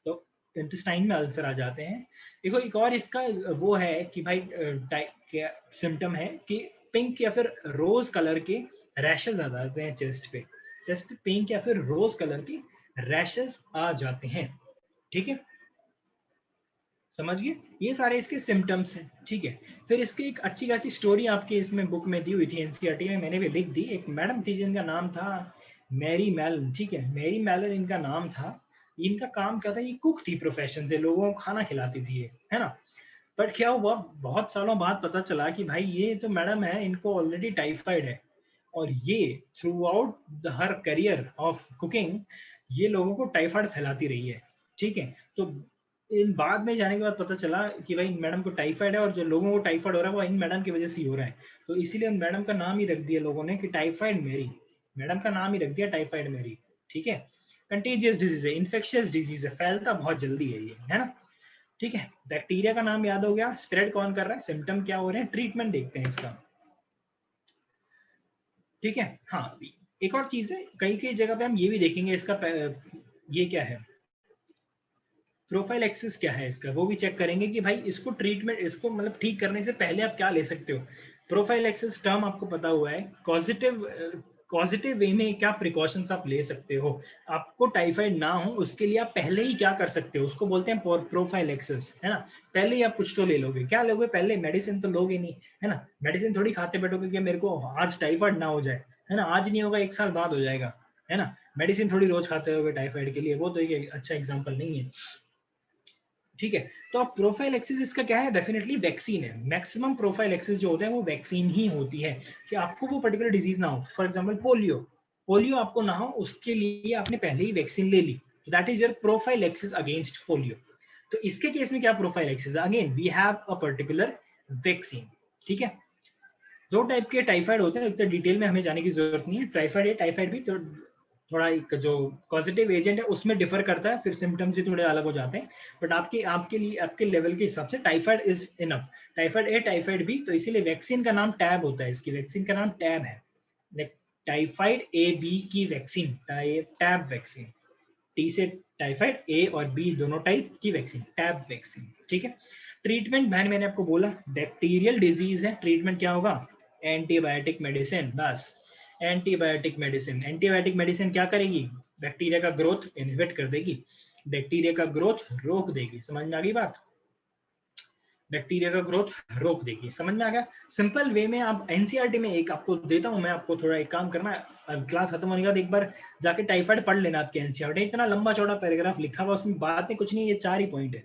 तो इंटेस्टाइन में अल्सर आ जाते हैं। देखो एक और इसका वो है कि भाई सिम्टम है कि पिंक या फिर रोज कलर के रैशेस आ जाते हैं चेस्ट पे, चेस्ट पे पिंक या फिर रोज कलर के रैशेस आ जाते हैं, ठीक है। समझ गए, ये सारे इसके सिम्टम्स हैं, ठीक है। फिर इसकी एक अच्छी खासी स्टोरी आपके इसमें बुक में दी हुई थी, एनसीईआरटी में मैंने भी लिख दी। एक मैडम थी जिनका नाम था मैरी मैलन, ठीक है, मैरी मैलन इनका नाम था। इनका काम क्या था, ये कुक थी प्रोफेशन से, लोगों को खाना खिलाती थी ये, है ना। बट क्या हुआ, बहुत सालों बाद पता चला कि भाई ये तो मैडम है, इनको ऑलरेडी टाइफाइड है। और ये through out her career of cooking ये लोगों को टाइफाइड फैलाती रही है, ठीक है। तो इन बाद में जाने के बाद पता चला कि भाई मैडम को टाइफाइड है, और जो लोगों को टाइफाइड हो रहा है वो इन मैडम की वजह से ही हो रहा है। तो इसीलिए मैडम का नाम ही रख दिया लोगों ने कि टाइफाइड मैरी, मैडम का नाम ही रख दिया टाइफाइड मैरी, ठीक है। कंटेजियस डिजीज है, इन्फेक्शियस डिजीज है, फैलता बहुत जल्दी है ये, है ना, ठीक है। बैक्टीरिया का नाम याद हो गया, स्प्रेड कौन कर रहा है, सिम्टम क्या हो रहे हैं, ट्रीटमेंट देखते हैं इसका, ठीक है। हाँ, एक और चीज है, कई कई जगह पे हम ये भी देखेंगे इसका ये क्या है, प्रोफाइल एक्सिस क्या है इसका, वो भी चेक करेंगे कि भाई इसको ट्रीटमेंट, इसको मतलब ठीक करने से पहले आप क्या ले सकते हो। प्रोफाइल एक्सिस टर्म आपको पता हुआ है, पॉजिटिव वे में क्या प्रिकॉशंस आप ले सकते हो, आपको टाइफाइड ना हो उसके लिए आप पहले ही क्या कर सकते हो, उसको बोलते हैं प्रोफाइल एक्सिस, है ना। पहले ही आप कुछ तो ले लोगे, क्या लोगे पहले, मेडिसिन तो लोगे नहीं, है ना। मेडिसिन थोड़ी खाते बैठोगे कि मेरे को आज टाइफाइड ना हो जाए, है ना, आज नहीं होगा 1 साल बाद हो जाएगा, है ना। मेडिसिन थोड़ी रोज खाते होगे टाइफाइड के लिए, वो तो एक अच्छा एग्जाम्पल नहीं है, ठीक है। तो अब प्रोफाइल एक्सिस इसका क्या है, डेफिनेटली वैक्सीन है। मैक्सिमम प्रोफाइल एक्सिस जो होते हैं वो वैक्सीन ही होती है, कि आपको वो पर्टिकुलर डिजीज ना हो। फॉर एग्जांपल पोलियो, पोलियो आपको ना हो उसके लिए आपने पहले ही वैक्सीन ले ली, that is your prophylaxis against polio. तो इसके केस में क्या prophylaxis, again we have a particular vaccine, ठीक है। 2 टाइप के टाइफाइड होते हैं, इतना डिटेल में हमें जाने की जरूरत नहीं है। टाइफाइड ए, टाइफाइड भी, तो थोड़ा एक जो पॉजिटिव एजेंट है उसमें डिफर करता है, फिर सिम्टम्स ही थोड़े अलग हो जाते हैं। बट आपके आपके लिए आपके लेवल के हिसाब से typhoid is enough, typhoid A typhoid B. तो इसीलिए वैक्सीन का नाम टैब होता है, इसकी वैक्सीन का नाम टैब है। टाइफाइड ए बी की वैक्सीन टैब वैक्सीन, टी से टाइफाइड, ए और बी दोनों टाइप की वैक्सीन, टैब वैक्सीन, ठीक है। ट्रीटमेंट मैंने आपको बोला बैक्टीरियल डिजीज है, ट्रीटमेंट क्या होगा, एंटीबायोटिक मेडिसिन, बस। एंटीबायोटिक मेडिसिन क्या करेगी, बैक्टीरिया का ग्रोथ इनहिबिट कर देगी, बैक्टीरिया का ग्रोथ रोक देगी, समझ में आ गई बात, बैक्टीरिया का ग्रोथ रोक देगी, समझ में आ गया। सिंपल वे में आप एनसीईआरटी में एक आपको देता हूं मैं, आपको थोड़ा एक काम करना है, क्लास खत्म होने के बाद एक बार जाके टाइफाइड पढ़ लेना आपके एनसीईआरटी, इतना लंबा चौड़ा पैराग्राफ लिखा हुआ, उसमें बातें कुछ नहीं, ये 4 ही पॉइंट है,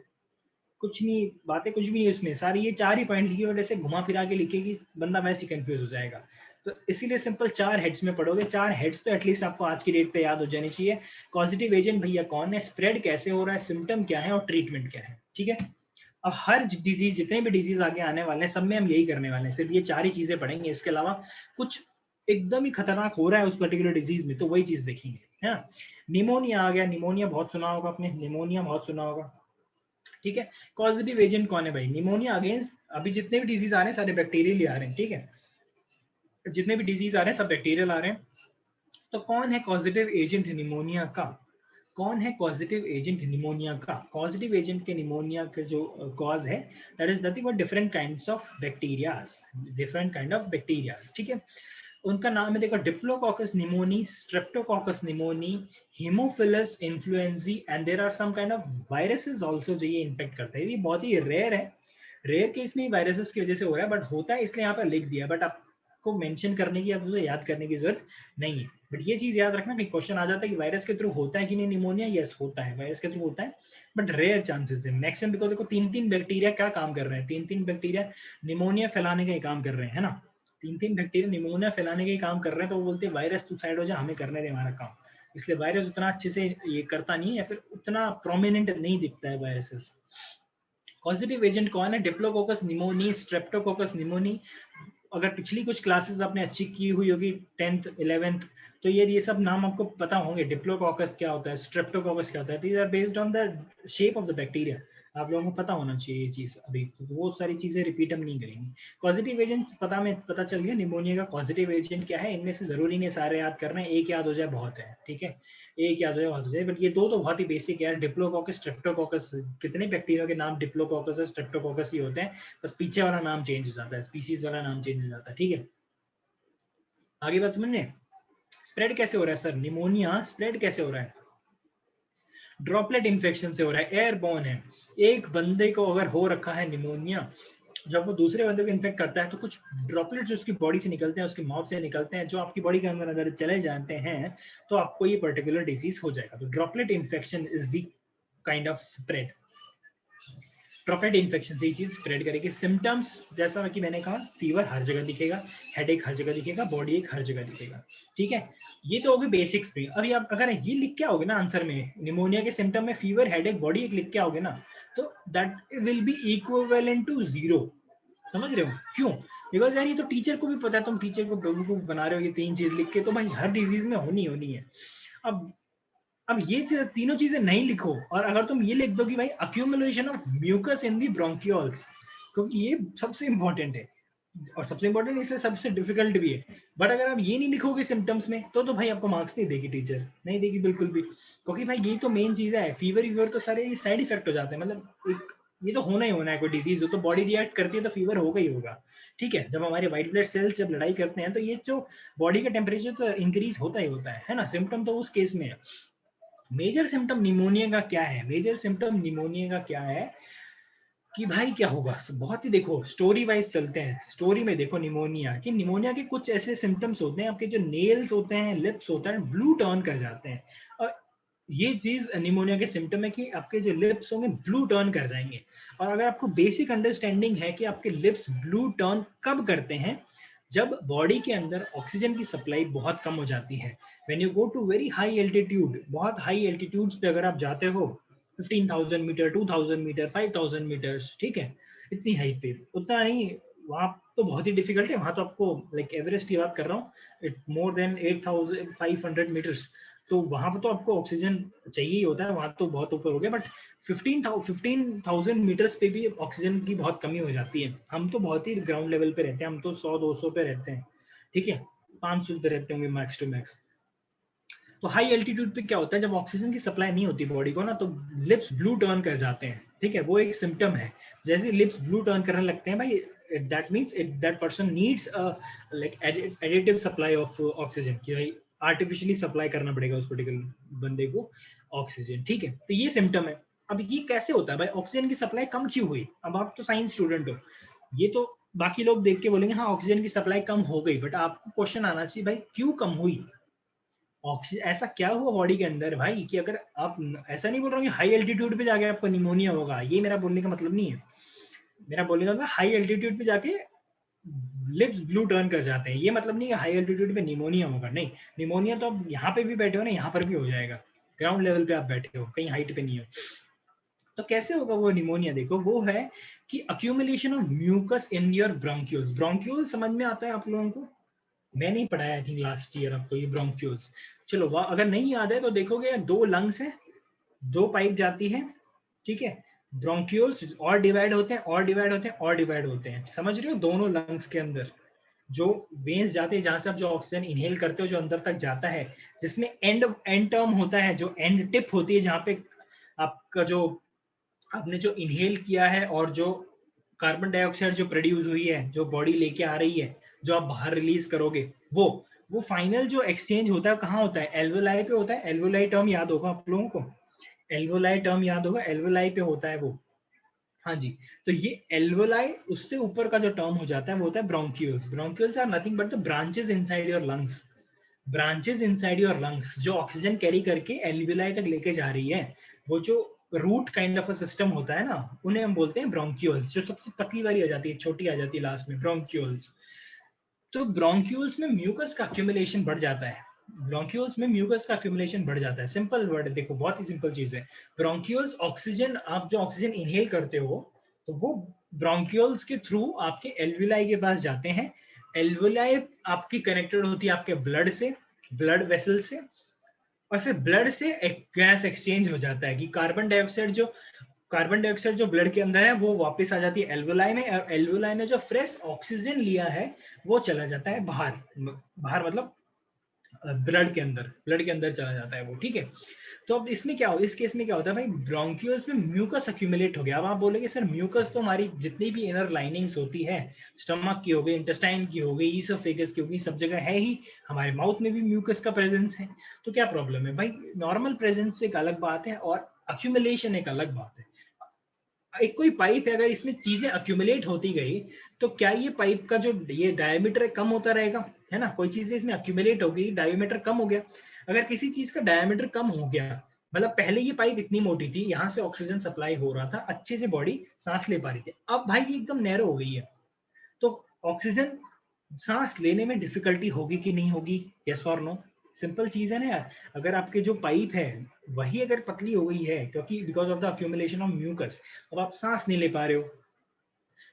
कुछ नहीं बातें कुछ भी है उसमें, सारी ये 4 ही पॉइंट लिखी हुई, जैसे घुमा फिरा के लिखेगी बंदा वैसे कंफ्यूज हो जाएगा। तो इसीलिए सिंपल 4 हेड्स में पढ़ोगे, 4 हेड्स तो एटलीस्ट आपको आज की डेट पे याद हो जानी चाहिए। पॉजिटिव एजेंट भैया कौन है, स्प्रेड कैसे हो रहा है, सिम्टम क्या है और ट्रीटमेंट क्या है, ठीक है। अब हर डिजीज, जितने भी डिजीज आगे आने वाले हैं सब में हम यही करने वाले हैं, सिर्फ ये 4 ही चीजें पढ़ेंगे, इसके अलावा कुछ एकदम ही खतरनाक हो रहा है उस पर्टिकुलर डिजीज में तो वही चीज देखेंगे, है ना। निमोनिया आ गया, निमोनिया बहुत सुना होगा आपने, निमोनिया बहुत सुना होगा, ठीक है। कॉजेटिव एजेंट कौन है भाई, निमोनिया अगेंस्ट अभी जितने भी डिजीज आ रहे हैं सारे बैक्टीरियल आ रहे हैं, ठीक है, जितने भी डिजीज आ रहे हैं सब बैक्टीरियल आ रहे हैं। तो कौन है कॉजेटिव एजेंट निमोनिया का? कौन है पॉजिटिव एजेंट निमोनिया का? पॉजिटिव एजेंट के निमोनिया का जो कॉज है that is nothing but different kinds of bacterias, different kind of bacterias, ठीक है। उनका नाम है देखो, diplococcus pneumoniae, streptococcus pneumoniae, haemophilus influenzae and there are some kind of viruses also जो ये इन्फेक्ट करते हैं। ये बहुत ही रेयर है, रेयर केस में वायरसेस की वजह से हो रहा है, बट होता है इसलिए यहाँ पर लिख दिया, बट आपको मेंशन करने की, आपको याद करने की जरूरत नहीं है। बट ये चीज याद रखना कि क्वेश्चन आ जाता है कि वायरस के थ्रू होता है कि नहीं निमोनिया। यस होता है, वायरस के थ्रू होता है, बट रेयर चांसेस है मैक्सिमम। बिकॉज देखो तीन तीन बैक्टीरिया क्या काम कर रहे हैं, तीन तीन बैक्टीरिया निमोनिया फैलाने का ही काम कर रहे हैं, है ना। तीन तीन बैक्टीरिया निमोनिया फैलाने का ही काम कर रहे हैं, तो वो बोलते हैं वायरस तू साइड हो जा, हमें करने दे हमारा काम। इसलिए वायरस उतना अच्छे से ये करता नहीं है, या फिर उतना प्रोमिनेंट नहीं दिखता है वायरसेस। पॉजिटिव एजेंट कौन है? Diplococcus pneumoniae, streptococcus pneumoniae. अगर पिछली कुछ क्लासेस आपने अच्छी की हुई होगी 10th 11th, तो ये सब नाम आपको पता होंगे। डिप्लोकोकस क्या होता है, स्ट्रेप्टोकोकस क्या होता है, these are based on the shape of the bacteria. आप लोगों को पता होना चाहिए ये चीज, अभी तो वो सारी चीजें रिपीट हम नहीं करेंगे। पॉजिटिव एजेंट पता चल गया निमोनिया का पॉजिटिव एजेंट क्या है। इनमें से जरूरी नहीं सारे याद करना है, एक याद हो जाए बहुत है, ठीक है, एक याद हो जाए बहुत हो जाए, बट ये दो तो बहुत ही बेसिक है। डिप्लोकोकस, स्ट्रेप्टोकोकस, कितने बैक्टीरिया के नाम डिप्लोकोकस और स्ट्रेप्टोकोकस ही होते हैं, बस पीछे वाला नाम चेंज हो जाता है, स्पीसीज वाला नाम चेंज हो जाता है, ठीक है। आगे बात समझने, स्प्रेड कैसे हो रहा है सर निमोनिया, स्प्रेड कैसे हो रहा है? ड्रॉपलेट इन्फेक्शन से हो रहा है, एयरबोर्न है। एक बंदे को अगर हो रखा है निमोनिया, जब वो दूसरे बंदे को इन्फेक्ट करता है तो कुछ ड्रॉपलेट्स उसकी बॉडी से निकलते हैं, उसकी माउथ से निकलते हैं, जो आपकी बॉडी के अंदर अगर चले जाते हैं तो आपको ये पर्टिकुलर डिजीज हो जाएगा। तो droplet infection is the kind of spread. Droplet infection से ये चीज स्प्रेड करेगी। सिम्टम्स जैसा कि मैंने कहा, फीवर हर जगह दिखेगा, हेडेक हर जगह दिखेगा, बॉडी एक हर जगह दिखेगा, ठीक है। ये तो होगी बेसिक्स पे। अभी आप अगर ये लिख के आओगे ना आंसर में, निमोनिया के सिम्टम में फीवर हेडेक बॉडी एक लिख के आओगे ना, तो that will be equivalent to 0। समझ रहे हो क्यों? बिकॉज यार ये तो टीचर को भी पता है, तुम टीचर को बेवकूफ बना रहे हो ये तीन चीज लिख के, तो भाई हर डिजीज में होनी है। अब ये तीनों चीजें नहीं लिखो, और अगर तुम ये लिख दो कि भाई accumulation of mucus in the bronchioles, क्योंकि ये सबसे इंपॉर्टेंट है, और सबसे इंपॉर्टेंट इसलिए सबसे डिफिकल्ट भी है। बट अगर आप ये नहीं लिखोगे सिम्टम्स में, तो भाई आपको मार्क्स नहीं देगी टीचर, नहीं देगी बिल्कुल भी, क्योंकि भाई ये तो मेन चीज है। फीवर तो सारे साइड इफेक्ट हो जाते हैं, मतलब एक ये तो होना ही होना है, कोई डिजीज हो तो बॉडी रिएक्ट करती है तो फीवर होगा ही होगा, ठीक है। जब हमारे व्हाइट ब्लड सेल्स जब लड़ाई करते हैं तो ये जो बॉडी का टेम्परेचर तो इंक्रीज होता ही होता है ना। सिम्टम तो उस केस में है। मेजर सिम्टम निमोनिया का क्या है? मेजर सिम्टम निमोनिया का क्या है कि भाई क्या होगा, बहुत ही देखो स्टोरी वाइज चलते हैं। स्टोरी में देखो निमोनिया के कुछ ऐसे सिम्टम्स होते हैं, आपके जो नेल्स होते हैं, लिप्स होता है, ब्लू टर्न कर जाते हैं। और ये चीज निमोनिया के सिम्टम है कि आपके जो लिप्स होंगे ब्लू टर्न कर जाएंगे। और अगर आपको बेसिक अंडरस्टैंडिंग है कि आपके लिप्स ब्लू टर्न कब करते हैं, जब बॉडी के अंदर ऑक्सीजन की सप्लाई बहुत कम हो जाती है। When you go to very high altitude, बहुत हाई एल्टीट्यूड्स पे अगर आप जाते हो, 15,000 मीटर, 2,000 मीटर, 5,000 मीटर्स, ठीक है, इतनी हाइट पे उतना नहीं, वहां तो बहुत ही डिफिकल्ट है। वहां तो आपको लाइक एवरेस्ट की बात कर रहा हूँ, इट मोर देन 8,500 मीटर्स, तो वहां पर तो आपको ऑक्सीजन चाहिए ही होता है, वहां तो बहुत ऊपर हो गया। बट 15,000 मीटर्स पे भी ऑक्सीजन की बहुत कमी हो जाती है। हम तो बहुत ही ग्राउंड लेवल पे रहते हैं, हम तो 100-200 पे रहते हैं, ठीक है, 500 पे रहते होंगे मैक्स टू मैक्स। तो हाई एल्टीट्यूड पे क्या होता है, जब ऑक्सीजन की सप्लाई नहीं होती बॉडी को ना, तो लिप्स ब्लू टर्न कर जाते हैं, ठीक है, वो एक सिम्टम है। जैसे लिप्स ब्लू टर्न करने लगते हैं भाई, that means that person needs like additive supply of oxygen, कि भाई आर्टिफिशियली सप्लाई करना पड़ेगा उस पर्टिकुलर बंदे को ऑक्सीजन, ठीक है। तो ये सिम्टम है। अब ये कैसे होता है भाई, ऑक्सीजन की सप्लाई कम क्यों हुई? अब आप तो साइंस स्टूडेंट हो, ये तो बाकी लोग देख के बोलेंगे हाँ ऑक्सीजन की सप्लाई कम हो गई, बट आपको क्वेश्चन आना चाहिए भाई क्यों कम हुई ऑक्सीजन, ऐसा क्या हुआ बॉडी के अंदर भाई कि अगर आप, ऐसा नहीं बोल रहा हूँ कि हाई एल्टीट्यूड पे जाके आपको निमोनिया होगा, ये मेरा बोलने का मतलब नहीं है। मेरा बोलने का मतलब हाई एल्टीट्यूड पे जाके लिप्स ब्लू टर्न कर जाते हैं, ये मतलब नहीं कि हाई एल्टीट्यूड पे निमोनिया होगा, नहीं। निमोनिया तो आप यहाँ पे भी बैठे हो ना, यहाँ पर भी हो जाएगा, ग्राउंड लेवल पे आप बैठे हो, कहीं हाइट पे नहीं हो। तो कैसे होगा वो निमोनिया? देखो वो है कि accumulation of mucus in your bronchioles. Bronchiole समझ में आता है आप लोगों को? मैं नहीं पढ़ाया आई थिंक लास्ट ईयर आपको ये ब्रोंक्यूल्स। चलो अगर नहीं याद है तो देखोगे, दो लंग्स है, दो पाइप जाती है, ठीक है, ब्रोंक्यूल्स और डिवाइड होते हैं और डिवाइड होते हैं और डिवाइड होते हैं, समझ रहे हो, दोनों लंग्स के अंदर जो वेन्स जाते हैं, जहां से आप जो ऑक्सीजन इनहेल करते हो जो अंदर तक जाता है, जिसमें एंड एंड टर्म होता है, जो एंड टिप होती है, जहां पे आपका जो आपने जो इनहेल किया है और जो कार्बन डाइऑक्साइड जो प्रोड्यूस हुई है, जो बॉडी लेके आ रही है, जो आप बाहर रिलीज करोगे, वो फाइनल जो एक्सचेंज होता है कहाँ होता है, एल्वोलाई पे होता है। एल्वोलाई टर्म याद होगा आप लोगों को, एल्वोलाई टर्म याद होगा, एल्वोलाई पे होता है वो। हाँ जी, तो ये एल्वोलाई उससे ऊपर का जो टर्म हो जाता है वो होता है bronchioles. Bronchioles are nothing but the branches inside your lungs, branches inside your lungs जो ऑक्सीजन कैरी करके एल्वुलाई तक लेके जा रही है। वो जो root kind of a system होता है ना, उन्हें हम बोलते हैं ब्रोंक्यूल्स, जो सबसे पतली वाली आ जाती है, छोटी आ जाती है लास्ट में, ब्रोंक्यूल्स। तो ब्रोंक्यूल्स में म्यूकस का अक्यूमुलेशन बढ़ जाता है, ब्रोंक्यूल्स में म्यूकस का अक्यूमुलेशन बढ़ जाता है। सिंपल वर्ड है, देखो बहुत ही सिंपल चीज है। ब्रोंक्यूल्स ऑक्सीजन, आप जो ऑक्सीजन इनहेल करते हो तो वो ब्रोंक्यूल्स के थ्रू आपके एल्वुलाई के पास जाते हैं। एल्वुलाई आपकी कनेक्टेड होती है आपके ब्लड से, ब्लड वेसल से, और फिर ब्लड से एक गैस एक्सचेंज हो जाता है कि कार्बन डाइऑक्साइड जो ब्लड के अंदर है वो वापस आ जाती है एल्वुलाई में, और एल्वुलाई में जो फ्रेश ऑक्सीजन लिया है वो चला जाता है बाहर, बाहर मतलब ब्लड के अंदर, ब्लड के अंदर चला जाता है वो, ठीक है। तो अब इसमें क्या हो, इस केस में क्या होता है भाई, ब्रोंक्यूल्स में म्यूकस अक्यूमुलेट हो गया। अब आप बोलेंगे सर म्यूकस तो हमारी जितनी भी इनर लाइनिंग्स होती है, स्टमक की हो गई, इंटेस्टाइन की हो गई, ईसोफेगस की हो गई, सब जगह है ही, हमारे माउथ में भी म्यूकस का प्रेजेंस है, तो क्या प्रॉब्लम है भाई। नॉर्मल प्रेजेंस तो एक अलग बात है और अक्यूमुलेशन एक अलग बात है। एक कोई पाइप है, अगर इसमें चीजें अक्यूमुलेट होती गई तो क्या ये पाइप का जो ये डायमीटर कम होता रहेगा, है ना। कोई चीजें इसमें अक्यूमुलेट हो गई, डायमीटर कम हो गया। अगर किसी चीज का डायमीटर कम हो गया, मतलब पहले ये पाइप इतनी मोटी थी, यहाँ से ऑक्सीजन सप्लाई हो रहा था, अच्छे से बॉडी सांस ले पा रही थी, अब भाई ये एकदम नैरो हो गई है, तो ऑक्सीजन सांस लेने में डिफिकल्टी होगी कि नहीं होगी, यस और नो। सिंपल चीज है ना यार। अगर आपके जो पाइप है वही अगर पतली हो गई है, क्योंकि because of the accumulation of mucus, अब आप सांस नहीं ले पा रहे हो,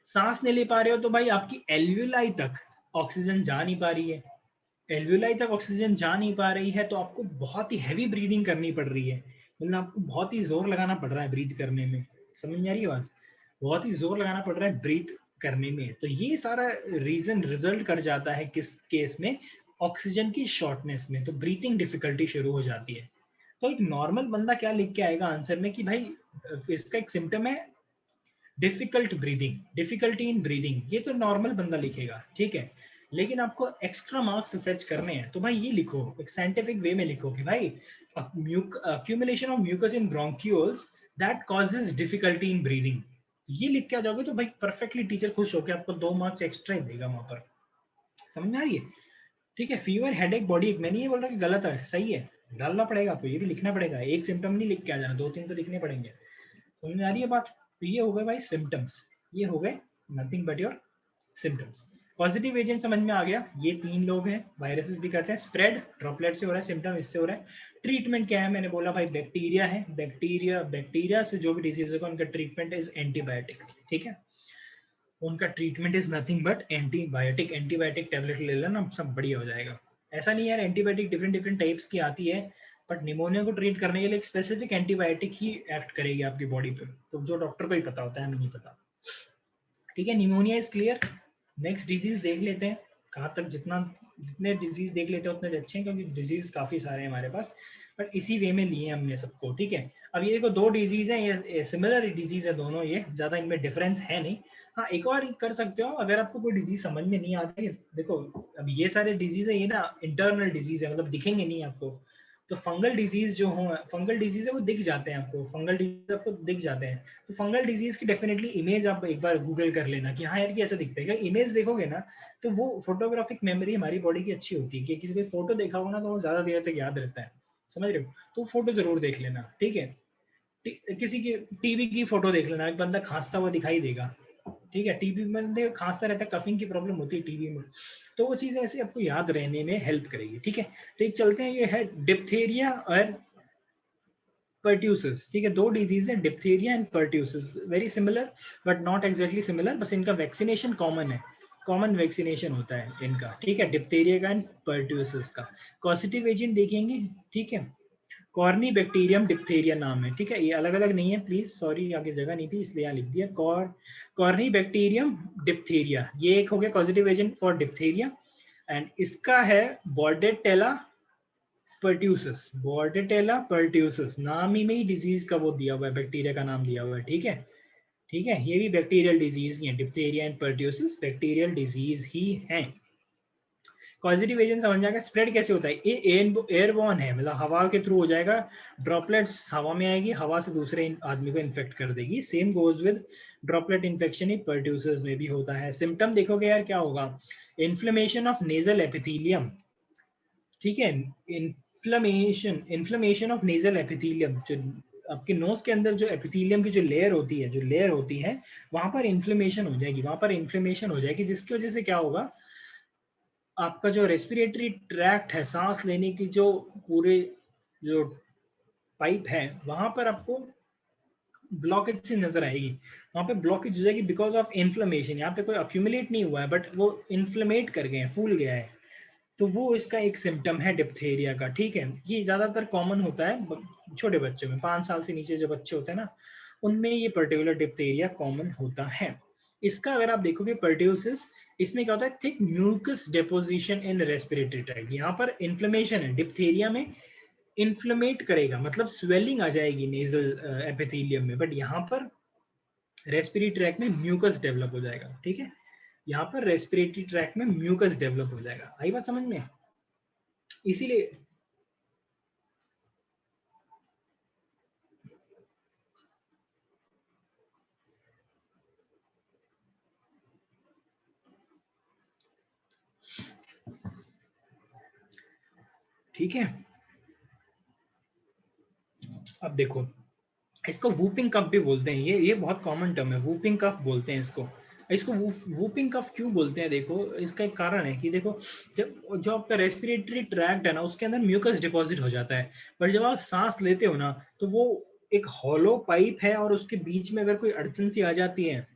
सांस नहीं ले पा रहे हो तो भाई आपकी एल्वुलाई तक ऑक्सीजन जा नहीं पा रही है। एल्वुलाई तक ऑक्सीजन जा नहीं पा रही है तो आपको बहुत ही हैवी ब्रीदिंग करनी पड़ रही है, मतलब आपको बहुत ही जोर लगाना पड़ रहा है ब्रीथ करने में, समझ नहीं आ रही है बात, बहुत ही जोर लगाना पड़ रहा है ब्रीथ करने में। तो ये सारा रीजन रिजल्ट कर जाता है किस केस में, ऑक्सीजन की शॉर्टनेस में, तो ब्रीथिंग डिफिकल्टी शुरू हो जाती है। तो एक नॉर्मल बंदा क्या लिख के आएगा आंसर में कि भाई इसका एक सिम्टम है difficult breathing, difficulty in breathing, ये तो नॉर्मल बंदा लिखेगा, ठीक है। लेकिन आपको एक्स्ट्रा मार्क्स फेच करने हैं तो भाई ये लिखो, एक साइंटिफिक वे में लिखो कि भाई accumulation of mucus in bronchioles that causes difficulty in breathing, ये लिख के आ जाओगे तो भाई परफेक्टली टीचर खुश होकर आपको 2 मार्क्स एक्स्ट्रा ही देगा वहां पर, समझ में आ रही है, ठीक है। फीवर, हेडेक, बॉडी एक, मैंने ये बोल रहा कि गलत है, सही है, डालना पड़ेगा आपको, ये भी लिखना पड़ेगा, एक सिम्टम नहीं लिख के आ जाना, 2-3 तो लिखने पड़ेंगे, समझ में आ रही है बात। तो ये हो गए भाई सिम्टम्स, ये हो गए nothing but your symptoms. Positive agent समझ में आ गया, ये 3 लोग हैं, वायरसेस भी कहते हैं, स्प्रेड ड्रॉपलेट से हो रहा है, सिम्टम इससे हो रहा है। ट्रीटमेंट क्या है, मैंने बोला भाई बैक्टीरिया है, बैक्टीरिया से जो भी डिजीज होगा उनका ट्रीटमेंट इज एंटीबायोटिक, ठीक है, उनका treatment is nothing but antibiotic, antibiotic tablet ले लेना सब बढ़िया हो जाएगा। ऐसा नहीं यार, एंटीबायोटिक डिफरेंट डिफरेंट टाइप्स की आती है, बट निमोनिया को ट्रीट करने के लिए एक स्पेसिफिक एंटीबायोटिक ही एक्ट करेगी आपकी बॉडी पे, तो जो डॉक्टर को ही पता होता है, हमें नहीं पता, ठीक है। Pneumonia is clear. Next disease देख लेते हैं, कहाँ तक जितने डिजीज देख लेते हैं उतने अच्छे हैं, क्योंकि डिजीज काफी सारे हैं हमारे पास, बट इसी वे में लिए हमने सबको, ठीक है। अब ये देखो 2 डिजीज है, ये सिमिलर डिजीज है दोनों, ये ज्यादा इनमें डिफरेंस है नहीं। हाँ एक और कर सकते हो, अगर आपको कोई डिजीज समझ में नहीं आती है, देखो अब ये सारे डिजीज है, ये ना इंटरनल डिजीज है, मतलब दिखेंगे नहीं आपको, तो फंगल डिजीज जो हो, फंगल डिजीज है वो दिख जाते हैं आपको, फंगल डिजीज आपको दिख जाते हैं। तो फंगल डिजीज की डेफिनेटली इमेज आप एक बार गूगल कर लेना कि हाँ यार कि ऐसा दिखता है, इमेज देखोगे ना तो वो फोटोग्राफिक मेमोरी हमारी बॉडी की अच्छी होती है, कि किसी को फोटो देखा होगा ना तो वो ज्यादा देर तक याद रहता है, समझ रहे हो, तो फोटो जरूर देख लेना, ठीक है। किसी की टीबी की फोटो देख लेना, एक बंदा खांसता हुआ दिखाई देगा, ठीक है, टीबी में खांसता रहता है, कफिंग की प्रॉब्लम होती है टीबी में, तो वो चीजें ऐसे आपको याद रहने में हेल्प करेगी, ठीक है। तो एक चलते हैं, ये है डिप्थेरिया और पर्ट्यूसिस, ठीक है, 2 डिजीज है diphtheria and pertussis, very similar but not exactly similar, बस इनका वैक्सीनेशन कॉमन है, कॉमन वैक्सीनेशन होता है इनका, ठीक है, डिप्थेरिया का एंड पर्ट्यूसिस का। कॉजेटिव एजेंट देखेंगे, ठीक है, कॉर्नी बैक्टीरियम डिप्थीरिया नाम है, ठीक है, ये अलग अलग नहीं है, प्लीज सॉरी आगे जगह नहीं थी इसलिए यहाँ लिख दिया। कॉर्नी बैक्टीरियम डिप्थीरिया, ये एक हो गया causative agent for diphtheria. And इसका है बॉर्डेटेला पर्ट्यूसिस, बॉर्डेटेला पर्ट्यूसिस, नाम ही में ही डिजीज का वो दिया हुआ है, बैक्टीरिया का नाम दिया हुआ है, ठीक है, ठीक है, ये भी बैक्टीरियल डिजीज ही है, diphtheria and pertussis bacterial disease ही है। कॉजेटिव एजेंट समझ में आएगा। स्प्रेड कैसे होता है, ये एयरबॉर्न है, मतलब हवा के थ्रू हो जाएगा, ड्रॉपलेट्स हवा में आएगी, हवा से दूसरे आदमी को इन्फेक्ट कर देगी। Same goes with droplet infection ही पर्ट्यूसर्स में भी होता है। सिम्टम देखोगे यार क्या होगा, इन्फ्लेमेशन ऑफ नेजल एपिथेलियम, ठीक है, इन्फ्लेमेशन ऑफ नेजल एपिथेलियम, जो आपके नोज के अंदर जो एपिथेलियम की जो लेयर होती है, वहां पर इन्फ्लेमेशन हो जाएगी, जिसकी वजह से क्या होगा, आपका जो रेस्पिरेटरी ट्रैक्ट है, सांस लेने की जो पूरे जो पाइप है, वहां पर आपको ब्लॉकेज से नजर आएगी, वहां पे ब्लॉकेज हो जाएगी बिकॉज ऑफ इन्फ्लेमेशन। यहाँ पे कोई अक्यूमुलेट नहीं हुआ है बट वो इन्फ्लेमेट कर गए हैं, फूल गया है, तो वो इसका एक सिम्टम है डिप्थेरिया का, ठीक है। ये ज्यादातर कॉमन होता है छोटे बच्चों में, 5 साल से नीचे जो बच्चे होते हैं ना, उनमें ये पर्टिकुलर डिप्थेरिया कॉमन होता है। इसका अगर आप देखोगे पर्ट्यूसिस, इसमें क्या होता है, थिक म्यूकस डेपोजिशन इन रेस्पिरेटरी ट्रैक्ट, यहाँ पर इन्फ्लेमेशन है डिप्थेरिया में, इन्फ्लेमेट करेगा मतलब स्वेलिंग आ जाएगी नेजल एपिथेलियम में, बट यहाँ पर रेस्पिरेटरी ट्रैक्ट में म्यूकस डेवलप हो जाएगा, ठीक है, यहाँ पर रेस्पिरेटरी ट्रैक्ट में म्यूकस डेवलप हो जाएगा। आई बात समझ में, इसीलिए ठीक है। अब देखो, इसको वूपिंग कफ भी बोलते हैं, ये बहुत कॉमन टर्म है, वूपिंग कफ बोलते हैं इसको। इसको वूपिंग कफ क्यों बोलते हैं, देखो इसका एक कारण है कि देखो, जब जो आपका रेस्पिरेटरी ट्रैक्ट है ना, उसके अंदर म्यूकस डिपॉजिट हो जाता है, पर जब आप सांस लेते हो ना, तो वो एक हॉलो पाइप है और उसके बीच में अगर कोई अड़चन सी आ जाती है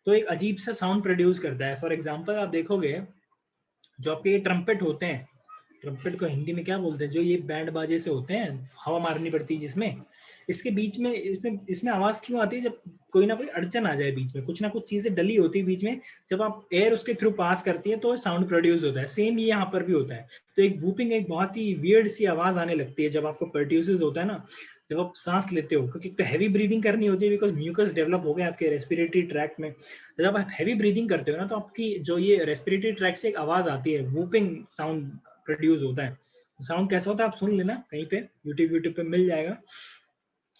तो एक अजीब सा साउंड प्रोड्यूस करता है। फॉर एग्जाम्पल आप देखोगे, जो आपके ये ट्रम्पेट होते हैं, ट्रम्पेट को हिंदी में क्या बोलते हैं, जो ये बैंड बाजे से होते हैं, हवा मारनी पड़ती है जिसमें, इसके बीच में इसमें इसमें आवाज क्यों आती है, जब कोई ना कोई अड़चन आ जाए बीच में, कुछ ना कुछ चीजें डली होती है बीच में, जब आप एयर उसके थ्रू पास करती है तो साउंड प्रोड्यूस होता है। सेम ये यहाँ पर भी होता है। तो एक वूपिंग, एक बहुत ही वियर्ड सी आवाज आने लगती है जब आपको प्रोड्यूस होता है ना, जब आप सांस लेते हो, क्योंकि तो हैवी ब्रीदिंग करनी होती है बिकॉज म्यूकस डेवलप हो गया आपके रेस्पिरेटरी ट्रैक्ट में। तो जब आप हैवी ब्रीदिंग करते हो ना, तो आपकी जो ये रेस्पिरेटरी ट्रैक्ट से एक आवाज आती है, वूपिंग साउंड प्रोड्यूस होता है। साउंड कैसा होता है आप सुन लेना, कहीं पे यूट्यूब पे मिल जाएगा,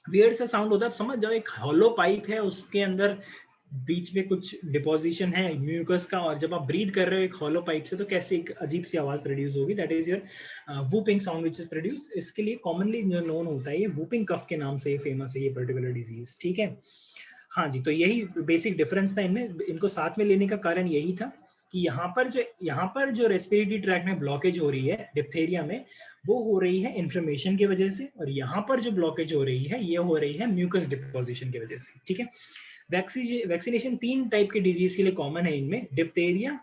वियर्ड सा साउंड होता है। आप समझ जाओ, एक हॉलो पाइप है, उसके अंदर बीच में कुछ डिपोजिशन है म्यूकस का, और जब आप ब्रीथ कर रहे हो एक हॉलो पाइप से, तो कैसे एक अजीब सी आवाज प्रोड्यूस होगी, that is your whooping sound which is produce. इसके लिए कॉमनली जो नोन होता है, ये वूपिंग कफ के नाम से फेमस है ये पर्टिकुलर डिजीज, ठीक है। हाँ जी, तो यही बेसिक डिफरेंस था इनमें, इनको साथ में लेने का कारण यही था कि यहाँ पर जो रेस्पिरेटरी ट्रैक में ब्लॉकेज हो रही है डिप्थेरिया में, वो हो रही है इन्फ्लेमेशन की वजह से, और यहाँ पर जो ब्लॉकेज हो रही है, ये हो रही है म्यूकस डिपोजिशन की वजह से, ठीक है। वैक्सीनेशन 3 टाइप के डिजीज के लिए कॉमन है इनमें, डिप्थेरिया,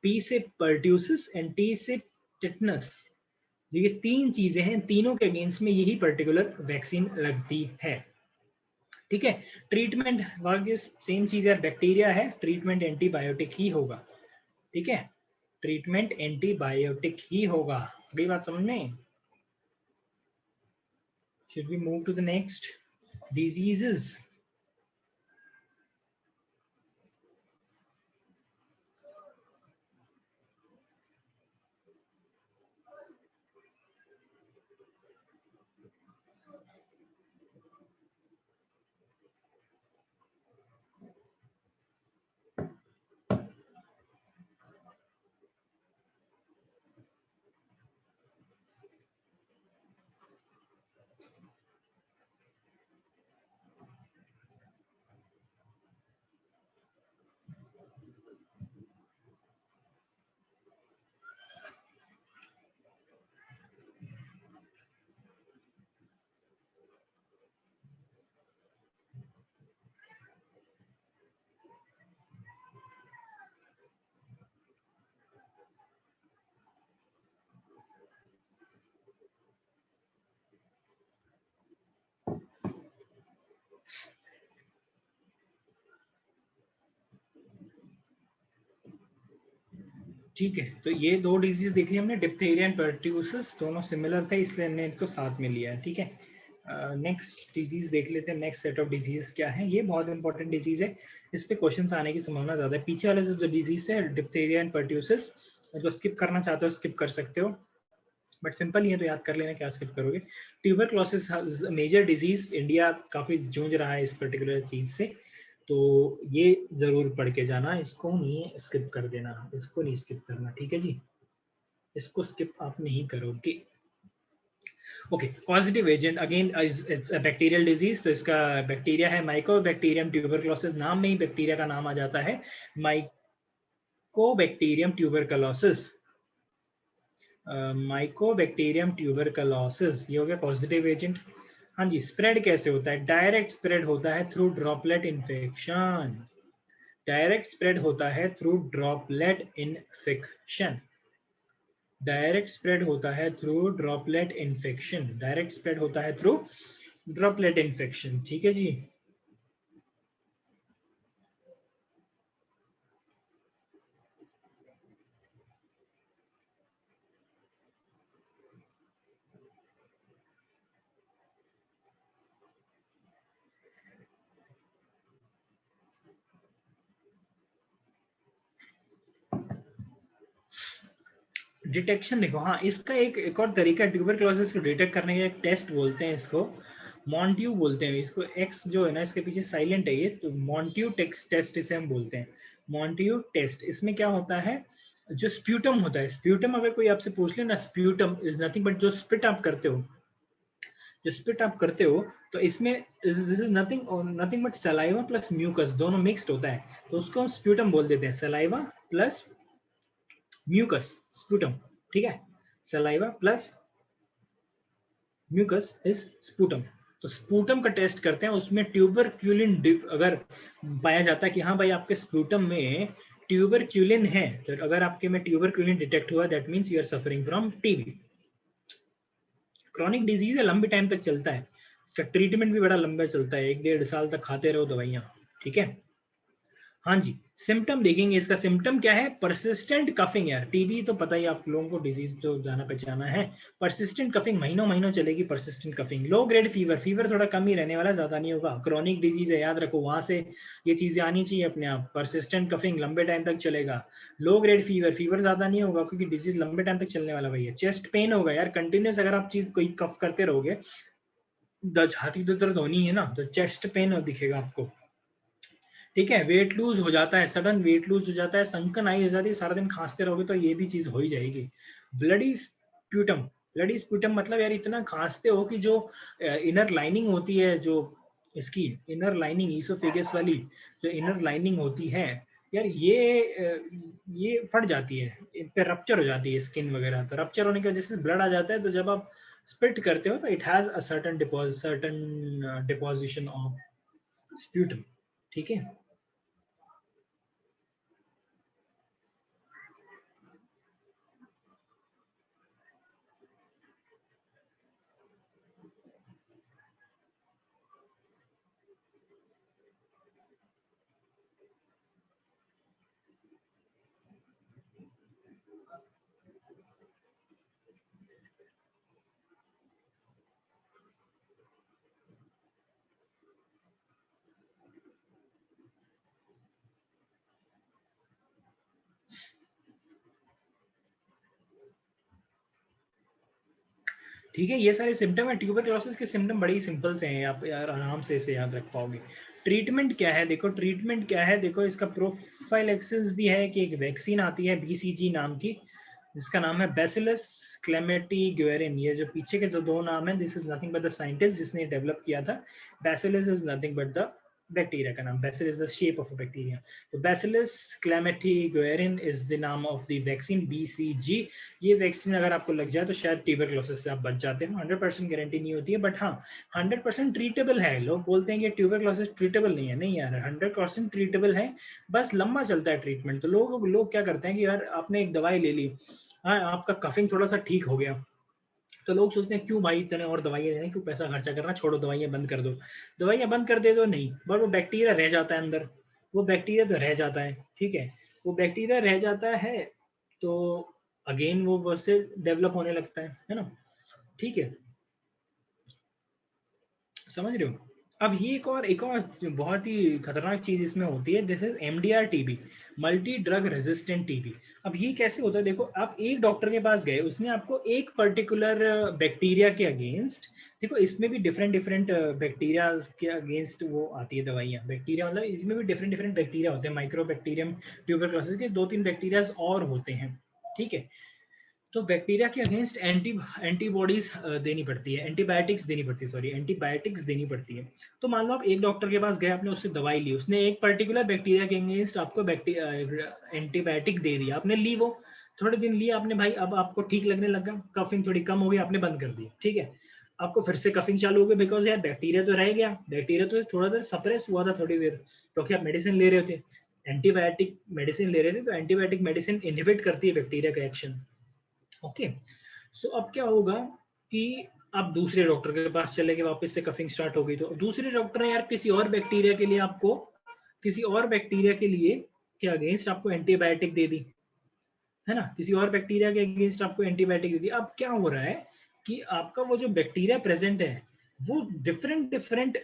पी से पर्ट्यूसिस एंड टी से टिटनस। ये 3 चीजें हैं, तीनों के अगेंस्ट में यही पर्टिकुलर वैक्सीन लगती है, ठीक है। ट्रीटमेंट वाकई सेम चीज है, बैक्टीरिया है, ट्रीटमेंट एंटीबायोटिक ही होगा, ठीक है, ट्रीटमेंट एंटीबायोटिक ही होगा। अगली बात समझ में, should we move to the next diseases. ठीक है, तो ये दो डिजीज देख लिया हमने, डिप्थीरिया एंड पर्ट्यूसिस, दोनों सिमिलर थे इसलिए हमने इनको साथ में लिया है। ठीक है, नेक्स्ट डिजीज देख लेते हैं। नेक्स्ट सेट ऑफ डिजीज क्या है, ये बहुत इंपॉर्टेंट डिजीज है, इस पे क्वेश्चंस आने की संभावना ज्यादा है। पीछे वाले जो डिजीज है डिप्थीरिया एंड पर्ट्यूसिस, जो स्किप करना चाहते हो स्किप कर सकते हो, बट सिंपल ही है तो याद कर लेना क्या स्किप करोगे। ट्यूबरक्लोसिस मेजर डिजीज, इंडिया काफी जूझ रहा है इस पर्टिकुलर चीज से, तो ये जरूर पढ़ के जाना, इसको नहीं स्किप कर देना, इसको नहीं स्किप करना। ठीक है जी, इसको स्किप आप नहीं करोगे। Okay, positive agent again it's a bacterial disease, तो इसका बैक्टीरिया है माइकोबैक्टीरियम ट्यूबरक्लोसिस, नाम में ही बैक्टीरिया का नाम आ जाता है, माइकोबैक्टीरियम ट्यूबरक्लोसिस, माइकोबैक्टीरियम ट्यूबरक्लोसिस, ये हो गया पॉजिटिव एजेंट। हाँ जी, स्प्रेड कैसे होता है, डायरेक्ट स्प्रेड होता है through droplet infection, direct spread होता है through droplet infection, direct spread होता है through droplet infection, direct spread होता है थ्रू ड्रॉपलेट इन्फेक्शन। ठीक है जी, डिटेक्शन देखो, हाँ इसका एक और तरीका ट्यूबरक्लोसिस को डिटेक्ट करने का, एक टेस्ट बोलते हैं इसको, मॉन्ट्यू बोलते हैं इसको, एक्स जो है ना इसके पीछे साइलेंट है ये, तो मॉन्ट्यू टेस्ट इसे हम बोलते हैं, मॉन्ट्यू टेस्ट। इसमें क्या होता है, जो स्प्यूटम होता है, स्प्यूटम अगर कोई आपसे पूछ ले ना, स्प्यूटम इज नथिंग बट जो स्पिट आप करते हो, जो स्पिट आप करते हो, तो इसमें दिस इज नथिंग और nothing but saliva plus mucus, दोनों मिक्स्ड होता है, तो उसको हम स्प्यूटम बोल देते हैं, सलाइवा प्लस म्यूकस स्पूटम। ठीक है, saliva plus mucus is sputum. तो स्पूटम का टेस्ट करते हैं, उसमें ट्यूबरक्यूलिन अगर पाया जाता है कि हाँ भाई आपके स्पूटम में ट्यूबरक्यूलिन है, तो अगर आपके में ट्यूबरक्यूलिन डिटेक्ट हुआ that means you are suffering from TB. Chronic disease है, लंबे टाइम तक चलता है, इसका ट्रीटमेंट भी बड़ा लंबा चलता है, 1-1.5 साल तक खाते रहो दवाइयाँ। ठीक है, हाँ जी, सिम्टम देखेंगे, इसका सिम्टम क्या है, परसिस्टेंट कफिंग। यार टीबी तो पता ही आप लोगों को डिजीज जो जाना पहचाना है, परसिस्टेंट कफिंग महीनों महीनों चलेगी, persistent coughing. Low grade fever, fever थोड़ा कम ही रहने वाला, ज्यादा नहीं होगा, क्रॉनिक डिजीज है याद रखो, वहां से ये चीजें आनी चाहिए अपने आप। परसिस्टेंट कफिंग लंबे टाइम तक चलेगा, लो ग्रेड फीवर, फीवर ज्यादा नहीं होगा क्योंकि डिजीज लंबे टाइम तक चलने वाला भैया। चेस्ट पेन होगा यार कंटिन्यूस, अगर आप चीज कोई कफ करते रहोगे, छाती तो दर्द होनी है ना, तो चेस्ट पेन दिखेगा आपको। ठीक है, वेट लूज हो जाता है, सडन वेट लूज हो जाता है, संकन आई हो जाती है, सारा दिन खांसते रहोगे तो ये भी चीज हो ही जाएगी। ब्लडी स्प्यूटम, ब्लडी स्प्यूटम मतलब यार इतना खांसते हो कि जो इनर लाइनिंग होती है, जो इसकी इनर लाइनिंग ईसोफेगस वाली जो इनर लाइनिंग होती है यार, ये फट जाती है, इन पे रप्चर हो जाती है स्किन वगैरह, तो रप्चर होने की वजह से ब्लड आ जाता है, तो जब आप स्पिट करते हो तो it has a certain deposition of sputum. ठीक है, ठीक है, ये सारे सिम्टम है ट्यूबरक्लोसिस के, सिम्टम बड़े ही सिंपल से हैं, आप यार आराम से इसे याद रख पाओगे। ट्रीटमेंट क्या है देखो, ट्रीटमेंट क्या है देखो, इसका प्रोफाइलैक्सिस भी है कि एक वैक्सीन आती है बीसीजी नाम की, जिसका नाम है बैसिलस क्लेमेटिगुएरिन। ये जो पीछे के जो दो नाम है, this is nothing but the scientist जिसने डेवलप किया था, bacillus is nothing but the bacteria का नाम, bacillus the shape of a bacteria, तो बैसिलस क्लेमेटिगुएरिन इज द नाम ऑफ द वैक्सीन बीसीजी। ये वैक्सीन अगर आपको लग जाए तो शायद ट्यूबरक्लोसिस से आप बच जाते हो, 100% गारंटी नहीं होती है, बट हाँ 100% ट्रीटेबल है। लोग बोलते हैं कि ट्यूबरक्लोसिस ट्रीटेबल नहीं है, नहीं यार 100% ट्रीटेबल है, बस लंबा चलता है ट्रीटमेंट। तो लोग क्या करते हैं कि यार आपने एक दवाई ले ली, हाँ आपका कफिंग थोड़ा सा ठीक हो गया, तो लोग सोचते हैं क्यों भाई इतने और दवाइयाँ लेने, क्यों पैसा खर्चा करना, छोड़ो दवाइयाँ बंद कर दो। दवाइयाँ बंद कर दे दो नहीं, बट वो बैक्टीरिया रह जाता है अंदर, वो बैक्टीरिया तो रह जाता है। ठीक है, वो बैक्टीरिया रह जाता है, तो अगेन वो वैसे डेवलप होने लगता है ना, ठीक है, समझ रहे हो। अब ये एक और बहुत ही खतरनाक चीज इसमें होती है, this is MDR TB, multi drug resistant TB. अब ये कैसे होता है, देखो आप एक डॉक्टर के पास गए, उसने आपको एक पर्टिकुलर बैक्टीरिया के अगेंस्ट, देखो इसमें भी डिफरेंट डिफरेंट बैक्टीरिया के अगेंस्ट वो आती है दवाइयाँ, बैक्टीरिया मतलब इसमें भी डिफरेंट डिफरेंट बैक्टीरिया होते हैं, माइक्रोबैक्टीरियम ट्यूबरक्लोसिस के 2-3 बैक्टीरिया और होते हैं, ठीक है। तो बैक्टीरिया के अगेंस्ट एंटीबॉडीज देनी पड़ती है, एंटीबायोटिक्स देनी पड़ती है, सॉरी एंटीबायोटिक्स देनी पड़ती है। तो मान लो आप एक डॉक्टर के पास गए, आपने उससे दवाई ली, उसने एक पर्टिकुलर बैक्टीरिया के अगेंस्ट आपको एंटीबायोटिक दे दिया, आपने ली, वो थोड़े दिन लिया आपने भाई, अब आपको ठीक लगने लगा, कफिंग थोड़ी कम हो गई, आपने बंद कर दी, ठीक है। आपको फिर से कफिंग चालू हो गई, बिकॉज यार बैक्टीरिया तो रह गया, बैक्टीरिया तो थोड़ा देर सप्रेस हुआ था थोड़ी देर, क्योंकि आप मेडिसिन ले रहे थे, एंटीबायोटिक मेडिसिन ले रहे थे, तो एंटीबायोटिक मेडिसिन इनहिबिट करती है बैक्टीरिया का एक्शन। ओके, सो अब क्या होगा कि आप दूसरे डॉक्टर के पास चले गए, वापस से कफिंग स्टार्ट हो गई, तो दूसरे डॉक्टर ने यार किसी और बैक्टीरिया के लिए आपको, किसी और बैक्टीरिया के लिए के अगेंस्ट आपको एंटीबायोटिक दे दी, है ना, किसी और बैक्टीरिया के अगेंस्ट आपको एंटीबायोटिक दे दी। अब क्या हो रहा है कि आपका वो जो बैक्टीरिया प्रेजेंट है वो डिफरेंट डिफरेंट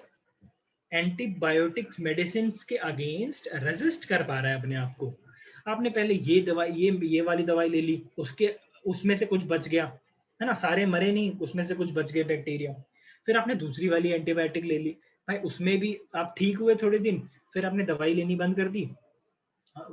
एंटीबायोटिक्स मेडिसिन के अगेंस्ट रेजिस्ट कर पा रहा है अपने आप को। आपने पहले ये दवाई, ये वाली दवाई ले ली, उसके उसमें से कुछ बच गया, है ना, सारे मरे नहीं, उसमें से कुछ बच गए बैक्टीरिया, फिर आपने दूसरी वाली एंटीबायोटिक ले ली, भाई उसमें भी आप ठीक हुए थोड़े दिन, फिर आपने दवाई लेनी बंद कर दी,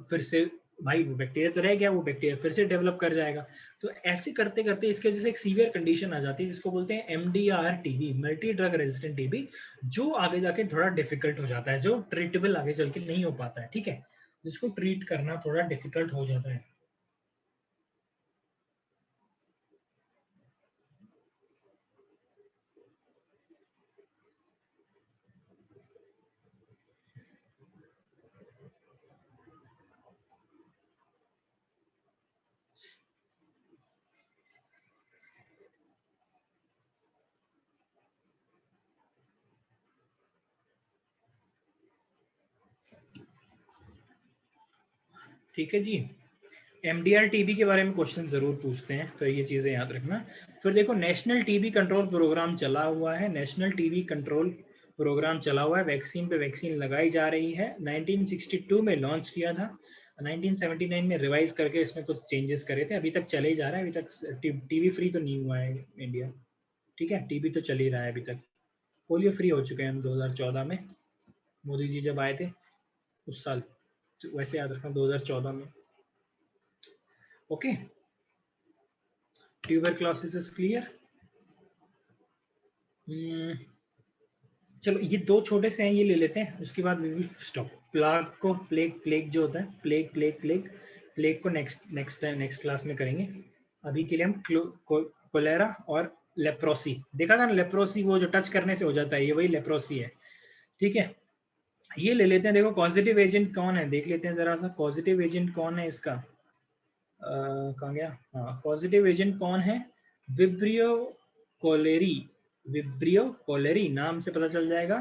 फिर से भाई वो बैक्टीरिया तो रह गया, वो बैक्टीरिया फिर से डेवलप कर जाएगा। तो ऐसे करते करते इसके वजह से एक सीवियर कंडीशन आ जाती है, जिसको बोलते हैं MDR TB, multi drug resistant TB, जो आगे जाके थोड़ा डिफिकल्ट हो जाता है, जो ट्रीटेबल आगे चल के नहीं हो पाता है, ठीक है, जिसको ट्रीट करना थोड़ा डिफिकल्ट हो जाता है। ठीक है जी, एमडीआर टीबी के बारे में क्वेश्चन जरूर पूछते हैं, तो ये चीजें याद रखना। फिर देखो नेशनल टीबी कंट्रोल प्रोग्राम चला हुआ है, नेशनल टीबी कंट्रोल प्रोग्राम चला हुआ है, वैक्सीन पे वैक्सीन लगाई जा रही है, 1962 में लॉन्च किया था, 1979 में रिवाइज करके इसमें कुछ चेंजेस करे थे, अभी तक चले ही जा रहा है, अभी तक टीबी फ्री तो नहीं हुआ है इंडिया, ठीक है, टीबी तो चल ही रहा है अभी तक। पोलियो फ्री हो चुके हैं हम 2014 में, मोदी जी जब आए थे उस साल, तो वैसे याद रखना 2014 में। Okay, tuberculosis is clear. चलो ये दो छोटे से हैं, ये ले लेते हैं, उसके बाद वी विल स्टॉप। प्लाग को प्लेग जो होता है, प्लेग को नेक्स्ट क्लास में करेंगे। अभी के लिए हम कोलेरा और लेप्रोसी देखा था ना, लेप्रोसी वो जो टच करने से हो जाता है, ये वही लेप्रोसी है, ठीक है। ये ले लेते हैं, देखो पॉजिटिव एजेंट कौन है देख लेते हैं जरा सा, पॉजिटिव एजेंट कौन है इसका, कहाँ गया, हाँ पॉजिटिव एजेंट कौन है, विब्रियो कोलेरी, विब्रियो कोलेरी नाम से पता चल जाएगा।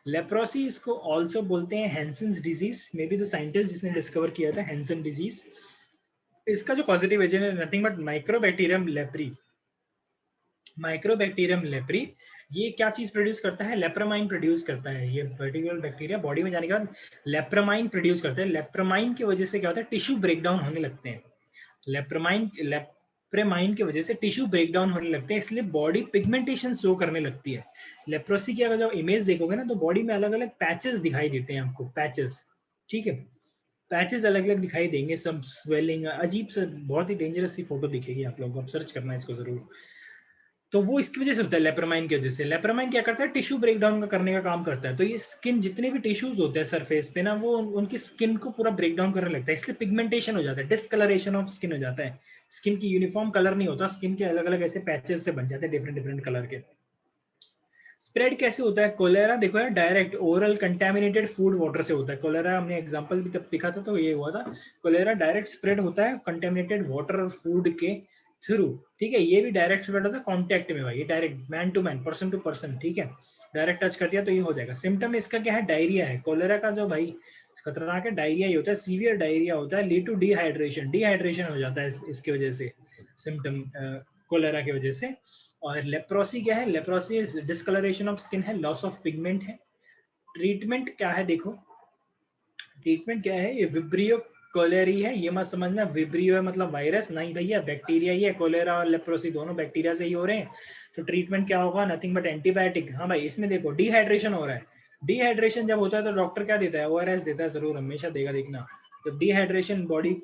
लेप्रोसी इसको ऑल्सो बोलते हैं Hansen's disease, maybe the scientist जिसने डिस्कवर किया था हैंसन डिजीज। इसका जो पॉजिटिव एजेंट है nothing but Mycobacterium leprae, Mycobacterium leprae. ये क्या चीज प्रोड्यूस करता है, लेप्रामाइन प्रोड्यूस करता है, ये पर्टिकुलर बैक्टीरिया बॉडी में जाने के बाद लेप्रामाइन प्रोड्यूस करते हैं। लेप्रामाइन की वजह से क्या होता है, टिश्यू ब्रेकडाउन होने लगते हैं, लेप्रेमाइन की वजह से टिश्यू ब्रेकडाउन होने लगते हैं, इसलिए बॉडी पिगमेंटेशन शो करने लगती है। लेप्रोसी की अगर जब इमेज देखोगे ना, तो बॉडी में अलग अलग पैचेस दिखाई देते हैं आपको, पैचेस, ठीक है, पैचेस अलग अलग दिखाई देंगे, सब स्वेलिंग, अजीब से बहुत ही डेंजरस सी फोटो दिखेगी आप लोगों को, आप सर्च करना है इसको जरूर। तो वो इसकी वजह से होता है, लेप्रामाइन की वजह से। लेप्रामाइन क्या करता है, टिश्यू ब्रेकडाउन का करने का काम करता है, तो ये स्किन जितने भी टिश्यूज होते हैं सरफेस पे ना, वो उनकी स्किन को पूरा ब्रेकडाउन करने लगता है, इसलिए पिगमेंटेशन हो जाता है, डिस्कलरेशन ऑफ स्किन हो जाता है, स्किन की यूनिफॉर्म कलर नहीं होता, स्किन के अलग अलग ऐसे पैचेस से बन जाते हैं डिफरेंट डिफरेंट कलर के। स्प्रेड कैसे होता है कोलेरा, देखो यार direct oral contaminated food water से होता है कोलेरा, हमने एग्जांपल भी तब दिखा था तो ये हुआ था, कोलेरा डायरेक्ट स्प्रेड होता है कंटेमिनेटेड वाटर और फूड के थ्रू, ठीक है, ये भी डायरेक्ट स्प्रेड होता है कॉन्टेक्ट में भाई, ये direct man to man, person to person, ठीक है, डायरेक्ट टच कर दिया तो ये हो जाएगा। सिम्टम इसका क्या है, डायरिया है कोलेरा का, जो भाई खतरनाक है, डायरिया ही होता है, सीवियर डायरिया होता है, लीड टू डिहाइड्रेशन, डिहाइड्रेशन हो जाता है इसकी वजह से, सिम्टम कोलेरा की वजह से। और लेप्रोसी क्या है? लेप्रोसी डिस्कलरेशन ऑफ स्किन है, लॉस ऑफ पिगमेंट है। ट्रीटमेंट क्या है? देखो ट्रीटमेंट क्या है, ये विब्रियो कोलेरी है, ये मत समझना विब्रियो है मतलब वायरस, नहीं भैया बैक्टीरिया ही है। कोलेरा और लेप्रोसी दोनों बैक्टीरिया से ही हो रहे हैं। तो ट्रीटमेंट क्या होगा? Nothing but antibiotic. हाँ भाई, इसमें देखो डिहाइड्रेशन हो रहा है, डिहाइड्रेशन जब होता है तो डॉक्टर क्या देता है? ओआरएस देता है, जरूर हमेशा देगा। देखना जब डिहाइड्रेशन बॉडी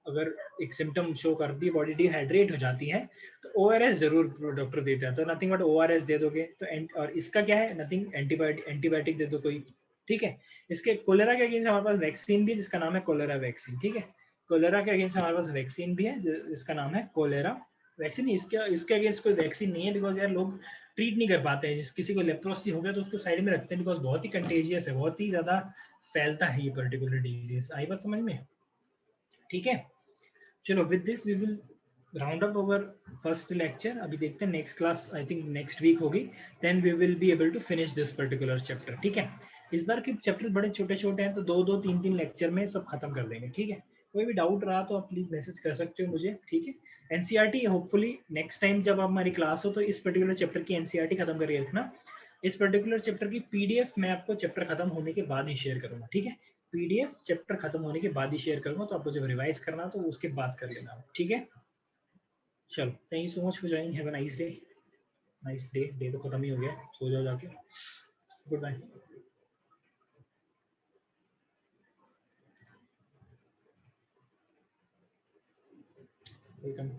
अगर एक सिम्टम शो करती है, बॉडी डिहाइड्रेट हो जाती है, तो ओआरएस जरूर डॉक्टर देता है। तो नथिंग बट ओआरएस दे दोगे तो और इसका क्या है? नथिंग, एंटीबायोटिक दे दो कोई, ठीक है। इसके कोलेरा के अगेंस्ट हमारे पास वैक्सीन भी है जिसका नाम है कोलेरा वैक्सीन, ठीक है। कोलेरा के अगेंस्ट हमारे पास वैक्सीन भी है जिसका नाम है कोलेरा वैक्सीन। इसके अगेंस्ट कोई वैक्सीन नहीं है, बिकॉज यार लोग ट्रीट नहीं कर पाते हैं। जिस किसी को लेप्रोसी हो गया तो उसको साइड में रखते हैं, बिकॉज बहुत ही कंटेजियस है, बहुत ही ज्यादा फैलता है ये पर्टिकुलर डिजीज। आई बात समझ में? ठीक है, चलो with this we will round up our first lecture. अभी देखते हैं next class, I think next week होगी, then we will be able to finish this particular chapter, ठीक है। इस बार के चैप्टर बड़े छोटे छोटे हैं, तो दो दो तीन तीन लेक्चर में सब खत्म कर देंगे, ठीक है। कोई भी डाउट रहा तो आप प्लीज मैसेज कर सकते हो मुझे, ठीक है। एनसीईआरटी होपफुली नेक्स्ट टाइम जब हमारी क्लास हो तो इस पर्टिकुलर चैप्टर की एनसीईआरटी खत्म करके रखना। इस पर्टिकुलर चैप्टर की पीडीएफ मैं आपको चैप्टर खत्म होने के बाद ही शेयर करूंगा, ठीक है। पीडीएफ चैप्टर खत्म होने के बाद ही शेयर करूंगा, तो आपको जब रिवाइज करना तो उसके बाद कर लेना, ठीक है। चलो, thank you so much for joining, have a nice day. Nice day, day तो खत्म ही हो गया, सो जाओ जाके, गुड बाय। वेलकम।